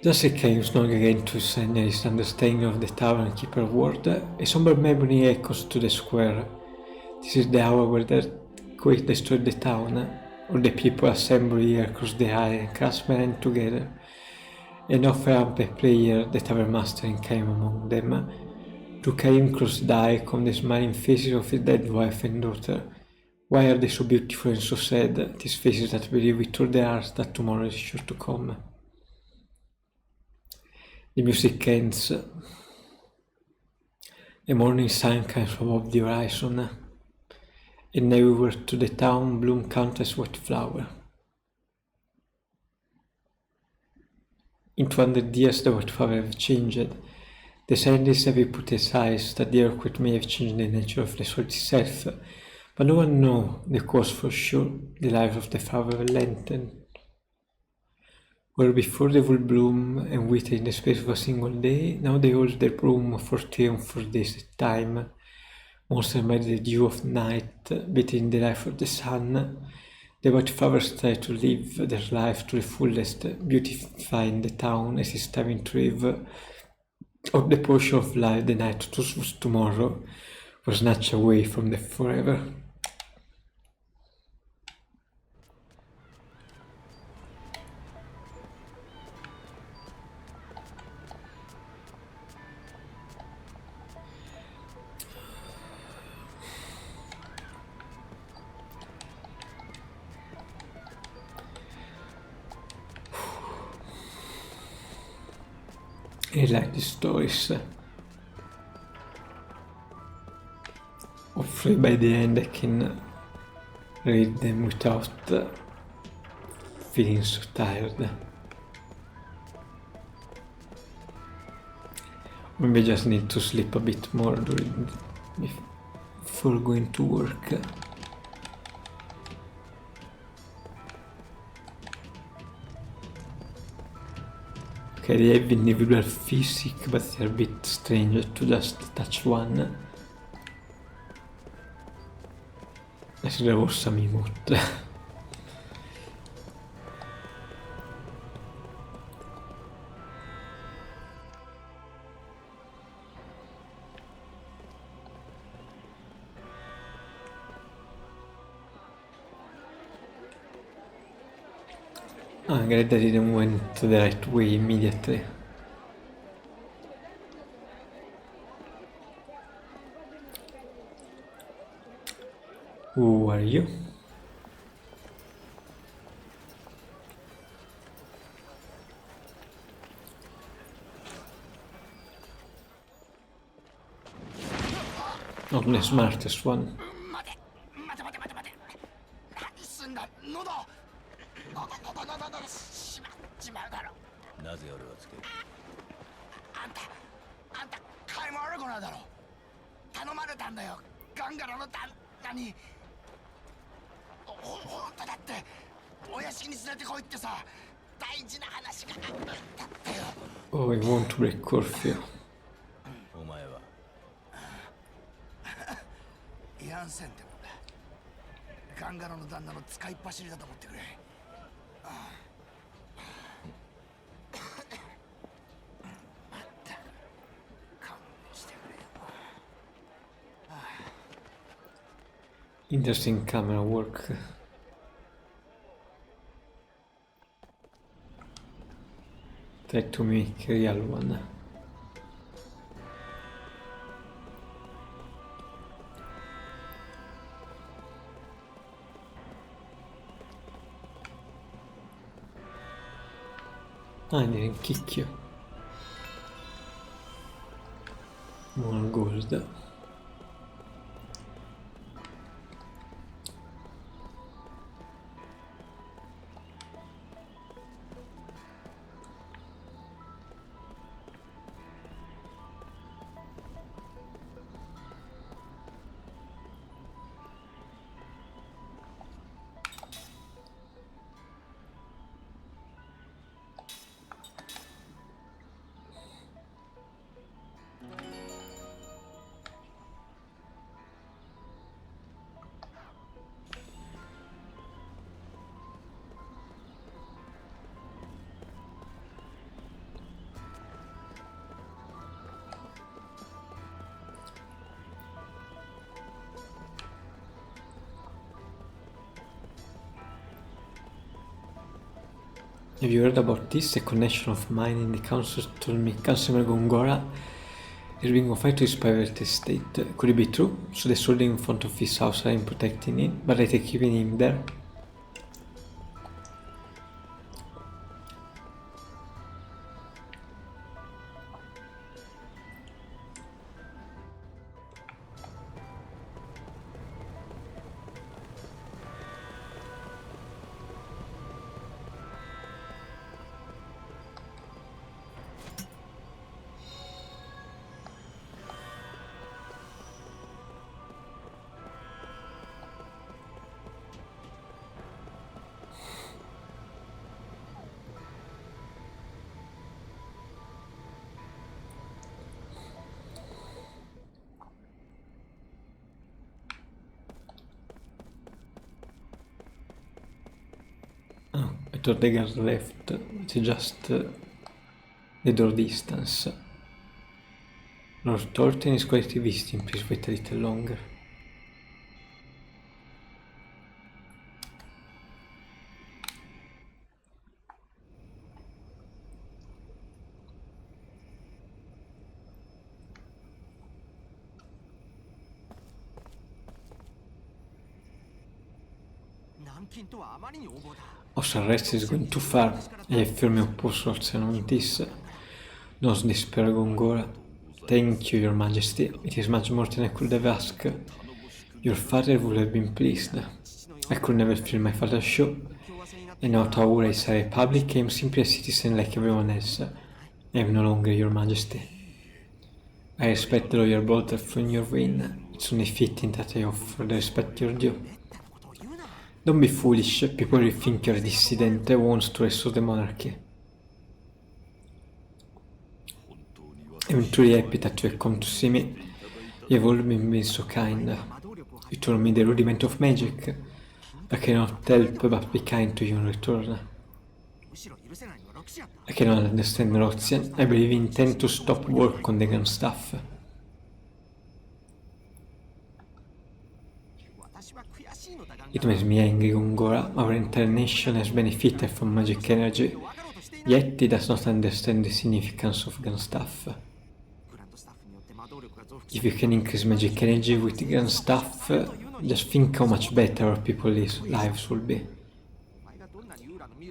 Just as Kaim snug again to send his understanding of the tavern keeper word, a somber memory echoes to the square. This is the hour where the earthquake destroyed the town. All the people assembled here across the island and craftsmen together. And offer up a prayer, the tavern master and Kaim among them. To Kaim close the eye come the smiling faces of his dead wife and daughter. Why are they so beautiful and so sad, these faces that believe with all their hearts that tomorrow is sure to come? The music ends. The morning sun comes from above the horizon, and everywhere to the town bloom countless white flowers. In 200 years the white flowers have changed. The scientists have hypothesized that the earthquake may have changed the nature of the soil itself, but no one knows the cause for sure. The life of the flower will lengthen. Where before they would bloom and wither in the space of a single day, now they hold their bloom for 3 or 4 days at a time. Monstered by the dew of night, beating the life of the sun, the white flowers try to live their life to the fullest, beautifying the town as it's striving to live of the portion of life the night was tomorrow was snatched away from them forever. I like these stories. Hopefully by the end I can read them without feeling so tired. Maybe I just need to sleep a bit more before going to work. Okay, they have individual physics, but they're a bit strange to just touch one. Adesso devo Samimut. I'm glad I didn't went the right way immediately. Who are you? Not the smartest one. なぜ俺をつける？あんた買い物悪くなるだろ。頼まれたんだよ、ガンガラの旦那に。本当だって、お屋敷に連れてこいってさ、大事な話があったってよ。Oh, I want to break curfew. お前はヤンセンってもんだ。ガンガラの旦那の使いっ走りだと思ってくれ。Interesting camera work. Try to make a real one. I didn't kick you. More gold. Have you heard about this? A connection of mine in the council told me Councilman Gongora is being offered to his private estate. Could it be true? So the soldiers in front of his house are protecting him, but they're keeping him there. I thought the guys left, it's just the door distance. Lord Thornton is quite visiting, please wait a little longer. Os arrest is going too far, e affermi opposto al Senonitis. Don't despair, Gongora. Thank you, your majesty. It is much more than I could have asked. Your father would have been pleased. I could never feel my father's show. And now ora I say public, I am simply a citizen like everyone else. I am no longer your majesty. I respect the loyal brother from your vein. It's only fitting that I offer the respect you're due. Don't be foolish, people will think you're a dissident who wants to restore the monarchy. I'm truly happy that you have come to see me. You have all been so kind. You told me the rudiment of magic. I cannot help but be kind to you in return. I cannot understand Rozian. I believe you intend to stop work on the grand stuff. It makes me angry, Gongora. Our entire nation has benefited from magic energy, yet it does not understand the significance of grand stuff. If you can increase magic energy with grand stuff, just think how much better our people's lives will be.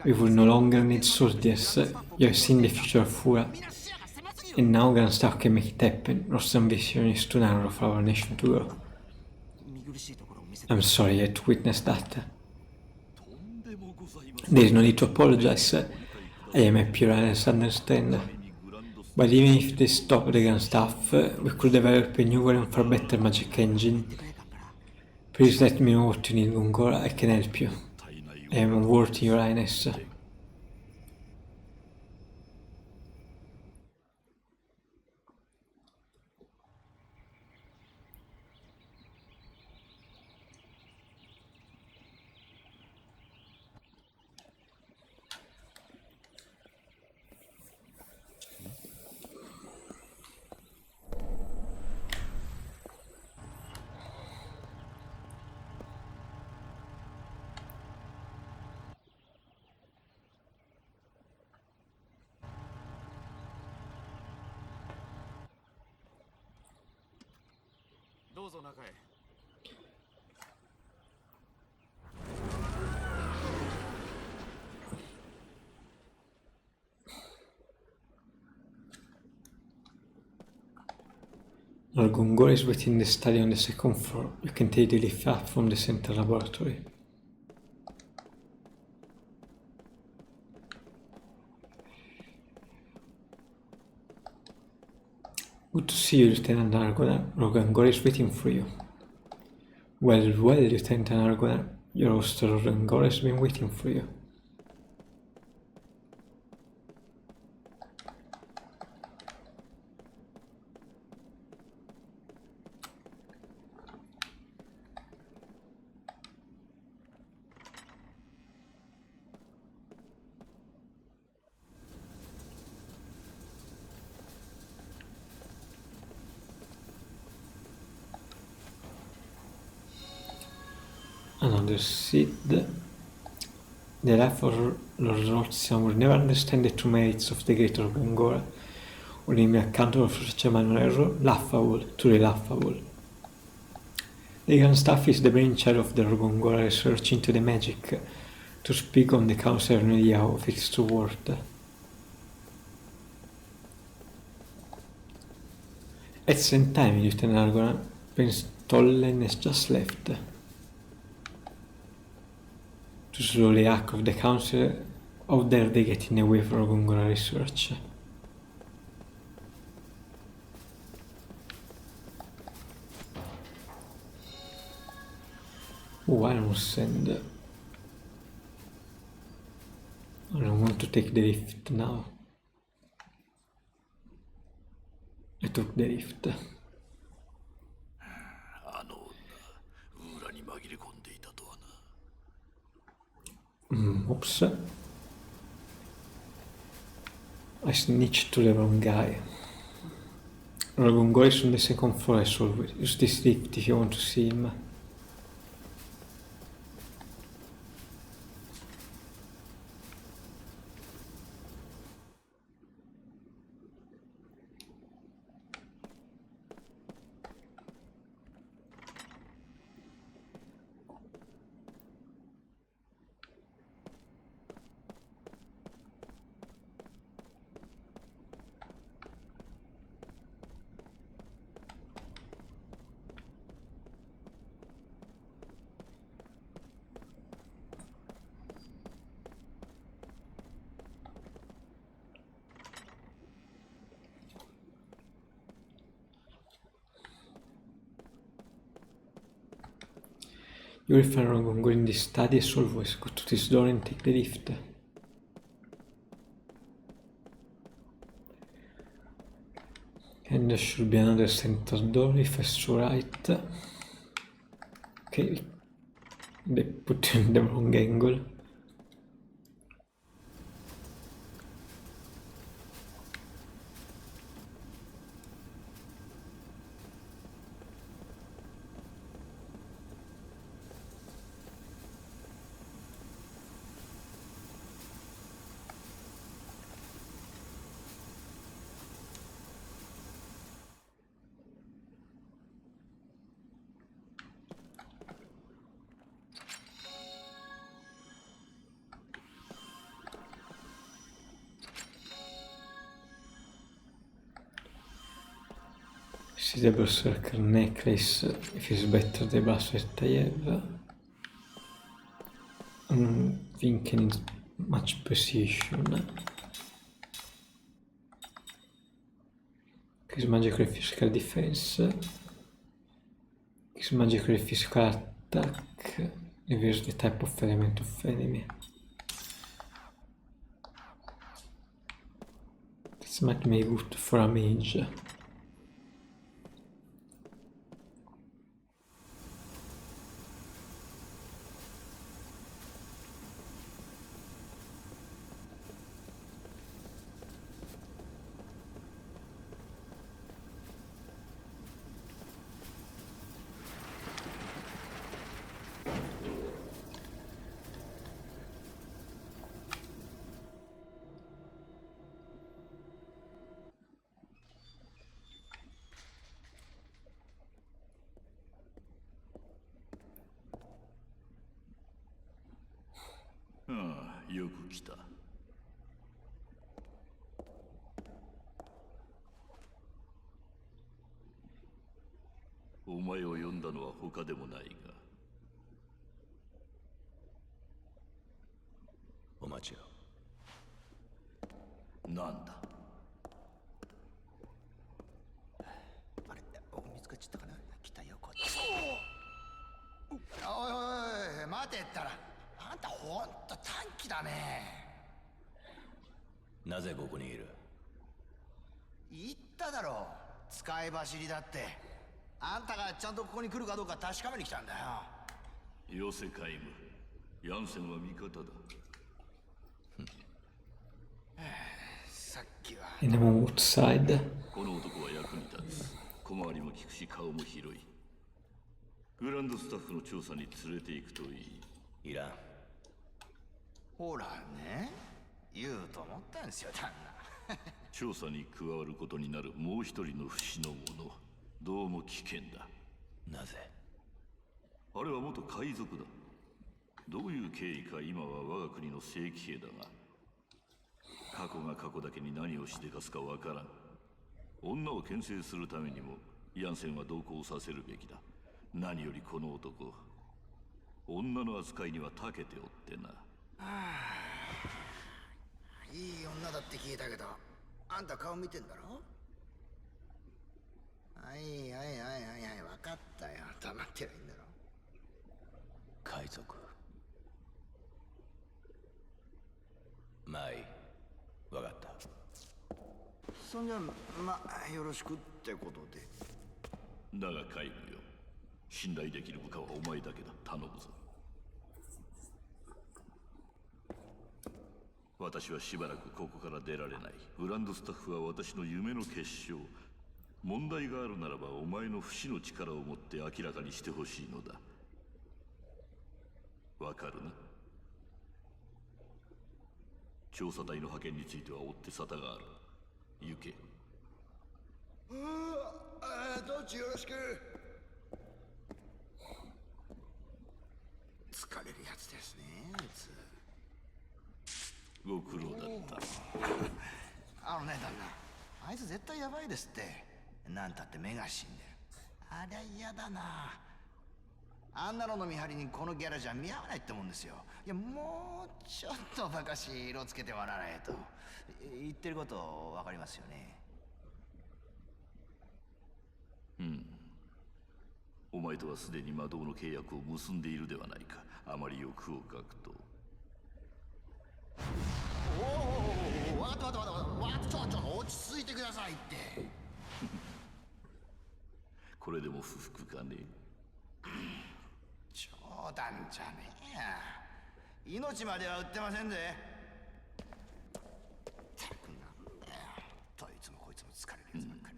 We will no longer need soldiers. You have seen the future of Fura. And now grand stuff can make it happen. Ross's vision is too narrow for our nation to grow. I'm sorry I had to witness that. There is no need to apologize. I am happy you understand. But even if they stop the grand stuff, we could develop a newer and far better magic engine. Please let me know what you need, Gongora. I can help you. I am worthy, Your Highness. Lord Gongora is waiting in the study on the second floor. You can take the lift up from the central laboratory. Good to see you, Lieutenant Argonar. Lord Gongora is waiting for you. Well, Lieutenant Argonar. Your host Lord Gongora has been waiting for you. Another seed. The life of Lord Rozian will never understand the true merits of the great Lord Gongora, or name me accountable for such a minor error. Laughable, truly laughable. The grand staff is the brainchild of the Lord Gongora research into the magic. To speak on the council have no idea of its true worth. At the same time, Lieutenant Argonar, Prince Tollen has just left. To slowly hack of the council, how dare they get in the way for Gongora research? Oh, I almost send. I don't want to take the lift now. I took the lift. Oops. I snitched to the wrong guy. Ragongol is on the second floor as always. Use this lift if you want to see him. You will find Ragongol in this study as always. Go to this door and take the lift. And there should be another center door if I saw right. Okay, they put in the wrong angle. See the berserker necklace, if it's better the bracelet I have. I'm thinking it's much precision. Increase magical and physical defense. Increase magical and physical attack. Reverse the type of element of enemy. This might be good for a mage.ああ、よく来た。お前を呼んだのは他でもないが。お待ちよ。なんだ。あれ、見つかっちゃったかな。来たよこっち。おいおいおい、待てったら。あんたほんと短気だね。なぜここにいる？言っただろ、使い走りだって。あんたがちゃんとここに来るかどうか確かめに来たんだよ。よせ皆無。ヤンセンは味方だ。さっきは。And I'm outside. この男は役に立つ。小回りも利くし顔も広い。グランドスタッフの調査に連れて行くといい。いらん。ほらね、言うと思ったんですよ、旦那。調査に加わることになるもう一人の不死の者、どうも危険だ。なぜ？あれは元海賊だ。どういう経緯か今は我が国の正規兵だが、過去が過去だけに何をしでかすかわからん。女を牽制するためにもヤンセンは同行させるべきだ。何よりこの男、女の扱いには長けておってな。いい女だって聞いたけど、あんた顔見てんだろ。はいはいはいはいはい、分かったよ。黙ってりゃいいんだろ。海賊。まあいい、分かった。そんじゃまあよろしくってことで。だが海部よ、信頼できる部下はお前だけだ。頼むぞ。私はしばらくここから出られない。グランドスタッフは私の夢の結晶。問題があるならばお前の不死の力を持って明らかにしてほしいのだ。わかるな？調査隊の派遣については追って沙汰がある。行け。どっちよろしく。疲れるやつですね、あいつ。ご苦労だった。旦那、あいつ絶対ヤバいですって。なんたって目が死んでる。ありゃ嫌だな。あんなのの見張りにこのギャラじゃ見合わないってもんですよ。いや、もうちょっとばかし色つけて割らないと。言ってることわかりますよね。うん。お前とはすでに魔導の契約を結んでいるではないか。あまり欲をかくと。わかったちょ落ち着いてくださいって。これでも不服かね？冗談じゃねえや。命までは売ってませんぜ。ったくなんだよ。どいつもこいつも疲れるやつばっかり。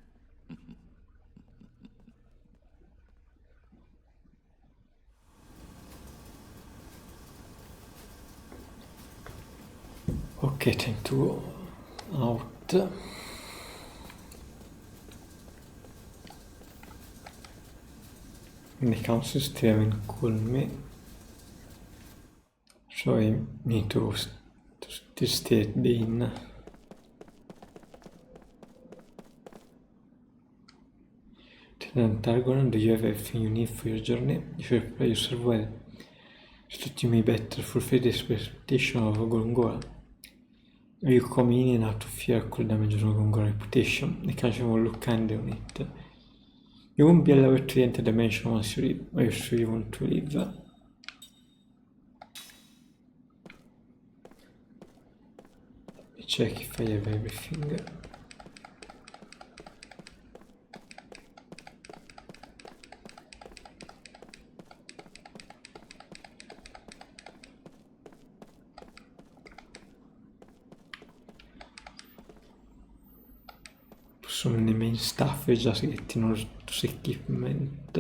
Okay, time to go out. Quindi kaossystem in kulmi. So I need to state bin. To the Antagon, do you have everything you need for your journey? You should prepare yourself well, so that you may better fulfill the expectation of Gorgongola. You come in and out of fear could damage Gorgongola reputation. The country will look kindly on it. You won't be allowed to enter the dimension once you leave. Are you sure you want to leave? Let me check if I have everything. Some the main stuff is just getting all those equipment.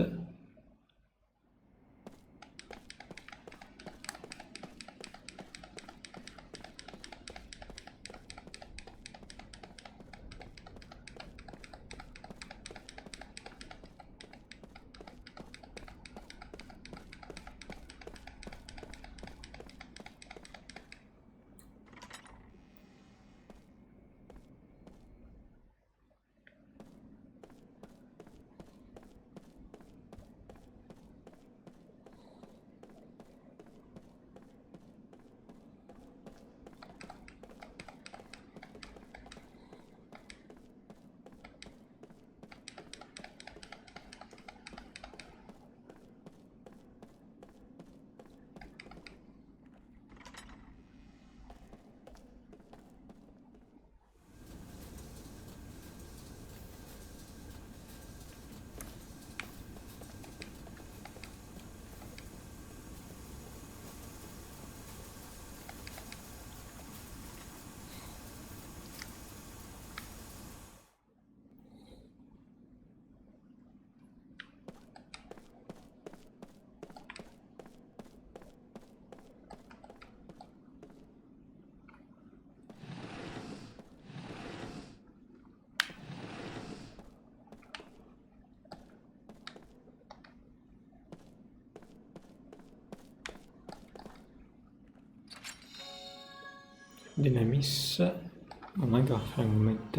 Dynamis, oh my god, fragment.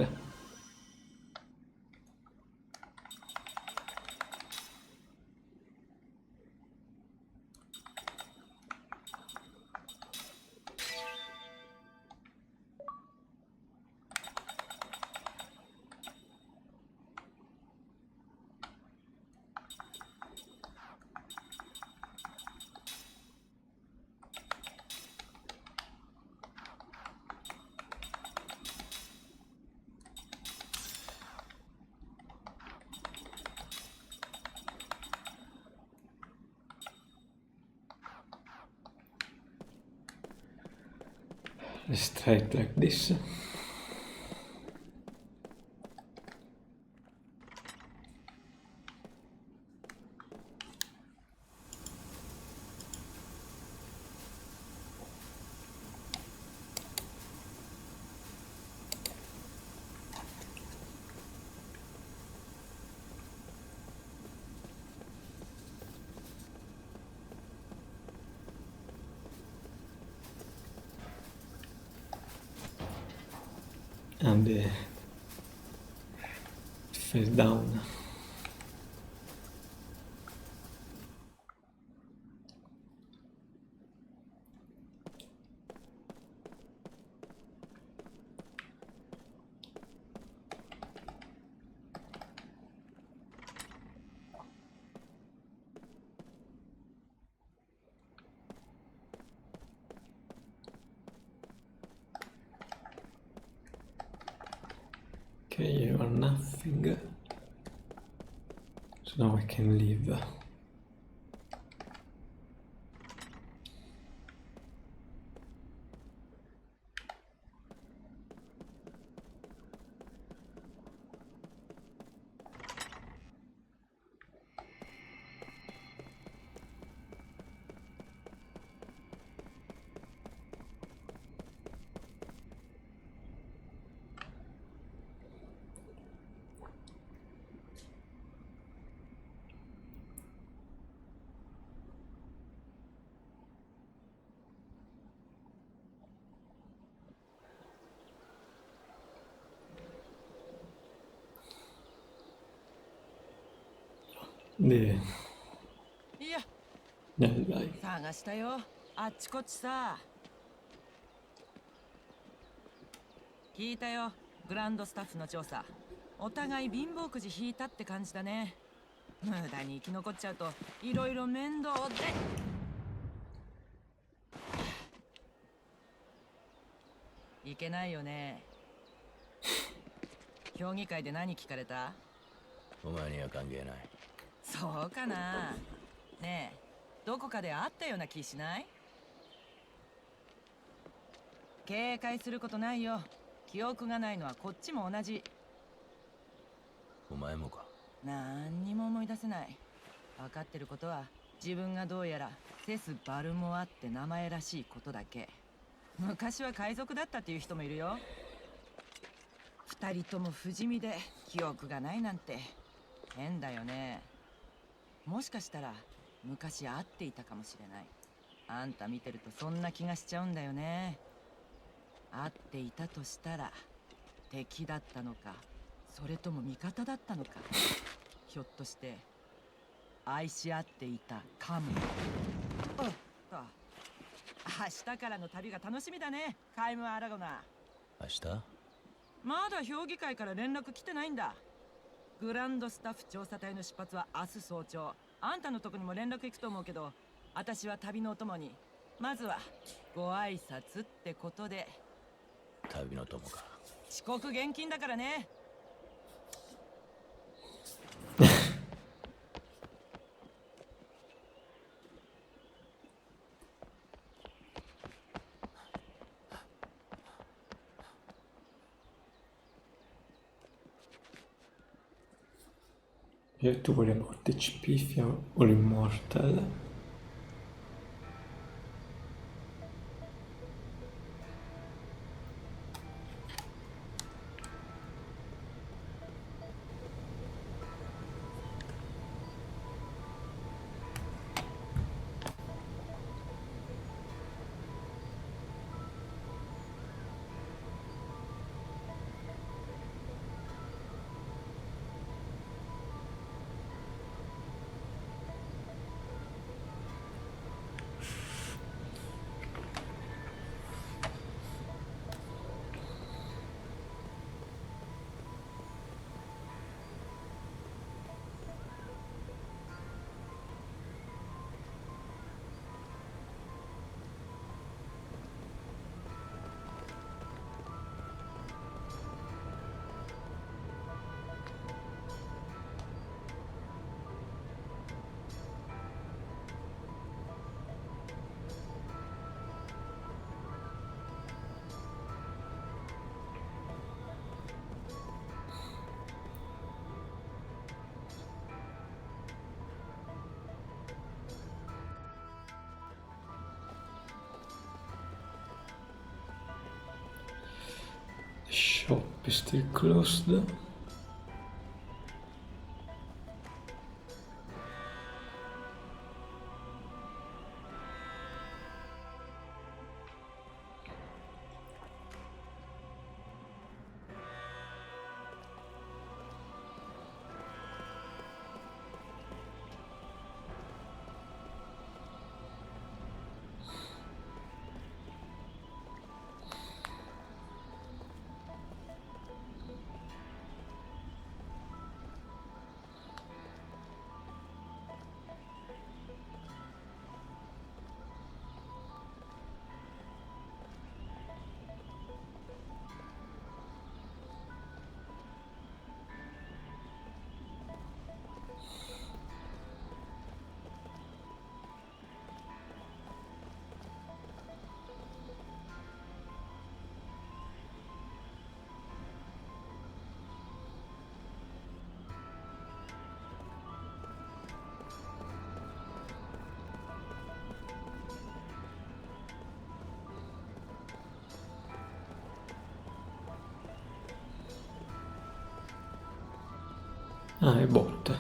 Let's try it like this. and fell down. Okay, you are nothing. So now I can leave.で、いや、なんだい。探したよ。あっちこっちさ。聞いたよ。グランドスタッフの調査。お互い貧乏くじ引いたって感じだね。無駄に生き残っちゃうといろいろ面倒で。いけないよね。評議会で何聞かれた？お前には関係ない。そうかな。ねえ、どこかで会ったような気しない？警戒することないよ。記憶がないのはこっちも同じ。お前もか。なんにも思い出せない。分かってることは自分がどうやらセス・バルモアって名前らしいことだけ。昔は海賊だったっていう人もいるよ。二人とも不死身で記憶がないなんて変だよね。もしかしたら昔会っていたかもしれない。あんた見てるとそんな気がしちゃうんだよね。会っていたとしたら敵だったのか、それとも味方だったのか。ひょっとして愛し合っていたかも。明日からの旅が楽しみだね、カイム・アラゴナ。明日？まだ評議会から連絡来てないんだ。グランドスタッフ調査隊の出発は明日早朝。あんたのとこにも連絡行くと思うけど、私は旅のお供にまずはご挨拶ってことで。旅の友か。遅刻厳禁だからね。Tu voglio morte Cipifia o l'Immortal. Shop is still closed. Ah, è bot.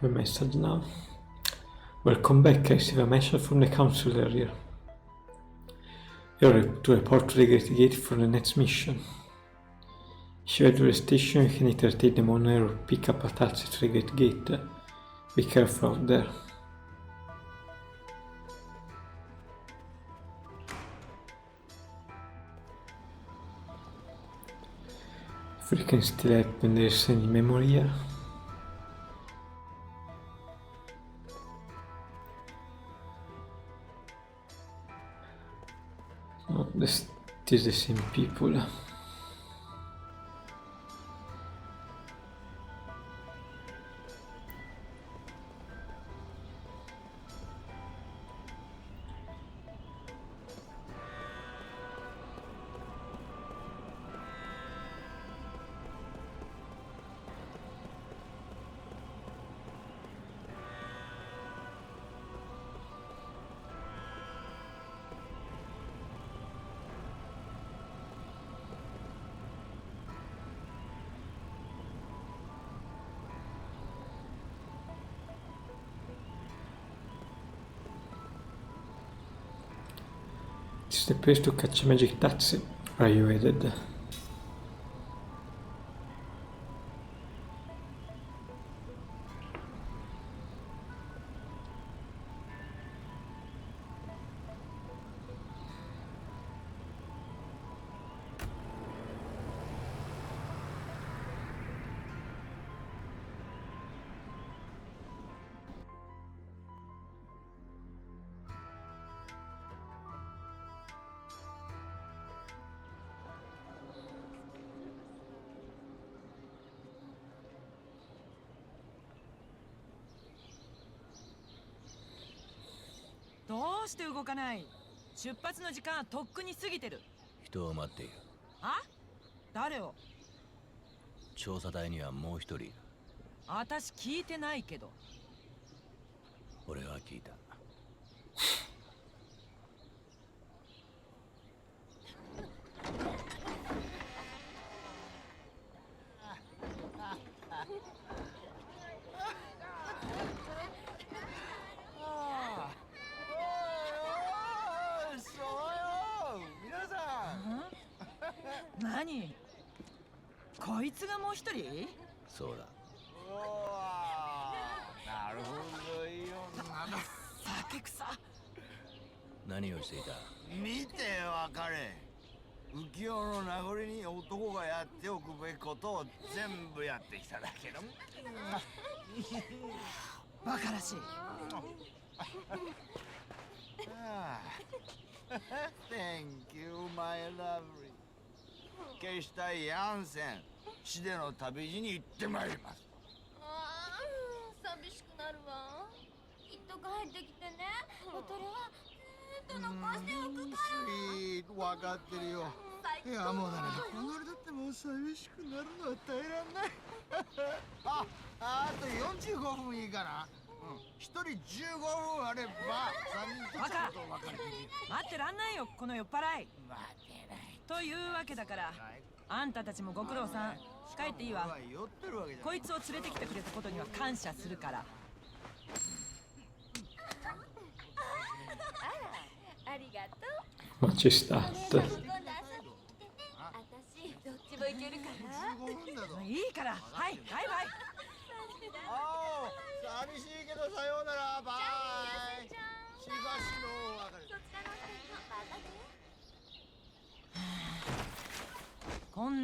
Leave a message now. Welcome back. I received a message from the council earlier. You're to report to the Great Gate for the next mission. If you head to the station, you can either take the money or pick up a taxi to the Great Gate. Be careful out there. If we can still help when there's any memory here. No, this is the same people. This is the place to catch a magic taxi. Are you headed?どうして動かない？出発の時間はとっくに過ぎてる。人を待っている。あ？誰を？調査隊にはもう一人いる。私聞いてないけど。俺は聞いた。何？こいつがもう一人？そうだ。なるほどいい女だ。酒臭。何をしていた？見てわかれ。浮世の名残に男がやっておくべきことを全部やってきただけだ。バカらしい。Thank you, my lovely. 決したヤンセン、死での旅路に行ってまいります。ああ、寂しくなるわ。きっと帰ってきてね。おとれはずっと残しておくから。分かってるよ。いやもうだね、この俺だってもう寂しくなるのは耐えらんない。あと45分いいかな。一人15分あれば3人とちゃんと分かる。待ってらんないよ、この酔っ払い。待てない。というわけだから、あんたたちもご苦労さん。帰っていいわ。こいつを連れてきてくれたことには感謝するから。ありがとう。Ma ci sta. 私どっちもいけるから。いいから、はい、バイバイ。寂しいけどさようなら、バイ。しばしの別れ。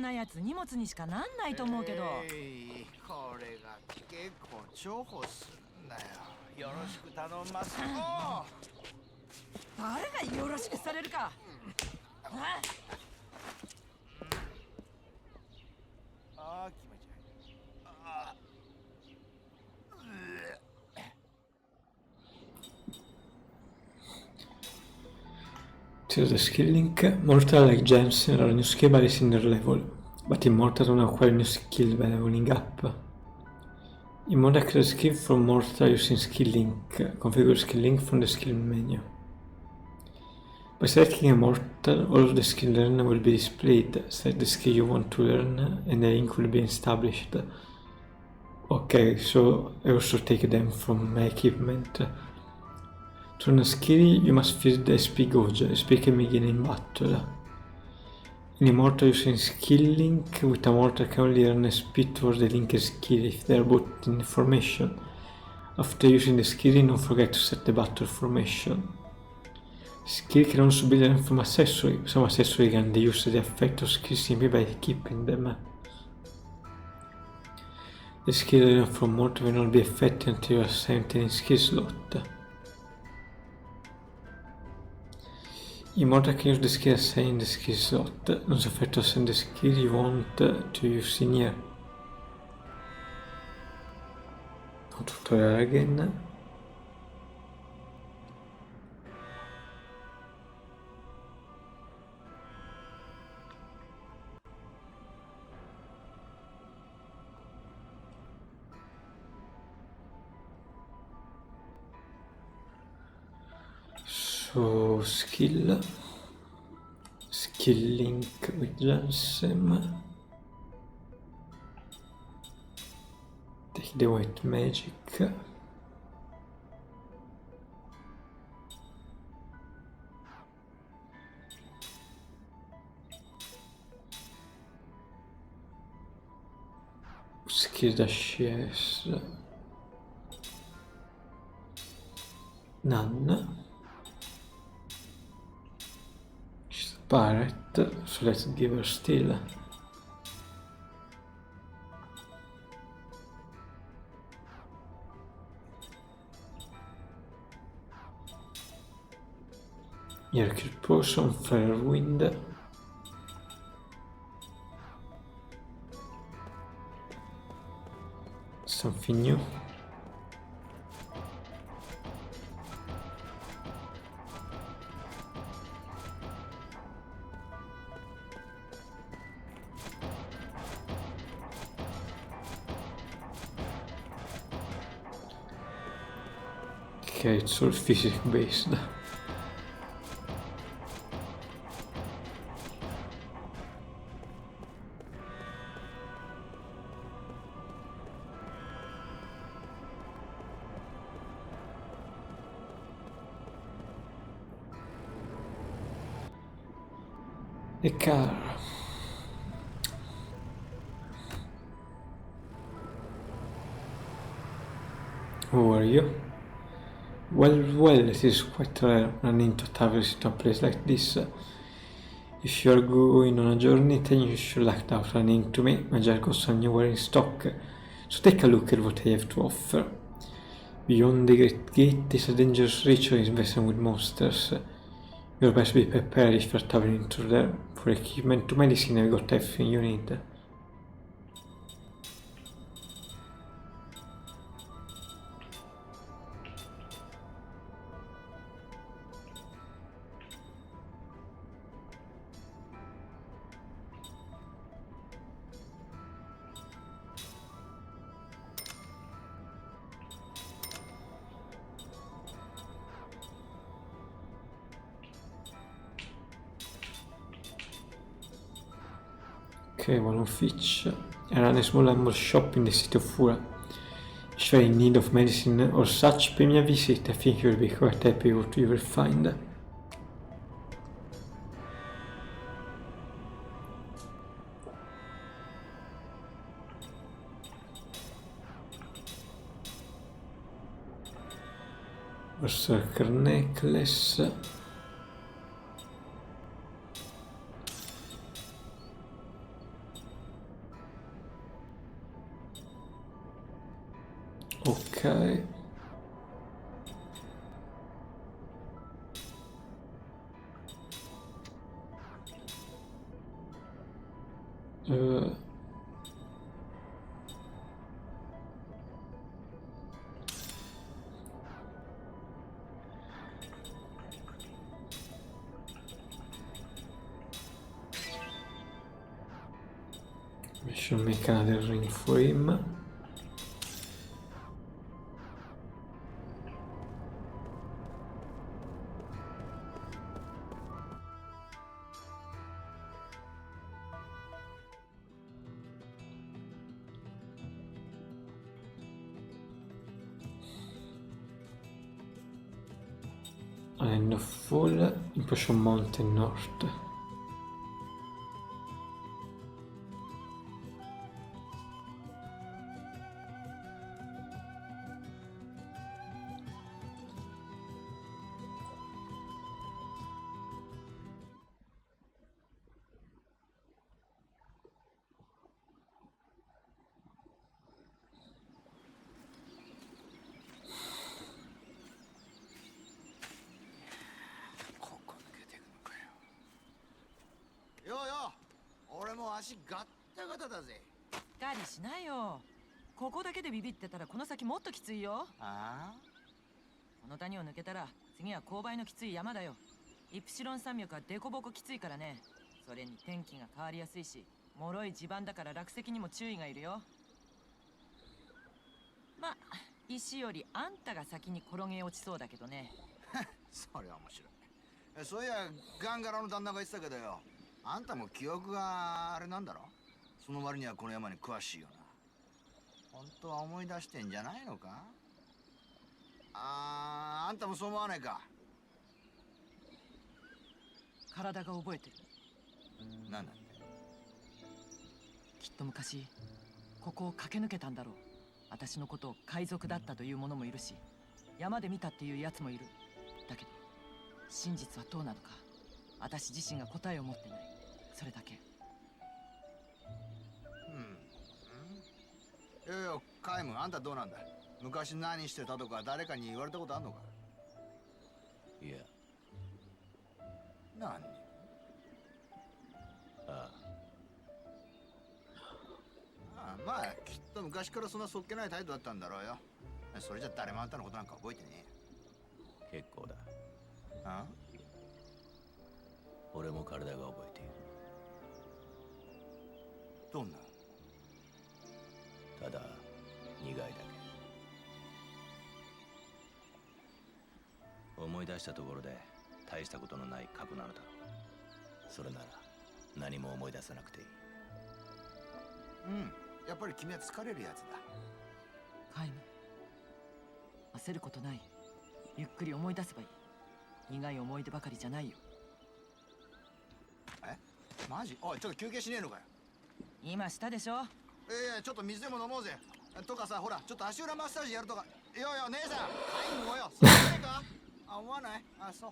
んなやつ荷物にしかなんないと思うけど。これが結構重宝するんだよ。よろしく頼んます。誰がよろしくされるか。ああ、気持ち悪い。ああ。To the skill link, Mortal like gems are new skill varies in their level, but Immortal don't acquire new skill by leveling up. Immortal creates skill from Mortal using skill link. Configure skill link from the skill menu. By selecting Immortal, all of the skill learned will be displayed. Select the skill you want to learn and the link will be established. Okay, so I also take them from my equipment. To learn a skill, you must feed the SP gauge. SP can be gained in battle. In Immortal using skill link, with a mortal can only earn SP towards the linked skill if they are both in formation. After using the skill, don't forget to set the battle formation. Skill can also be learned from accessory. Some accessory can use the effect of skill simply by equipping them. The skill learned from mortal will not be effective until you assign any skill slot. Immortal can use the skill assigned in the skill slot. Non so effect to assign the skill you want to use in here. No tutorial again. So skill link with Jansem. Take the white magic. Skill dash yes. None. She's a pirate, so let's give her steal. Hercule Potion, Fire Wind. Something new. Okay, it's all physics based. A car. Who are you? Well, it is quite rare running into travelers into a place like this. If you are going on a journey, then you should act out running into me. My jargons are nowhere in stock, so take a look at what I have to offer. Beyond the Great Gate is a dangerous region infested with monsters. You'll best be prepared if you're traveling through there. For equipment to medicine, I've got everything you need. Okay, one fish. I run a small animal shop in the city of Fura. If you're in need of medicine or such, pay me a visit. I think you'll be quite happy with what you will find. Berserker necklace. Ok. Mission meccanica del ring frame. Anello full, Impotion Mountain North.よよ、俺も足ガッタガタだぜ。しっかりしないよ。ここだけでビビってたらこの先もっときついよ。ああ、この谷を抜けたら次は勾配のきつい山だよ。イプシロン山脈はデコボコきついからね。それに天気が変わりやすいし、脆い地盤だから落石にも注意がいるよ。ま、石よりあんたが先に転げ落ちそうだけどね。それは面白い。そういやガンガラの旦那が言ってたけどよ、あんたも記憶があれなんだろ。その割にはこの山に詳しいよな。本当は思い出してんじゃないのか。あんたもそう思わないか。体が覚えてる。なんだって。きっと昔ここを駆け抜けたんだろう。私のことを海賊だったという者もいるし、山で見たっていうやつもいる。だけど真実はどうなのか私自身が答えを持ってない。それだけ。いやいや、カイム、あんたどうなんだ。昔何してたとか誰かに言われたことあんのか。いや。何。まあきっと昔からそんなそっけない態度だったんだろうよ。それじゃ誰もあんたのことなんか覚えてねえ。結構だ。あ？俺も体が覚えている。どんな？ただ苦いだけ。思い出したところで大したことのない過去なのだろう。それなら何も思い出さなくていい。やっぱり君は疲れるやつだ。カイム、焦ることない。ゆっくり思い出せばいい。苦い思い出ばかりじゃないよ。え、マジ？おい、ちょっと休憩しねえのかよ。今したでしょ。ちょっと水でも飲もうぜ。とかさ、ほら、ちょっと足裏マッサージやるとか。いやいや、姉さん、カイムをよ、そうじゃないか。思わない？そう。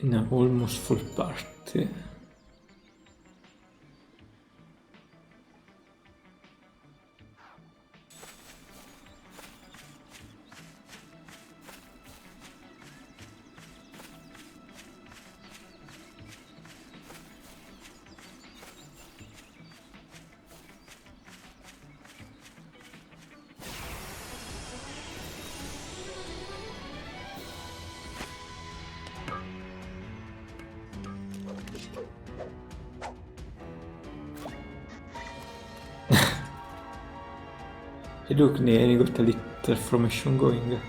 In a almost full party. Hey look, they got a little formation going.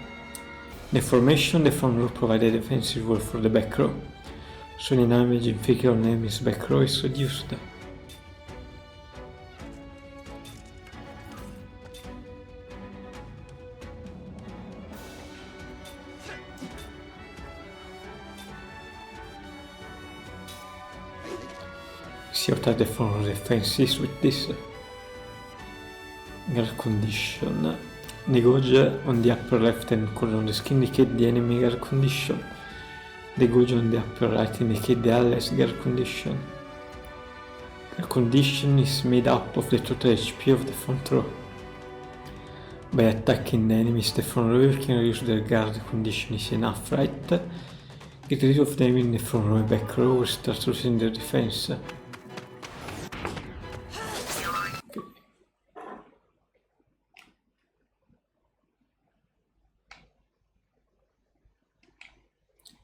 The formation, the front row provided a defensive wall for the back row, so any damage inflicted on enemy's back row is reduced. See what are the front row defenses with this guard condition. The gauge on the upper left hand corner on the screen indicate the enemy gear condition. The gauge on the upper right indicate the allies gear condition. Gear condition is made up of the total HP of the front row. By attacking the enemies, the front row you can reduce their guard condition is enough, right? Get rid of them in the front row and back row or start losing their defense.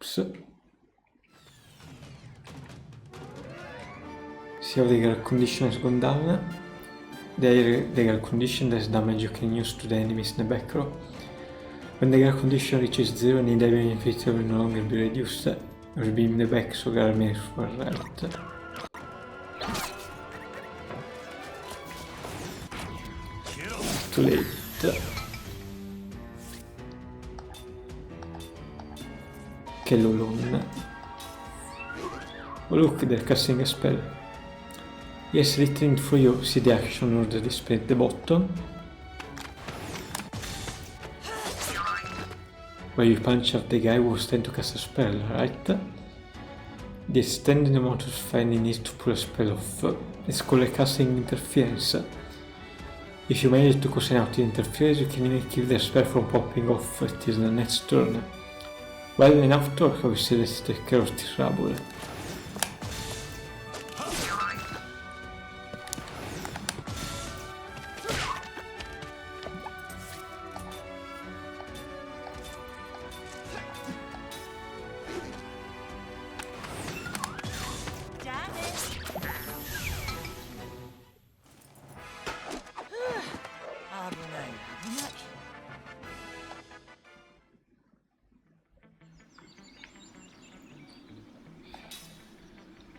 Oops. See how the gear condition has gone down? The gear condition does damage you can use to the enemies in the back row. When the gear condition reaches 0, any damage inflicted will no longer be reduced. It will be in the back, so gear may for right. Too late. Che lolon. Oh look, they're casting a spell. Yes, written for you. See the action order displayed at the bottom. Where you punch out the guy who was trying to cast a spell, right? The extended amount of time you need to pull a spell off is called a casting interference. If you manage to cause out the interference, you can even keep the spell from popping off till the next turn. Well enough torque, obviously let's take care of this rubble.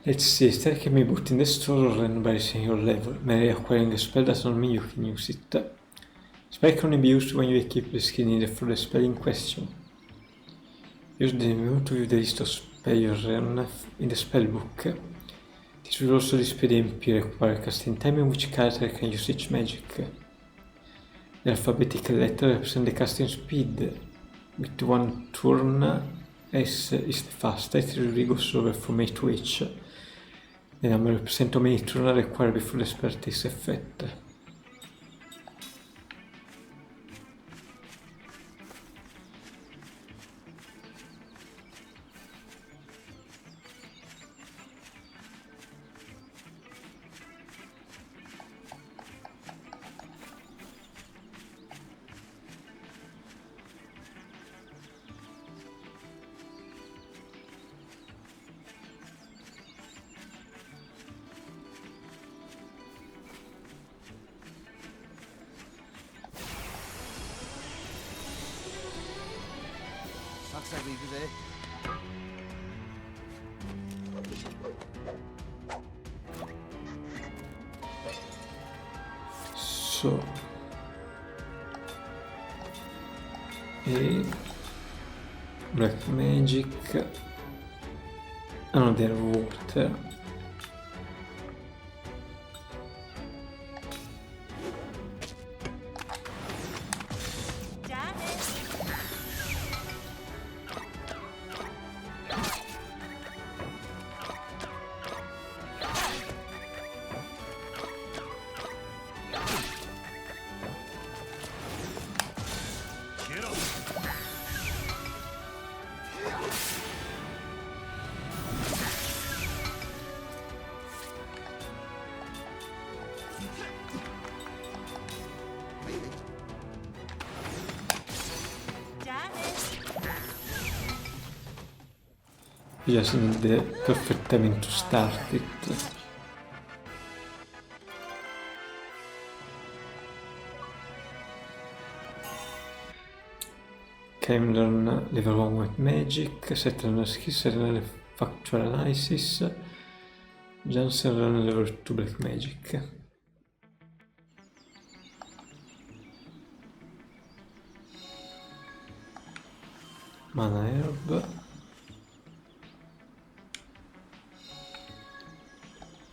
Let's see, stack can be bought in the store or learn by raising your level. Merely acquiring a spell does not mean you can use it. Spell can only be used when you equip the skill needed for the spell in question. Use the menu to view the list of spells you learn in the spell book. This will also display the MP required casting time and which character can use each magic. The alphabetical letter represents the casting speed. With one turn, S is the fastest, it really goes over from A to H. The number represents how many turns required before the spell takes effect. So, black magic, another water. You just need the perfect timing to start it. Can learn level 1 with magic, set another skill, set another factual analysis. Johnson learn level 2 black magic. Mana herb.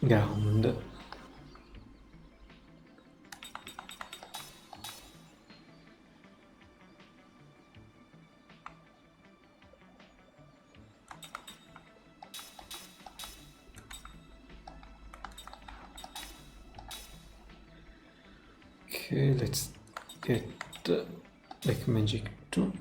Ground. Okay, let's get Black Magic 2.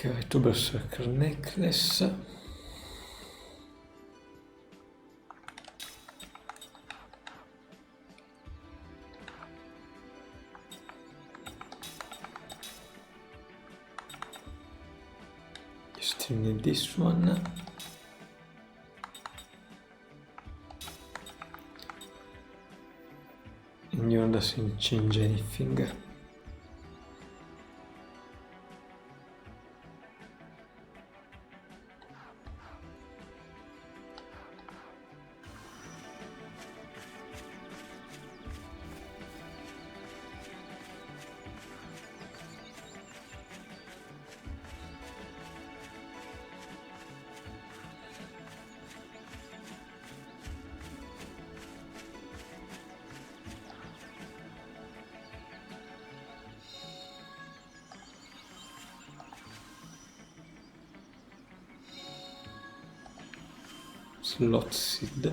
Okay, two Berserker necklace. You still need this one. And yours doesn't change anything. Slot seed.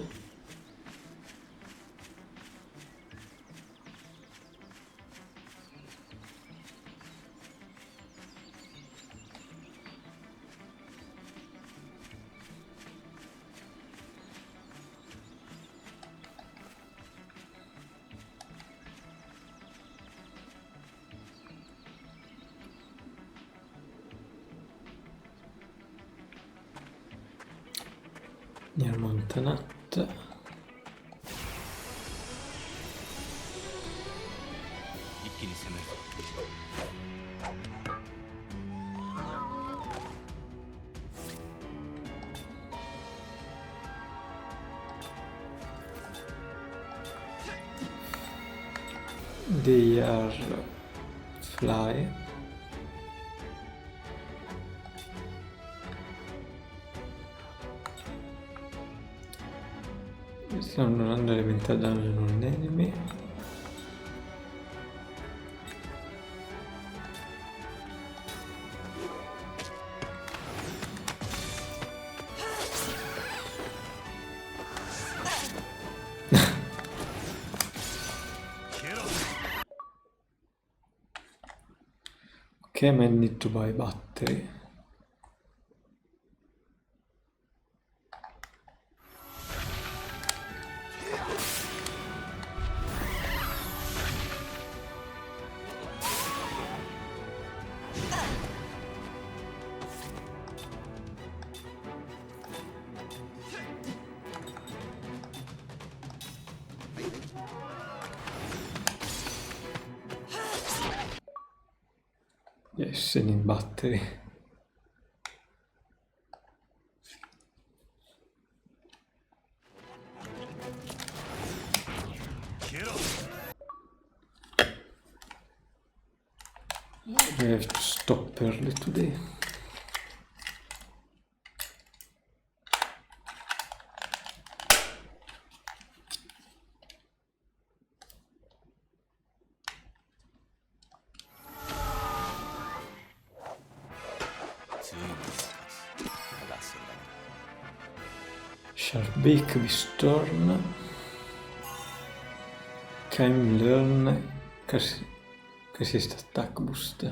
Near Montanat. They are fly. Stanno dando elemental damage on an enemy. Okay, I might need to buy battery. Yes, and in battery. I have to stop early today. Sharpbeak with Storm. Can learn resist attack boost.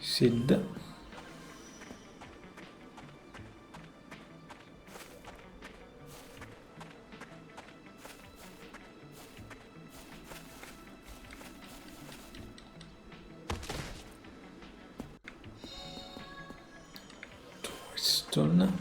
Sid. Twiston.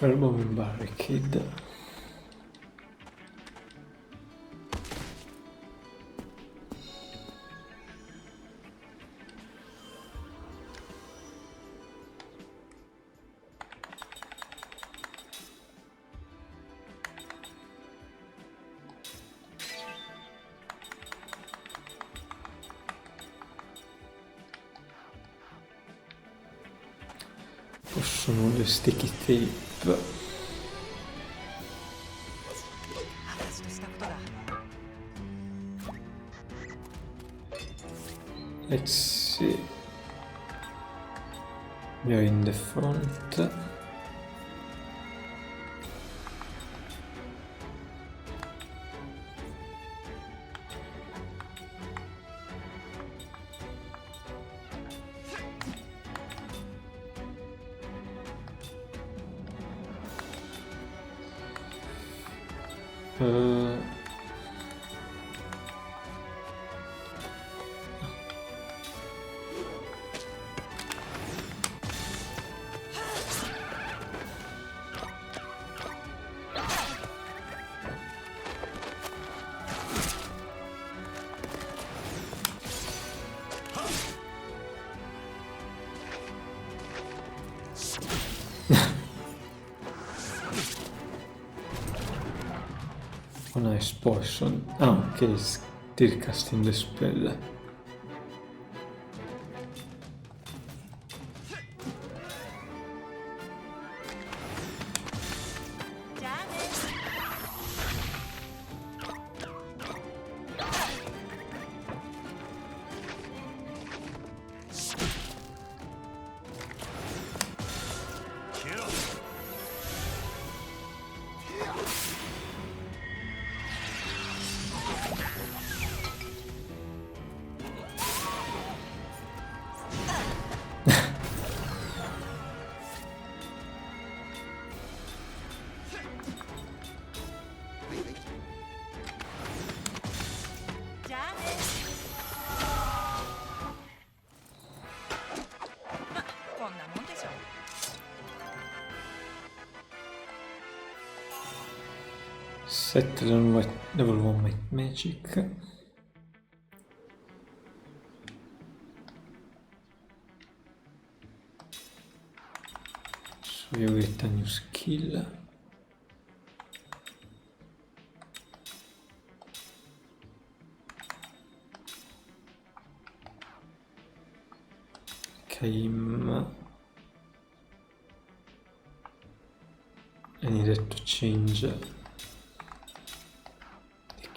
Firebombing barricade. Possono le sticky tape. Let's see. We are in the front. Oh, nice poison. Ah, okay, it's still casting the spell. Set level 1 white magic. So you get a new skill. Came. I needed to change the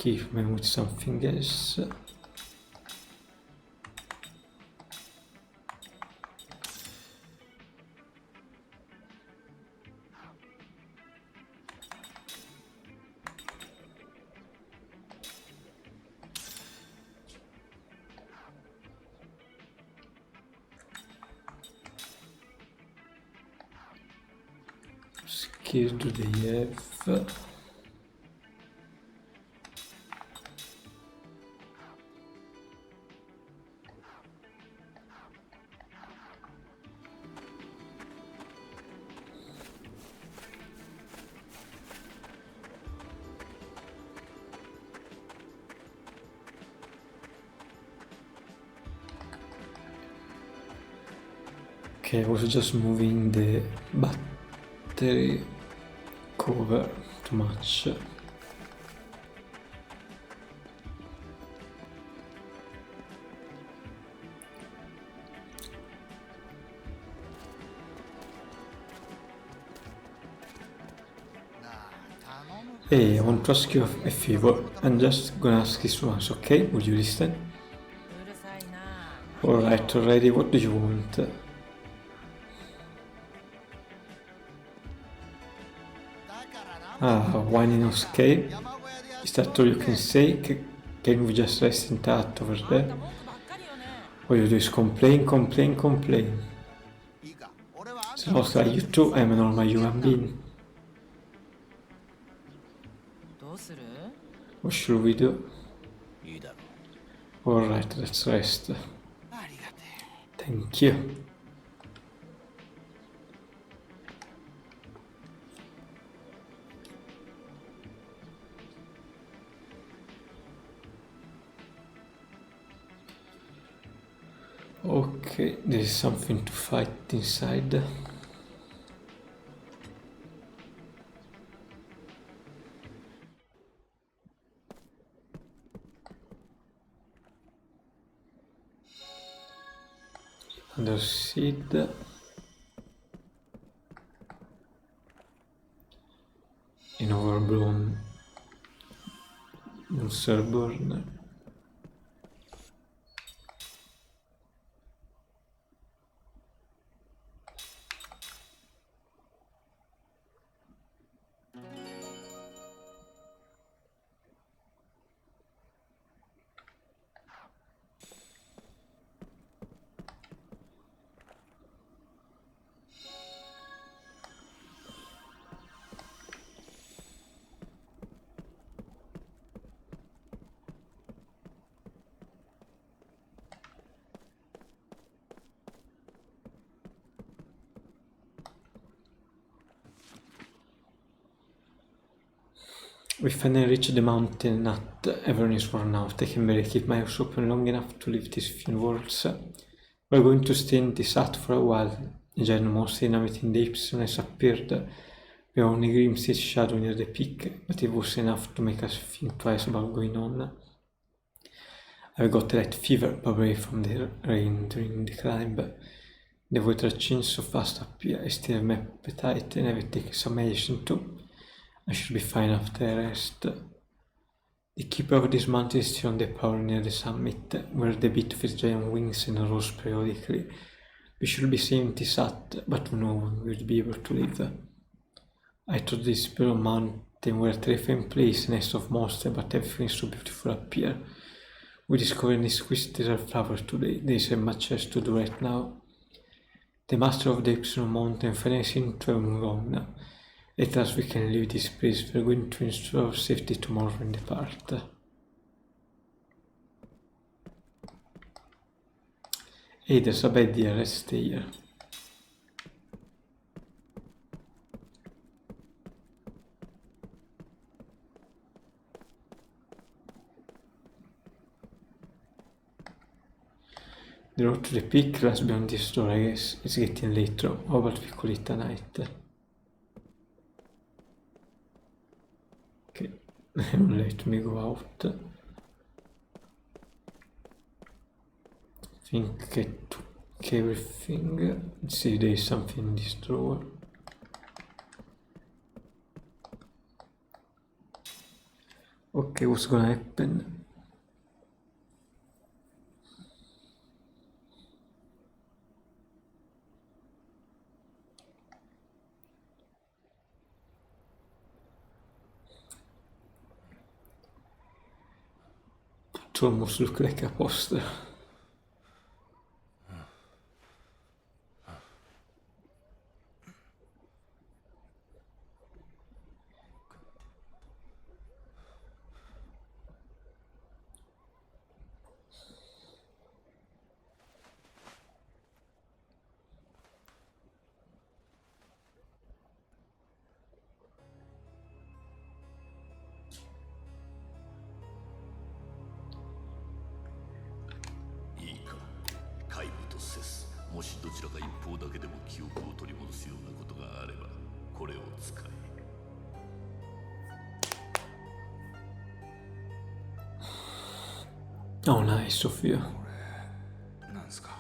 equipment with something else. Skill do they have? Okay, I was just moving the battery cover too much. Hey, I want to ask you a favor. I'm just gonna ask this once, okay? Would you listen? Alright, already, what do you want? Ah, whining escape? Is that all you can say? Can we just rest in that over there? All you do is complain, complain, complain. Sounds like you too, I'm a normal human being. What should we do? Alright, let's rest. Thank you. Okay, there is something to fight inside. Another seed. An overblown monster burner. We finally reached the mountain at everyone is worn out. I can barely keep my eyes open long enough to leave these few worlds. We're going to stay in this hut for a while. A giant monster inhabiting the Epsilon has appeared. We only glimpsed its shadow near the peak, but it was enough to make us think twice about going on. I've got a light fever, probably from the rain during the climb. The weather changed so fast up here. I still have my appetite and I've taken some medicine too. I should be fine after I rest. The keeper of this mountain is still on the power near the summit, where the beat of its giant wings and rose periodically. We should be safe in this hut, but no one will be able to live. I thought this Pearl Mountain were a terrifying place, a nest of monsters, but everything is so beautiful up here. We discovered an exquisite flower today. There is much else to do right now. The master of the Epsilon Mountain finally seemed to have moved on. At last we can leave this place. We're going to ensure our safety tomorrow and depart. Hey, there's a bed here, let's stay here. The road to the peak lies beyond this door, I guess. It's getting late though. How about we call it a night? Okay, let me go out. I think I took everything. Let's see if there is something in this drawer. Okay, what's gonna happen? It almost looks like a poster. Oh, nice of you. なんすか。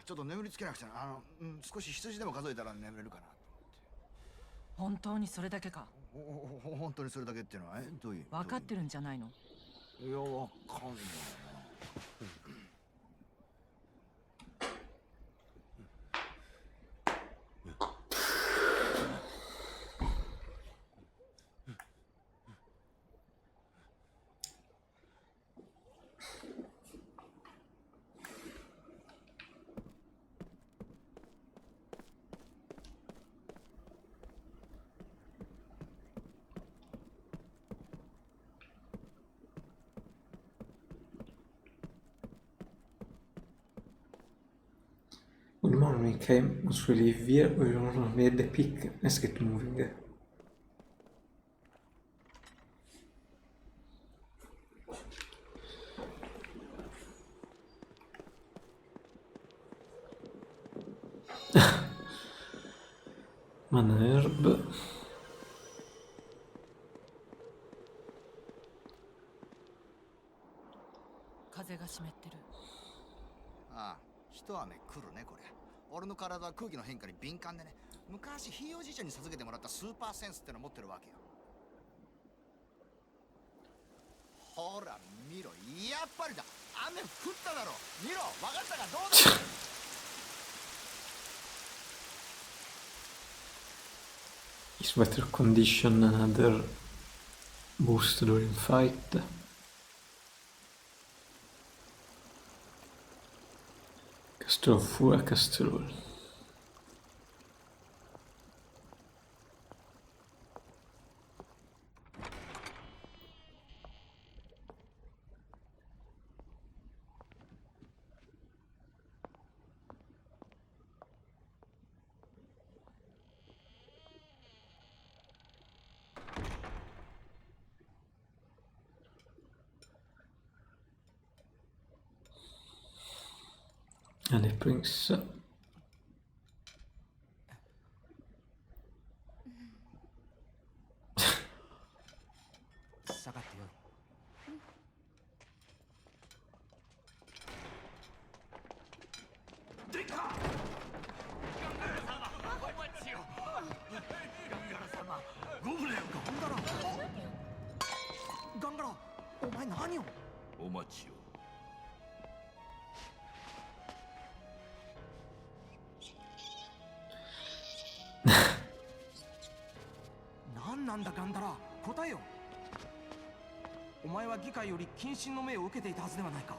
ちょっと眠りつけなくちゃな。少し羊でも数えたら眠れるかな。本当にそれだけか。本当にそれだけっていうのはどういう。分かってるんじゃないの。いや、わかんないな。morning came, once we leave here, we will made the pick. Let's get moving. Mana herb.ああ、一雨来るねこれ。俺の体は空気の変化に敏感でね。昔ひいおじいちゃんに授けてもらったスーパーセンスっての持ってるわけよ。ほら見ろ、やっぱりだ。雨降っただろ。見ろ、分かったか、どうだ。Is better condition another boost during fight. Castrol full castrol. And it brings 下がってよい。でかっ！ガンガラ様、お待ちよ。ガンガラ様、ゴブレンガンガラ、お前何を？お待ちよ。何なんだガンダラ、答えよ。お前は議会より謹慎の命を受けていたはずではないか。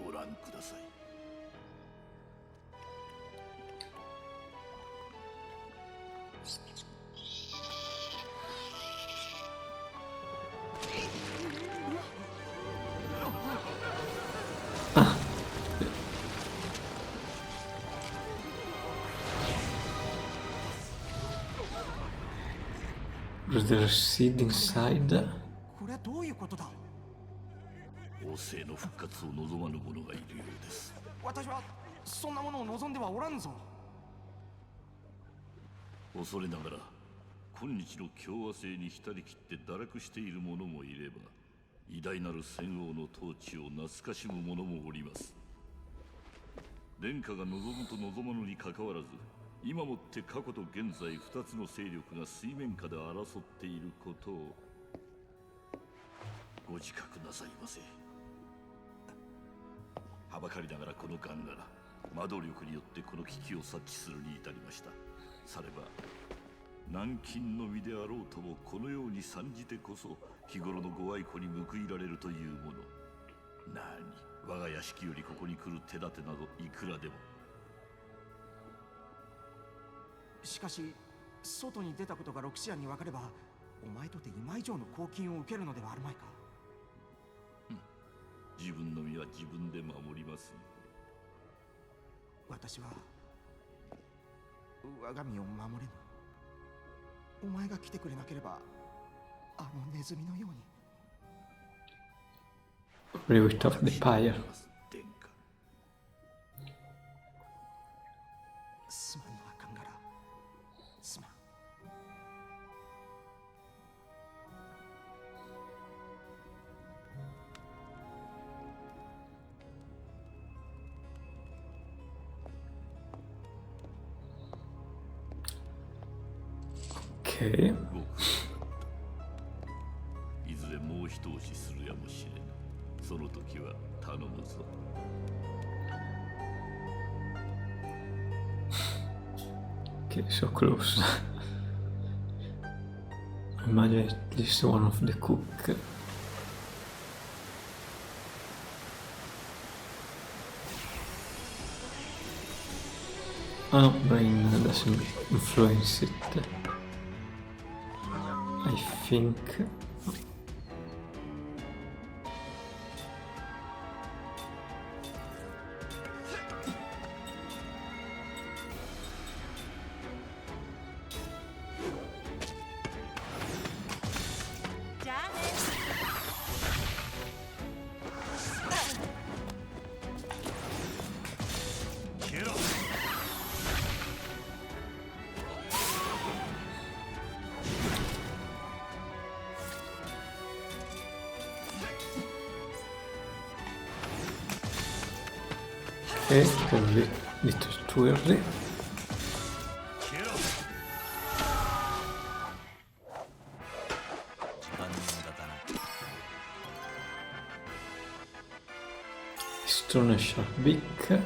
ご覧ください。The seed inside. これはどういうことだ？王政の復活を望まぬ者がいるようです。私はそんなものを望んではおらぬぞ。恐れながら今日の共和制に浸りきって堕落している者もいれば、偉大なる戦王の統治を懐かしむ者もおります。殿下が望むと望まぬにかかわらず、今もって過去と現在2つの勢力が水面下で争っていることをご自覚なさいませ。はばかりながらこのガンガラ、魔導力によってこの危機を察知するに至りました。されば軟禁の身であろうともこのように参じてこそ日頃のご愛顧に報いられるというもの。なに我が屋敷よりここに来る手立てなどいくらでも。しかし外に出たことが6試合に分かれば、お前とて今以上の公金を受けるのではあるまいか。自分の身は自分で守ります。私は我が身を守れぬ。お前が来てくれなければ、あのネズミのように。Root of the Pyre. すまんな、カンガラ。すまん。Okay. いずれもう一押しするやもしれぬ。その時は頼むぞ。Okay, so close. Imagine at least one of the cook. Oh, brain doesn't influence it. I think. quindi little too early. Strong Sharp Beak,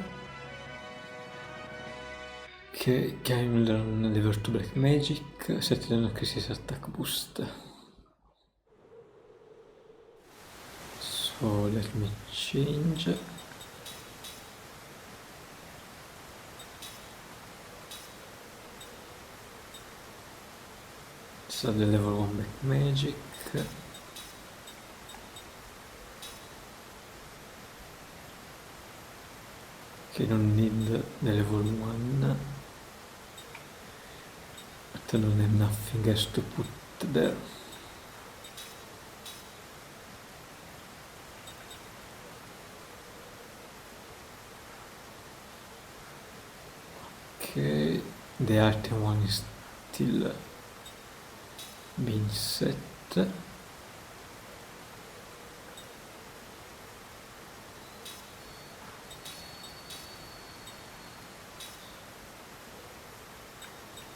che Game Learn Lever to Black Magic, set on Crisis Attack Boost. So let me change. So the level 1 Black Magic. Okay, don't need the level 1, but I don't have nothing else to put there. Okay, the item one is still being set.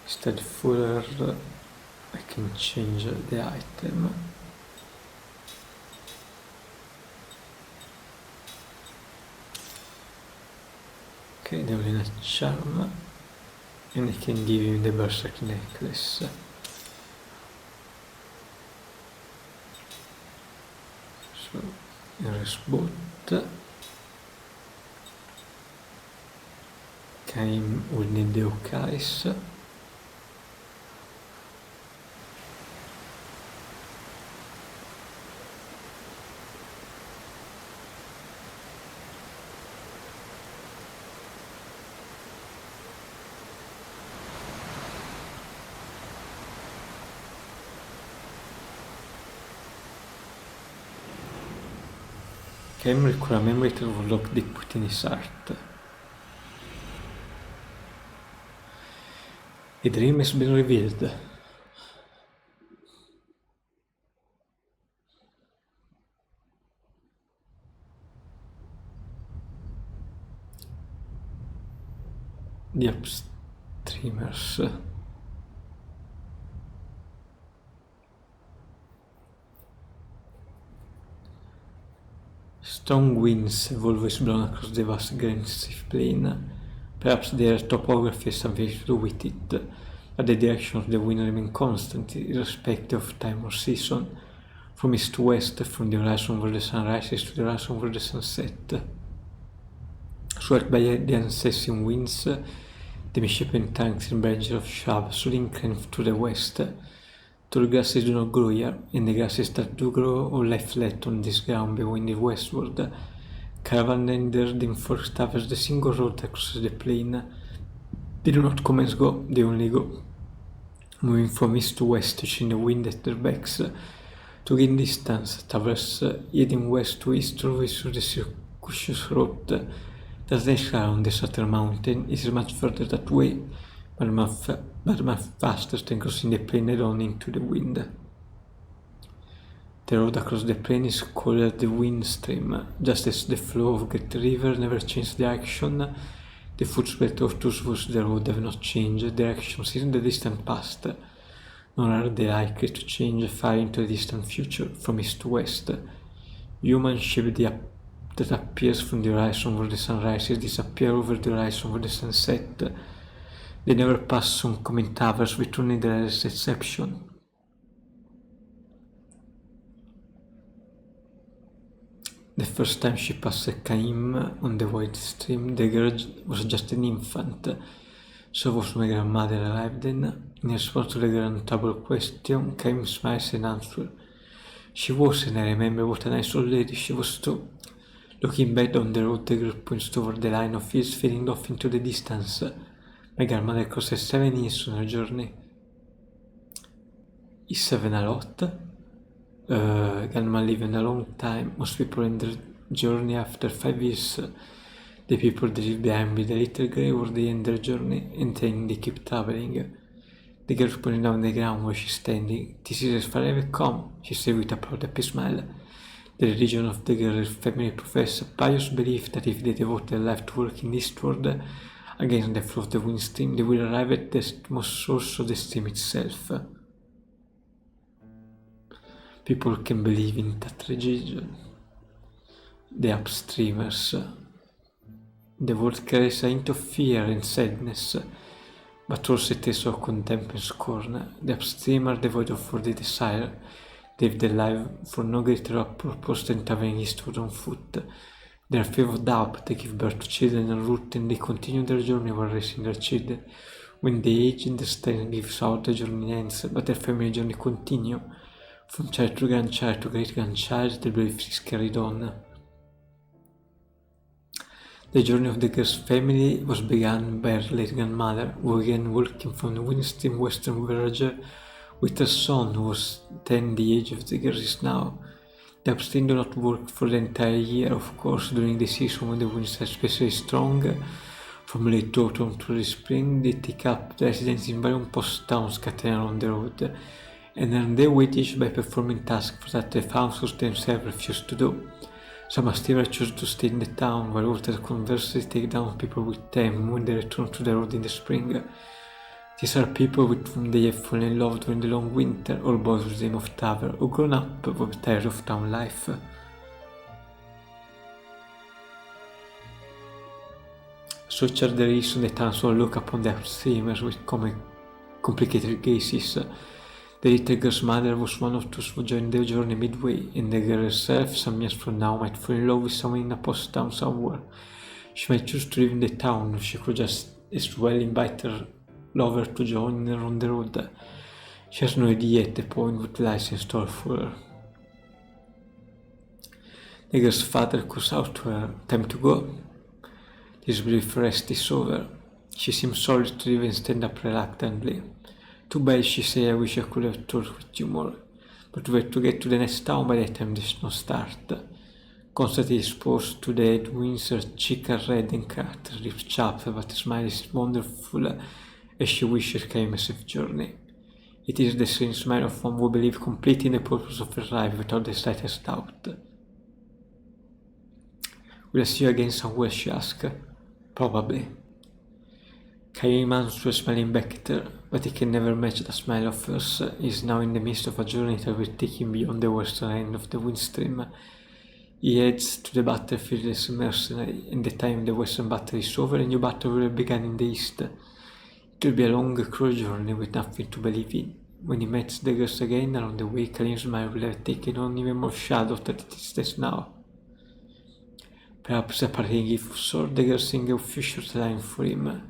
Instead further I can change the item. Okay, Devlin a charm, and I can give him the Berserk necklace. So, resbot. Kaim will need the Okais. Kaim require memory to unlock the put in his heart. A dream has been revealed. The upstreamers. Strong winds have always blown across the vast Gamerspine plain. Perhaps their topography has something to do with it, but the direction of the wind remains constant, irrespective of time or season, from east to west, from the horizon where the sun rises to the horizon where the sun sets. Swept by the unceasing winds, the misshapen tanks and branches of shrubs soon incline to the west. Tall grasses do not grow here, and the grasses start to grow or lie flat on this ground behind the westward. Caravan entered in forest towers the single road across the plain. They do not come and go, they only go, moving from east to west, touching the wind at their backs. To gain distance, traverse heading west to east through the circuitous route. The slash around the southern mountain is much further that way, but much faster than crossing the plain head on into the wind. The road across the plain is called the wind stream, just as the flow of Great River never changed direction. The footsteps of those whose the road have not changed directions in the distant past, nor are they likely to change far into the distant future, from east to west. Human shape that appears from the horizon where the sun rises disappear over the horizon where the sun sets. They never pass oncoming towers with only the rarest exception. The first time she passed Kaim on the wide stream, the girl was just an infant. So was my grandmother alive then? In response to the grandmother question, Kaim smiles and answers. She was, and I remember what a nice old lady she was too. Looking back down the road, the girl points toward the line of fields fading off into the distance. My grandmother crossed 7 years on her journey. Is 7 a lot? Grandma living a long time. Most people end their journey after 5 years. The people that leave behind with a little grey or they end their journey and then they keep traveling. The girl pointing down the ground where she's standing. This is as far as I've come, she said with a proud happy smile. The religion of the girl family professed a pious belief that if they devote their life to working eastward against the flow of the wind stream, they will arrive at the most source of the stream itself. People can believe in that religion. The upstreamers. The word carries a hint of fear and sadness, but also a taste of contempt and scorn. The upstreamer, devoid of worldly desire, live their life for no greater purpose than traveling eastward on foot. They are free of doubt, they give birth to children en route, and they continue their journey while raising their children. When they age and the strength gives out, the journey ends, but their family journey continue. From child to grandchild to great-grandchild, the belief is carried on. The journey of the girl's family was begun by her late grandmother, who began working from the windstream western village with her son, who was then the age of the girl is now. The upstream do not work for the entire year, of course. During the season when the winds are especially strong, from late autumn to the spring, they take up residence in various post towns scattered around the road, and earn their wages by performing tasks that the founders themselves refuse to do. Some Astera choose to stay in the town, while others conversely take down people with them when they return to the road in the spring. These are people with whom they have fallen in love during the long winter, or boys with the aim of travel, or grown up but were tired of town life. Such are the reasons the towns all look upon the upstreamers with complicated gazes. The little girl's mother was one of those who joined the journey midway, and the girl herself, some years from now, might fall in love with someone in a post town somewhere. She might choose to live in the town, or she could just as well invite her lover to join her on the road. She has no idea at the point what lies in store for her. The girl's father calls out to her, "Time to go." This brief rest is over. She seems sorry to even stand up reluctantly. "Too bad," she says, "I wish I could have talked with you more. But we have to get to the next town by the time the snow starts." Constantly exposed to the headwinds, her cheeks are red and cracked, her lips chapped, but her smile is wonderful as she wishes Caim a safe journey. It is the same smile of one who believes completely in the purpose of her life without the slightest doubt. "Will I see you again somewhere?" she asks. "Probably." Caim answers, smiling back at her, but he can never match the smile of hers. He is now in the midst of a journey that will take him beyond the western end of the windstream. He heads to the battlefield as a mercenary, and the time the western battle is over, a new battle will begin in the east. It will be a long, cruel journey with nothing to believe in. When he meets the girls again along the way, Caim's smile will have taken on even more shadow than it is now. Perhaps a parting gift of sword, the girls sing a few short lines for him.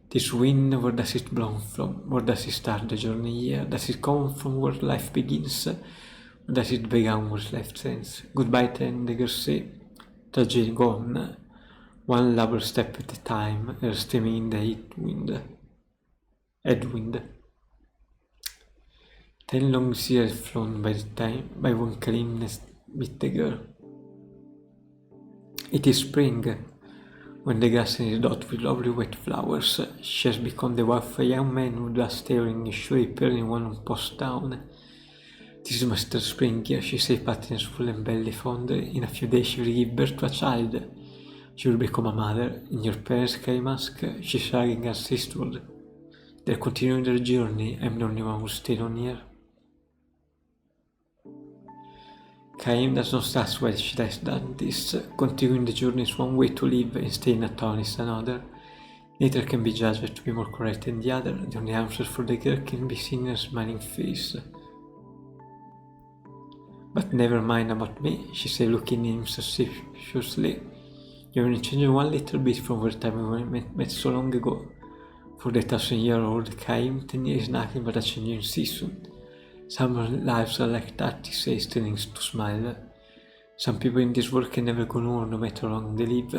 This wind, where does it blow from? Where does it start the journey here? Does it come from where life begins? Or does it begin where life ends? Goodbye then, the girls say. Tragedy gone. One labor step at a time, they're steaming in the headwind. 10 long years had flown by the time, by when Caim met the girl. It is spring, when the grass is dotted with lovely wet flowers. She has become the wife of a young man who does staring his shaper in one post town. "This is Master Spring here," she says, patting his full and belly fond. "In a few days she will give birth to a child. She will become a mother, and your parents," Caim asks. She's shrugging her eastward. "They're continuing their journey. I'm the only one who stayed on here." Caim does not ask why she has done this. Continuing the journey is one way to live, and staying in a town is another. Neither can be judged to be more correct than the other. The only answer for the girl can be seen in her smiling face. "But never mind about me," she said, looking at him suspiciously. "You haven't changed one little bit from the time we met so long ago. For the 1,000-year-old Caim, 10 years is nothing but a changing season. Some lives are like that," he says, tending to smile. "Some people in this world can never go on, no matter how long they live."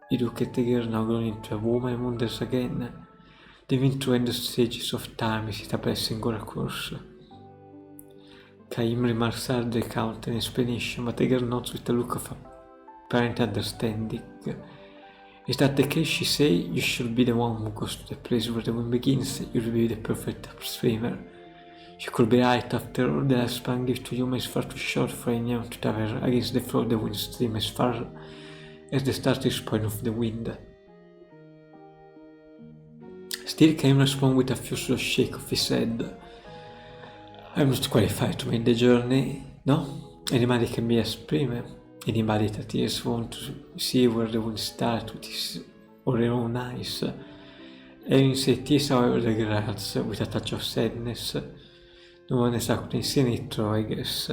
He looks at the girl, now grown into a woman, and wonders again. Living through endless stages of time, is it a blessing or a curse? Caim remarks hard the account and explanation, but the girl nods with a look of apparent understanding. "Is that the case?" she says. "You should be the one who goes to the place where the wind begins. You'll be the perfect upstreamer. She could be right after all. The lifespan given to human is far too short for anyone to travel against the flow of the wind stream as far as the starting point of the wind. Still Cain responded with a furious shake of his head. I'm not qualified to make the journey. No, anybody can be a screamer. Anybody that is want to see where the wind starts with his or her own eyes. Having said this, however, the girl adds with a touch of sadness, no one has actually seen it through, I guess.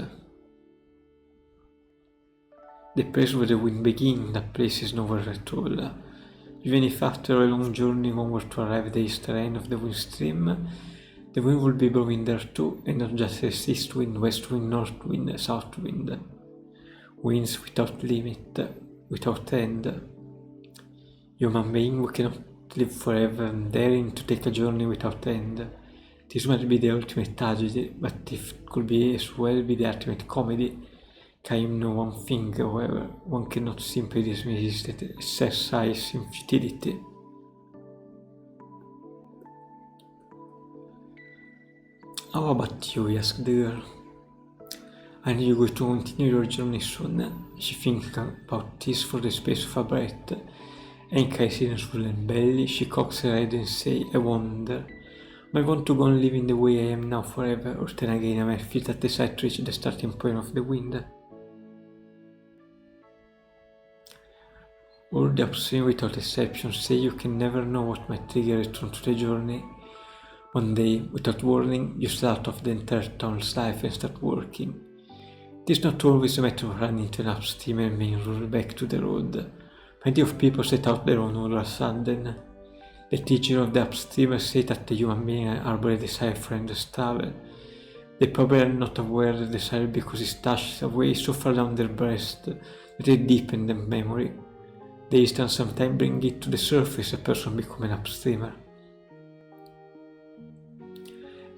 The place where the wind begins, that place is nowhere at all. Even if after a long journey one were to arrive at the eastern end of the wind stream, the wind will be blowing there too, and not just as east wind, west wind, north wind, south wind. Winds without limit, without end. Human being, we cannot live forever and daring to take a journey without end. This might be the ultimate tragedy, but it could be as well be the ultimate comedy. Cain know one thing, however, one cannot simply dismiss that exercise in futility. How about you? Asked the girl. I know you're going to continue your journey soon. She thinks about this for the space of a breath, and Kai's in a swollen belly, she cocks her head and says, I wonder, am I want to go on living the way I am now forever, or then again I might feel that the sight reach the starting point of the wind? All the upstream without exception say you can never know what might trigger a return to the journey. One day, without warning, you start off the entire town's life and start working. It is not always a matter of running to an upstream and being rolled back to the road. Plenty of people set out their own all of a sudden. The teacher of the upstream said that the human being harbor a desire for endless travel. They probably are not aware of the desire because it stashes away so far down their breast that it deepens the memory. The instant sometimes bring it to the surface, a person becomes an upstreamer.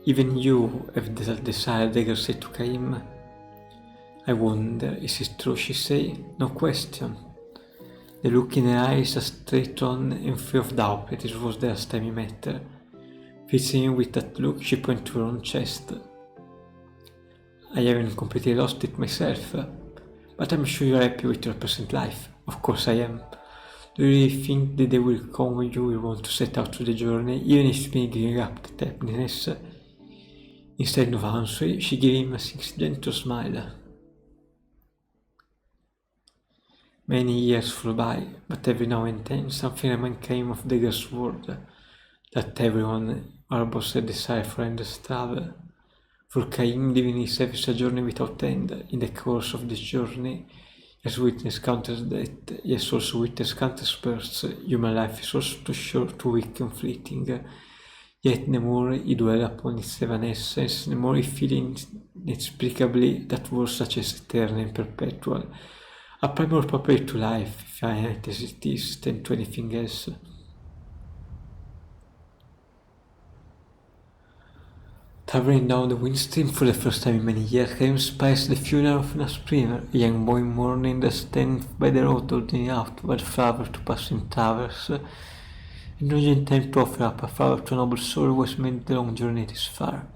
Even you have that desire, the girl said to Caim. I wonder, is it true, she said? No question. The look in her eyes was straight on and free of doubt that it was the last time he met her. Fixing him with that look, she pointed to her own chest. I haven't completely lost it myself, but I'm sure you're happy with your present life. Of course I am. Do you really think that they will come when you will want to set out to the journey, even if me giving up that happiness? Instead of answering, she gave him a gentle smile. Many years flew by, but every now and then something remained came of the girl's word, that everyone harbors a desire for endless travel. For Cain, living his life is a journey without end. In the course of this journey, he has witnessed countless death, he has also witnessed countless births. Human life is also too short, too weak and fleeting. Yet the more he dwells upon its evanescence, the more he feels inexplicably that words such as eternal and perpetual are probably more appropriate to life, finite as it is, than to anything else. Traveling down the windstream for the first time in many years, Gamerspine the funeral of an upstreamer, a young boy mourning that stands by the road holding out by the flower to passing travelers, and no time to offer up a flower to a noble soul who has made the long journey this far.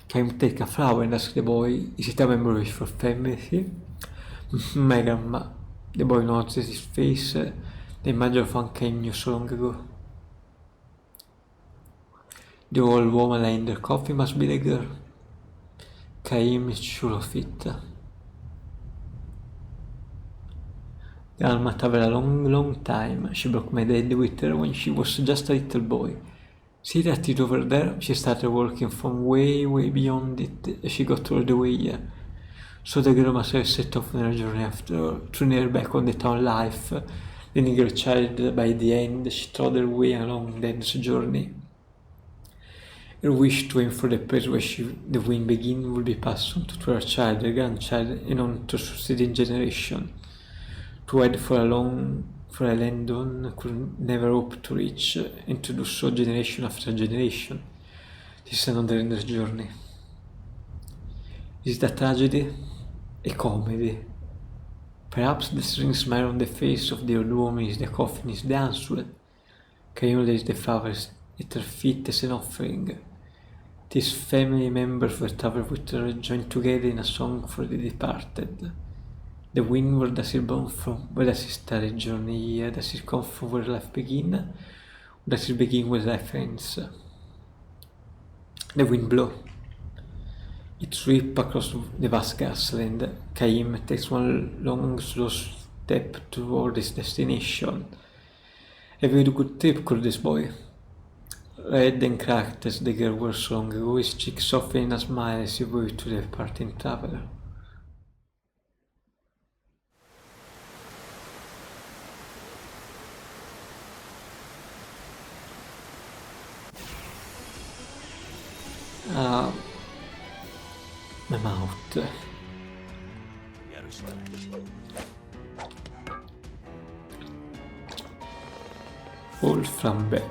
Cain take a flower and ask the boy, is it a memory of your family? My grandma. The boy nods his face, the image of one Cain knew so long ago. The old woman lying in their coffin must be the girl. Cain is sure of it. The Alma traveled a long time. She broke my dad with her when she was just a little boy. See that it over there? She started working from way beyond it as she got all the way here. So the girl must have set off on her journey after all, turning her back on the town life. Leaving her child by the end, she trod her way along the endless journey. Her wish to aim for the place where the wind began would be passed on to her child, her grandchild, and on to succeeding generation. To head for a land one could never hope to reach, and to do so generation after generation. This is another endless journey. Is it a tragedy? A comedy? Perhaps the strange smile on the face of the old woman is the coffin, is the answer. Cain lays the flowers at her feet as an offering. These family members were covered with joined together in a song for the departed. The wind, where does it blow from? Where does it start a journey? Does it come from where life begin? Or does it begin where life ends? The wind blows. It sweeps across the vast grassland. Caim takes one long, slow step toward his destination. A very good trip, courteous boy. Red and cracked as the girl was long ago, his cheeks softened in a smile as he waved to the departing traveler. My mouth. Full flambe.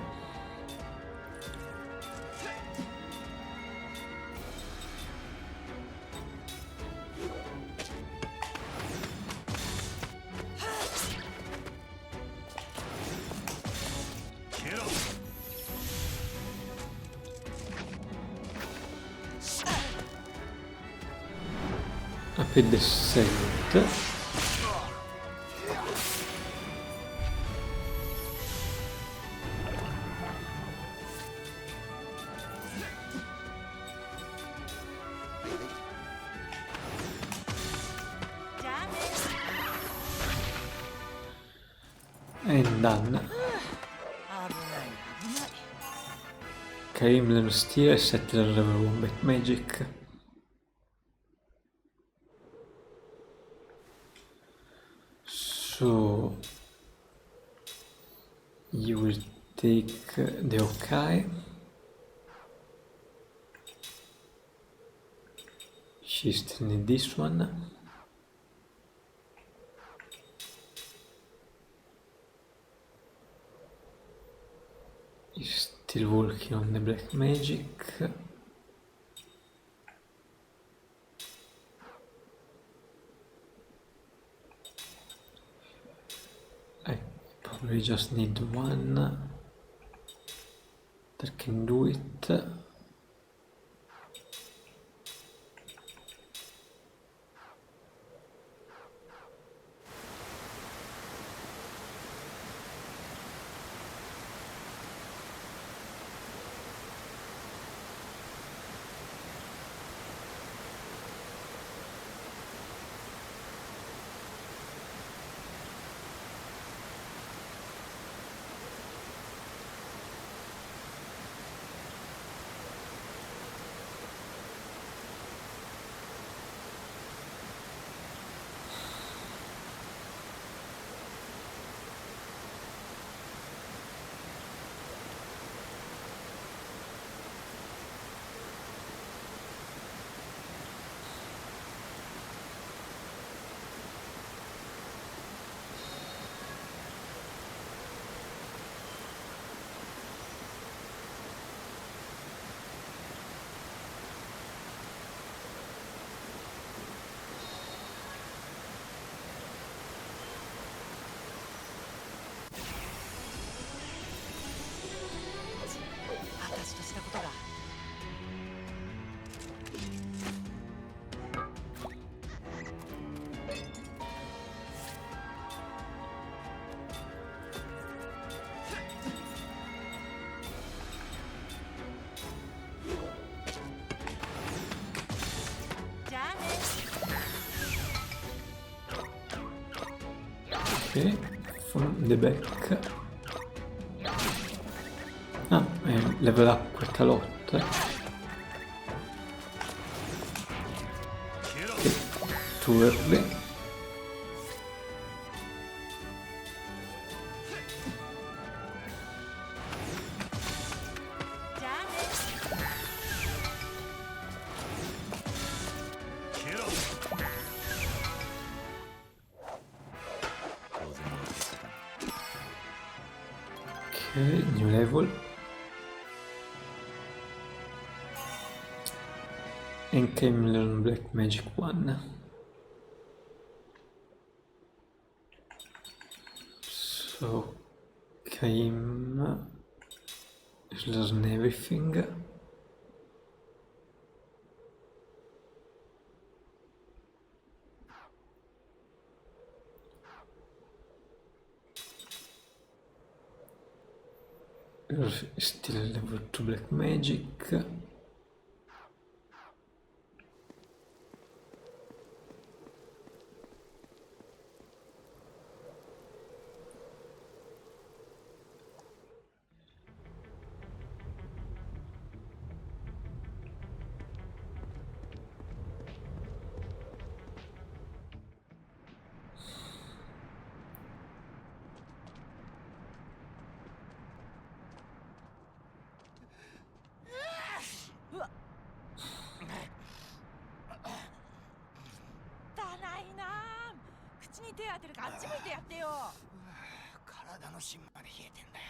Apri the set. And done. Karim learns steer and settle the wombat magic. So you will take the Okai. She still needs this one. He's still working on the black magic. I probably just need one that can do it. Okay, from the back. And level up quite a lot. Okay, too early. Okay, new level. And came learn black magic 1. So Kaim learn everything. You're still level 2 black magic.体の芯まで冷えてんだよ。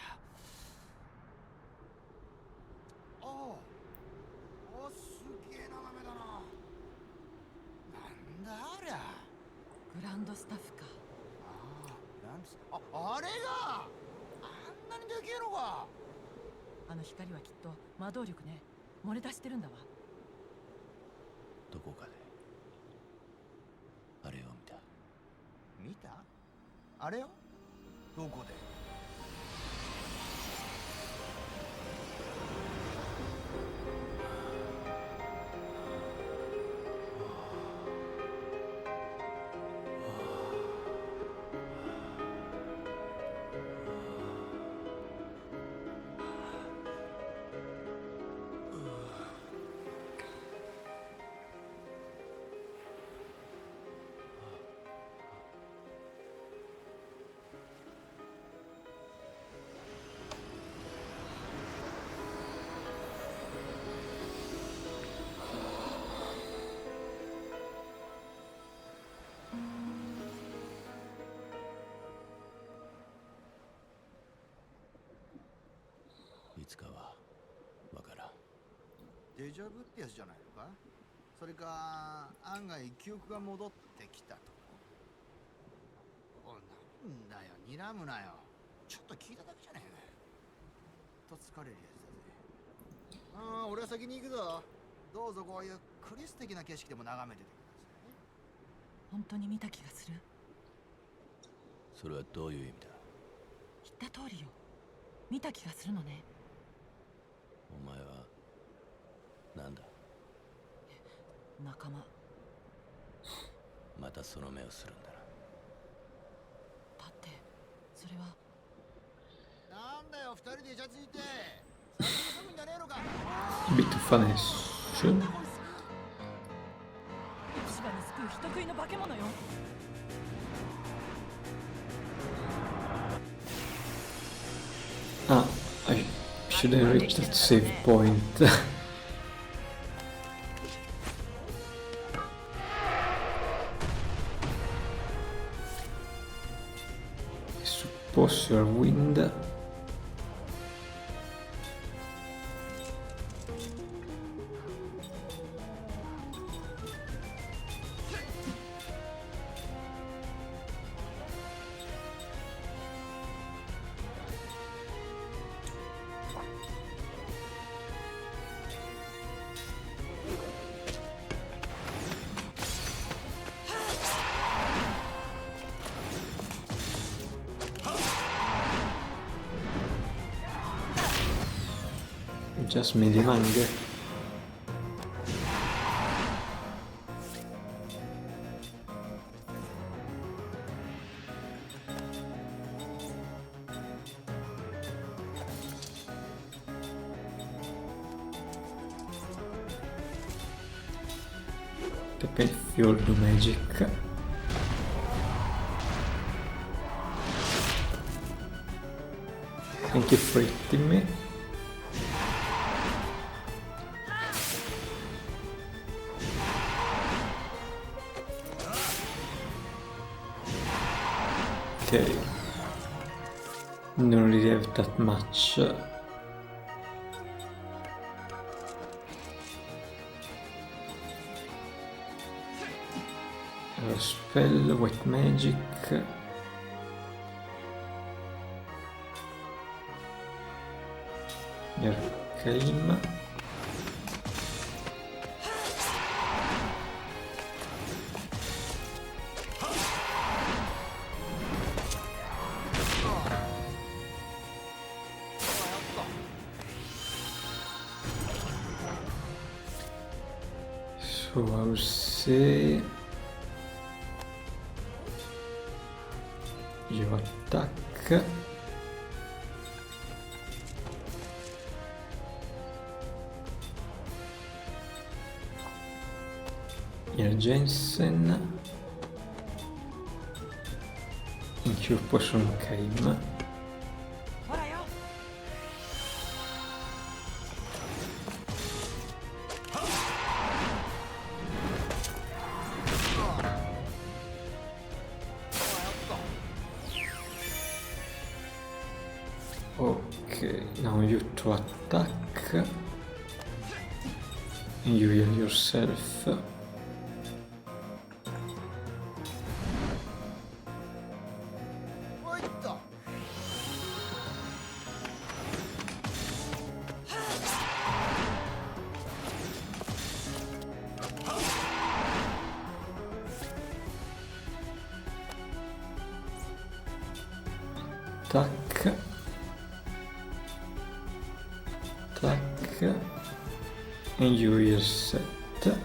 おお、すげえ眺めだな。なんだありゃ。グランドスタッフか。あれがあんなにでけえのか。あの光はきっと魔導力ね。漏れ出してるんだわ。どこかであれを見た。あれよ。どこで。いつかはわからん。デジャブってやつじゃないのか。それか案外記憶が戻ってきたとか。なんだよ、睨むなよ。ちょっと聞いただけじゃねえかよ。と疲れるやつだぜ。俺は先に行くぞ。どうぞこういうクリス的な景色でも眺めててください。本当に見た気がする。それはどういう意味だ。言った通りよ。見た気がするのね。お前はなんだ。仲間。またその目をするんだな。だってそれは。なんだよ、二人でイチャついて。先に住むんじゃねえのか。ビットファネッシュ。千葉に救う人食いの化け物よ。I should have reached that save point. I suppose your wind. Just medium anger. Tepei fior do magic. Thank you for hitting me. Okay. Don't really have that much. Spell, white magic. Arcane. So I would say you attack. Jensen. Incure Potion Came. Okay, now you to attack. You heal yourself. Attack. Attack. And you reset. Attack.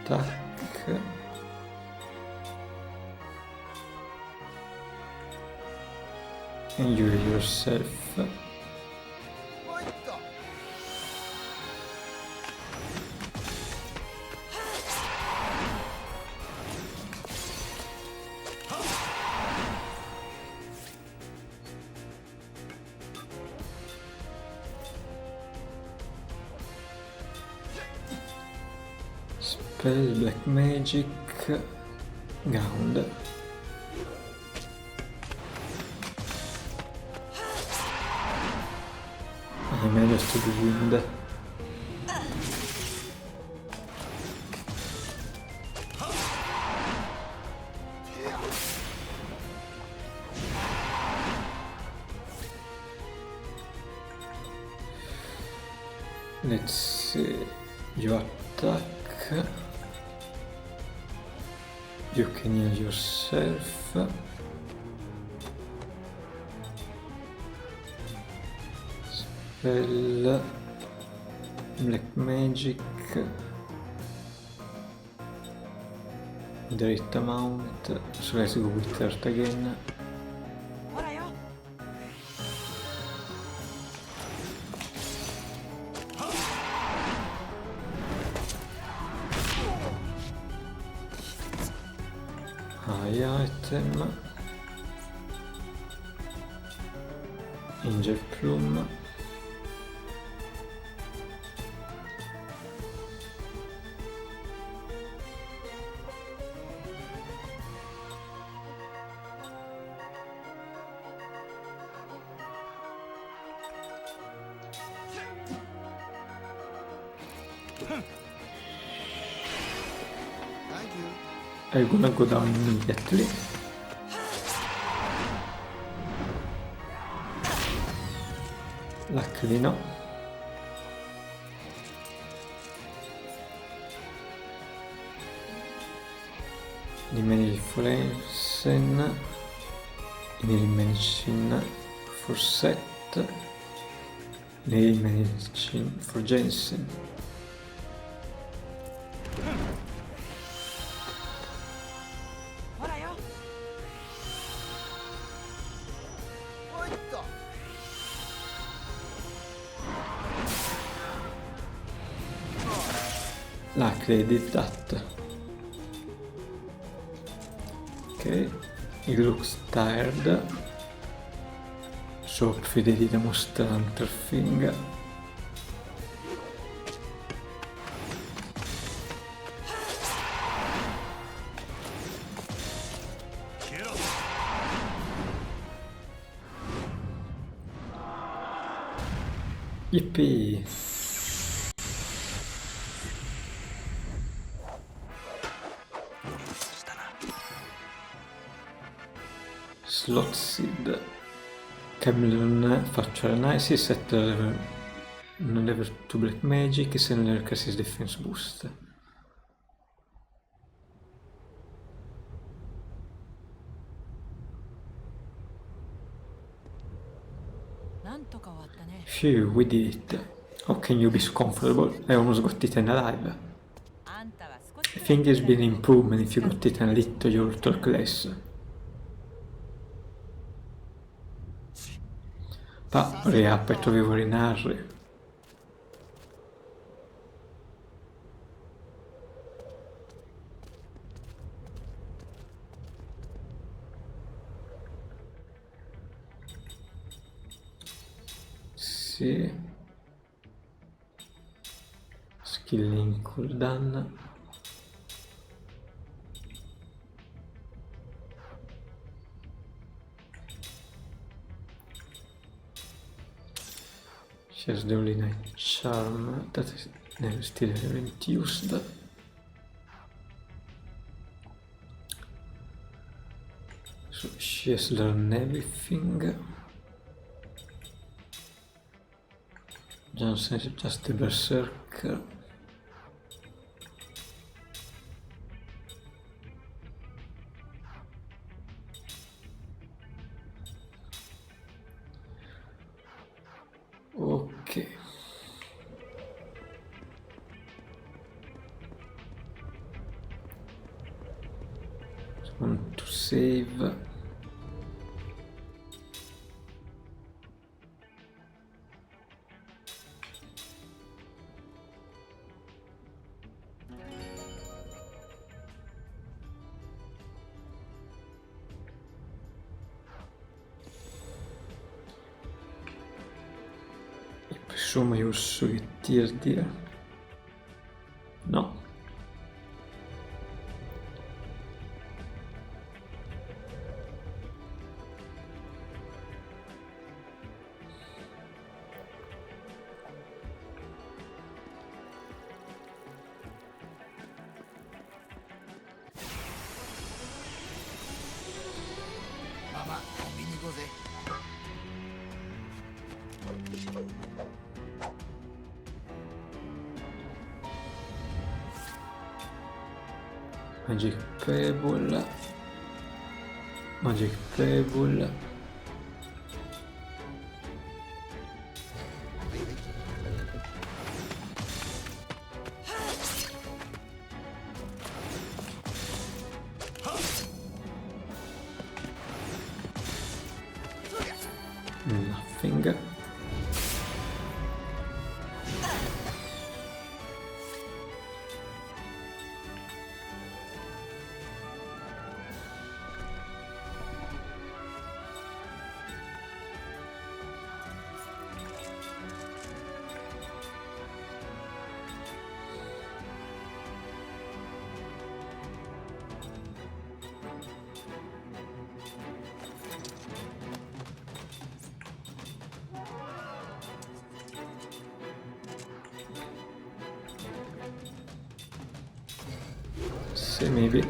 Attack. And you yourself. Spell Black Magic Ground. I managed to do wind. Let's see. You attack. You can heal yourself. Spell Black Magic. The right amount. So let's go with third again. High item. Angel Plume. I'm gonna go down immediately. Luckily no. Rimane il Forensen. Medicine for Set. Medicine for Jensen. Luckily I did that. Okay, he looks tired. So fidati da Monster Hunter thing. Yippee! Slot Seed. Cameron faccio l'analysis, set level 2 black magic, send level crisis defense boost. Phew, we did it. How can you be so comfortable? I almost got eaten alive. I think there's been an improvement if you got eaten a little, you'll talk less. Pa, re-up, trovevo rinarri. Sì. Skilling cooldown. She has the only night charm that is never still haven't used. So she has learned everything. Johnson is just a berserker. Ok. Want to save. Presumo io uso che tier. No. Mamma, combini cos'è? Magic Pebble. Magic Pebble. Nothing. See, maybe.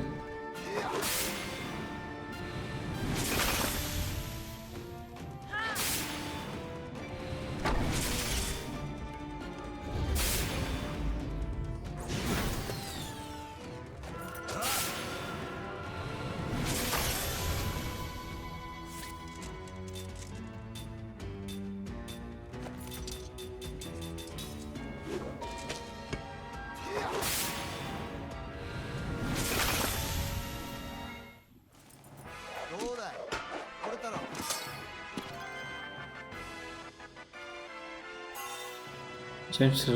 James,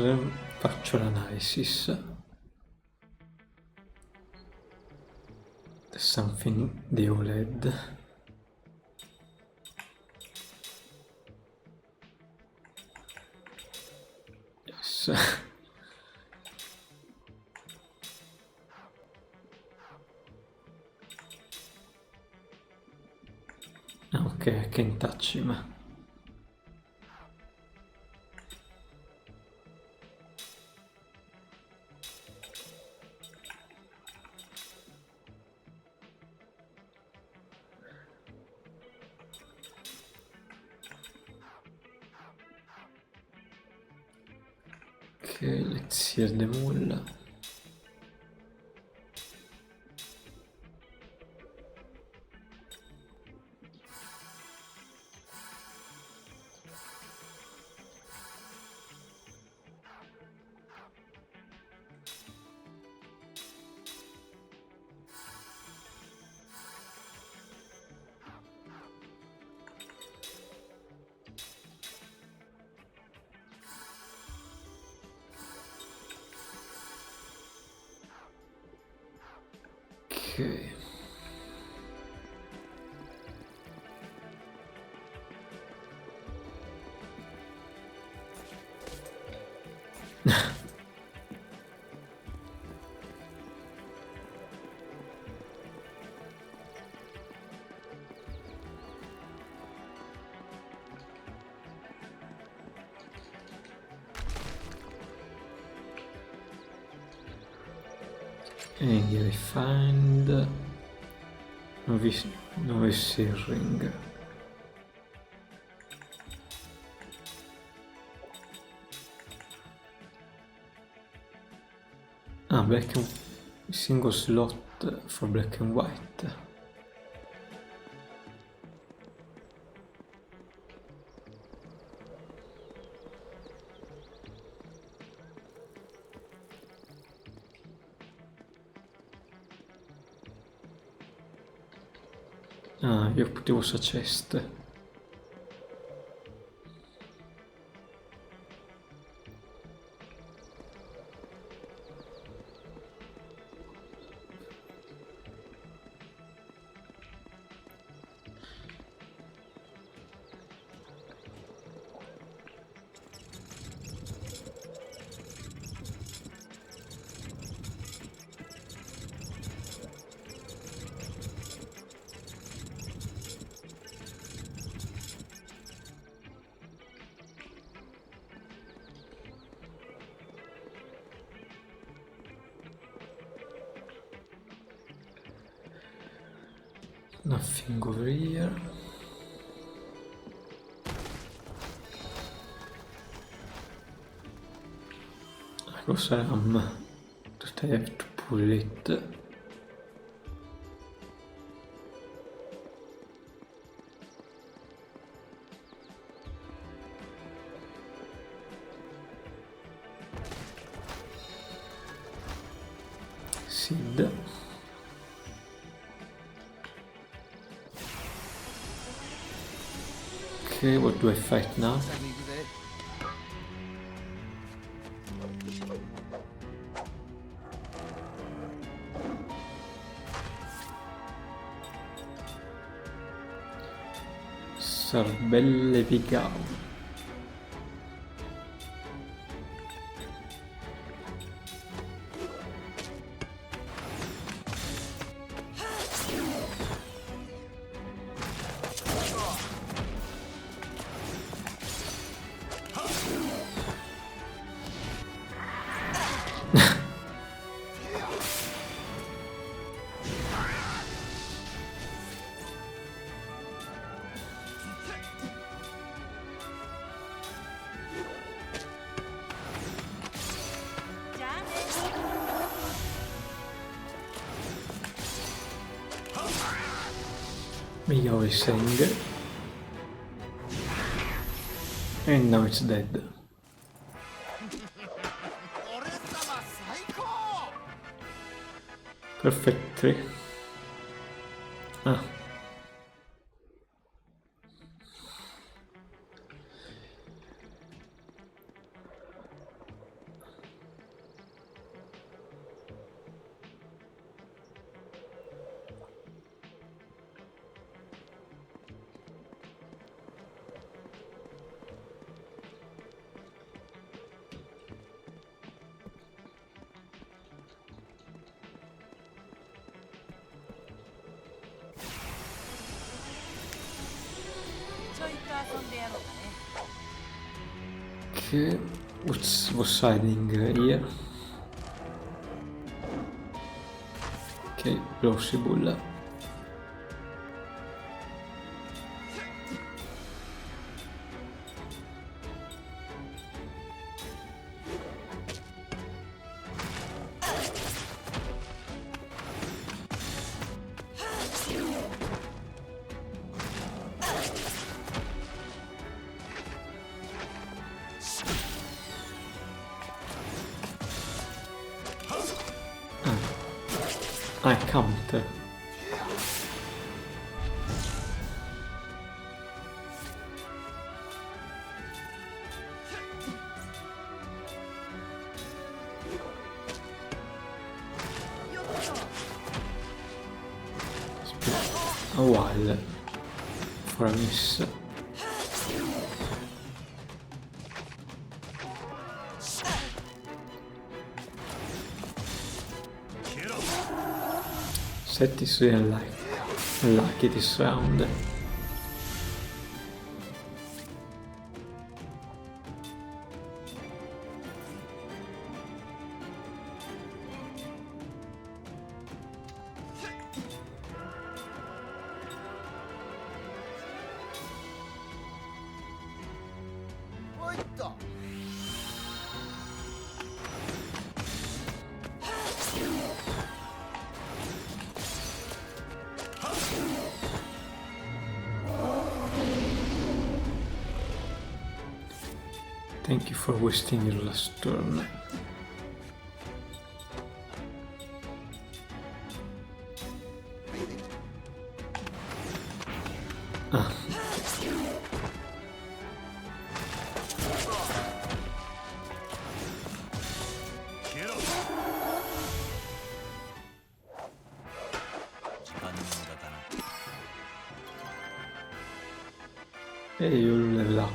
faccio l'analysis. There's something the OLED. Yes. Okay, I can't touch him. Ok, let's hear the mula. Ok. And here I find novice ring. Black and single slot for black and white. Io potevo sa chest. Nothing over here. Cos'è that I have to pull it? Seed. Okay, what do I fight now? Sarbelle Vigao. Mio is saying, and now it's dead. Perfectly. Ah. Okay, what's hiding here? Okay, plausible. I counter. A while for a miss. Set is really lucky this round. Thank you for wasting your last turn. Ah. E you'll level up.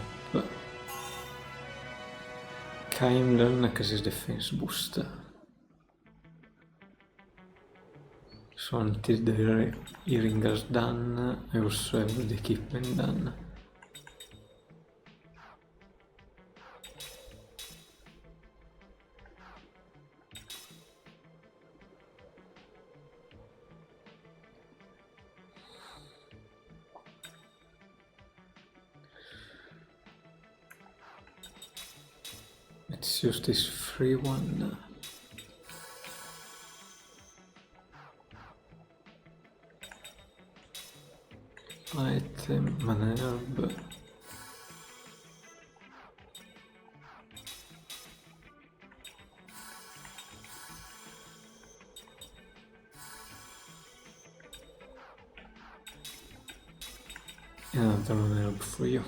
Kaim learn because his defense boost. So until the hearing is done, I also have the equipment done. Let's use this free one. Item, mana herb. Another mana herb for you.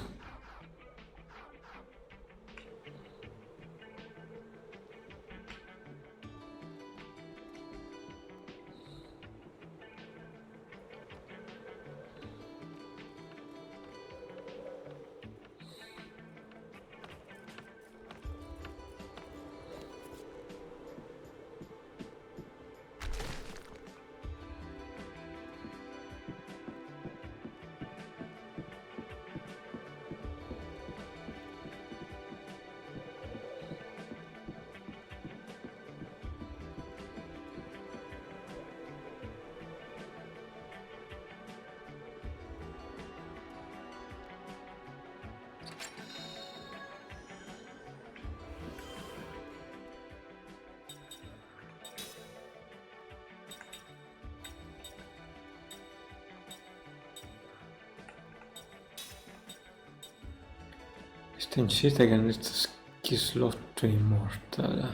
Shit again, it's a slot to immortal.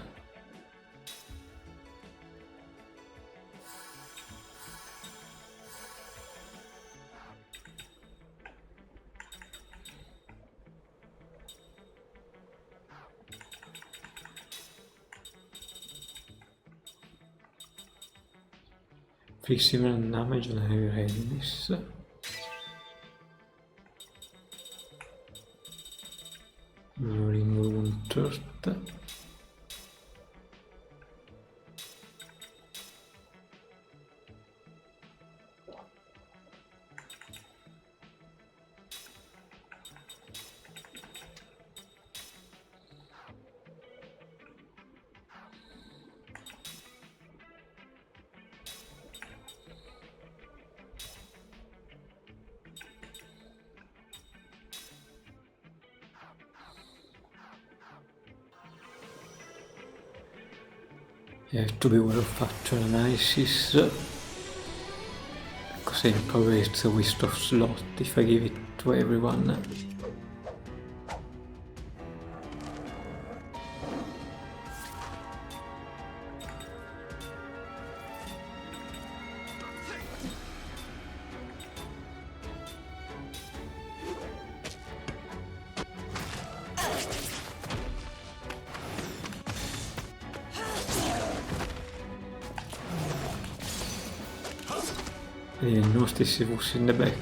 Free similar damage on heavy enemies. You remove 1/3. You have to be well of factual analysis, because probably it's a waste of slot if I give it to everyone. Et nous, si vous in the back.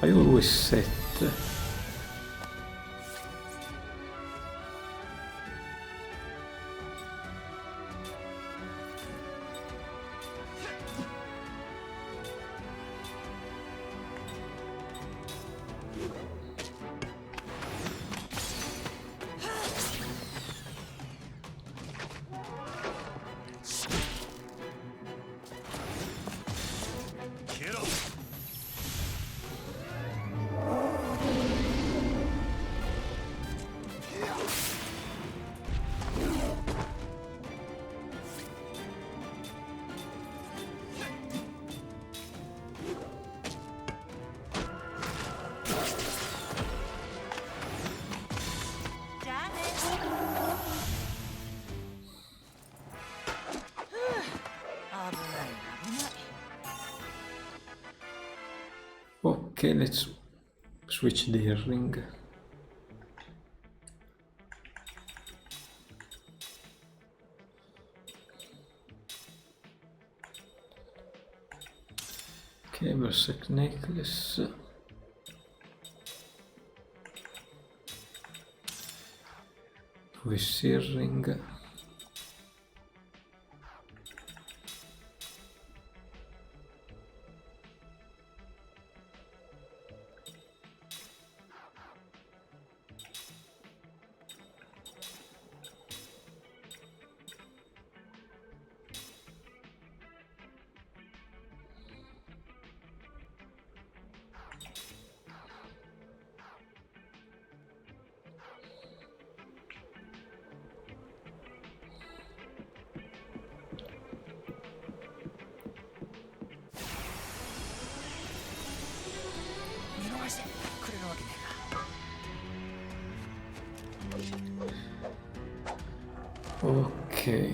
I always set. Okay, let's switch the earring. Okay, Berserk necklace. This earring. Okay.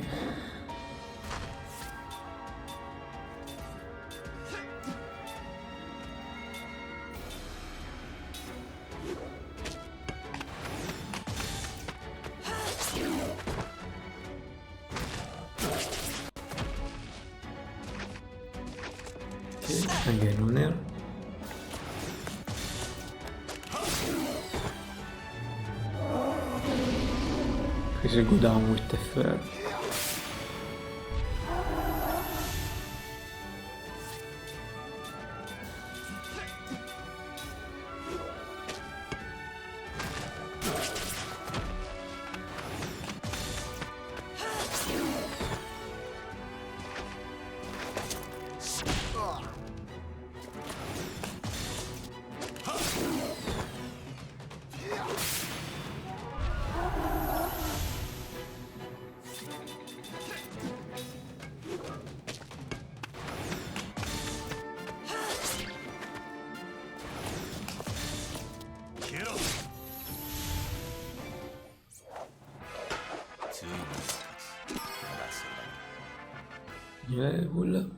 Again on air. Please go down with the fur. Level.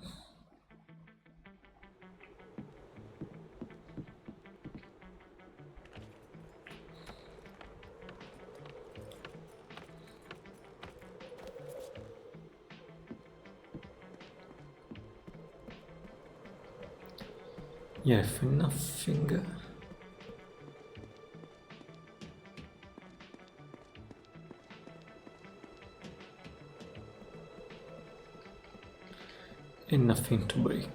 Yeah, for nothing. And nothing to break.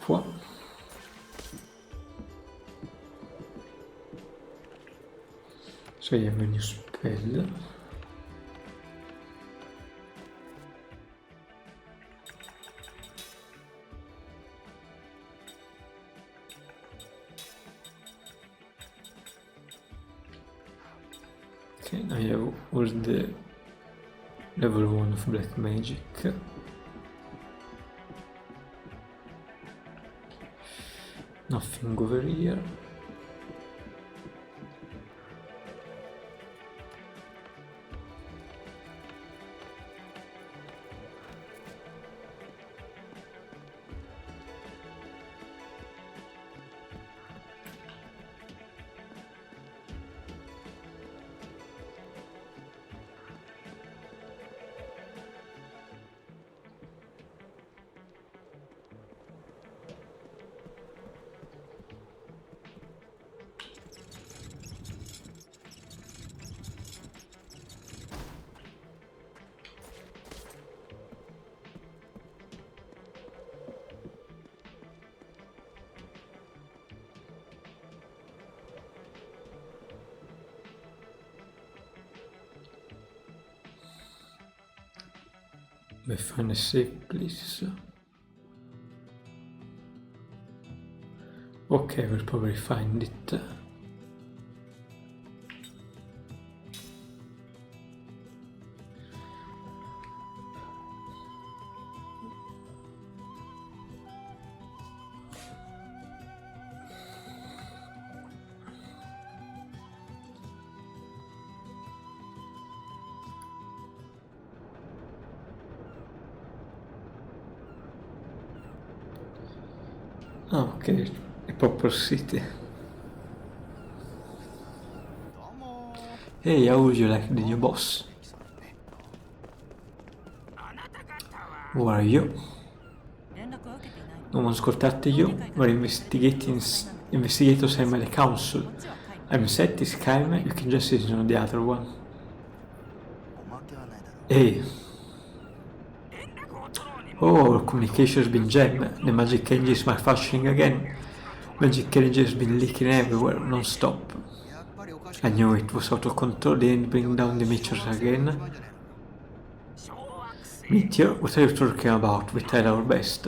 Quoi? Ça y est, menu spell. have all the level 1 of black magic. Nothing over here. We find a safe place. Okay, we'll probably find it. Okay, a proper city. Hey, how would you like the new boss? Who are you? No one's contacted you? We're investigators I'm at the council. I'm Seth, is Kaime, you can just ignore the other one. Hey. Oh, our communication has been jammed. The magic engine is malfunctioning again. Magic energy has been leaking everywhere, non-stop. I knew it was out of control, they didn't bring down the meteors again. Meteor? What are you talking about? We tried our best.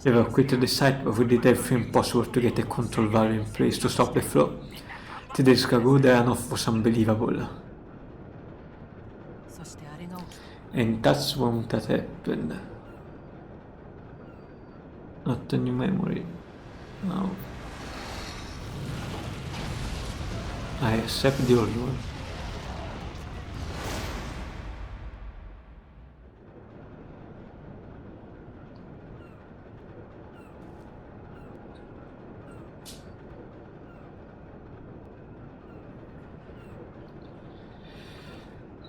We evacuated the site, but we did everything possible to get a control valve in place to stop the flow. 2 days ago, the runoff was unbelievable. And that's when that happened. Not a new memory. No. I accept the old one.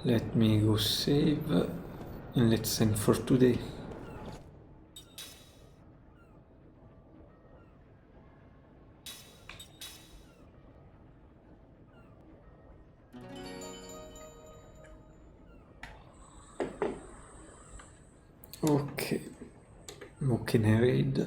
Let me go save and let's end for today. Ok, Mocking raid.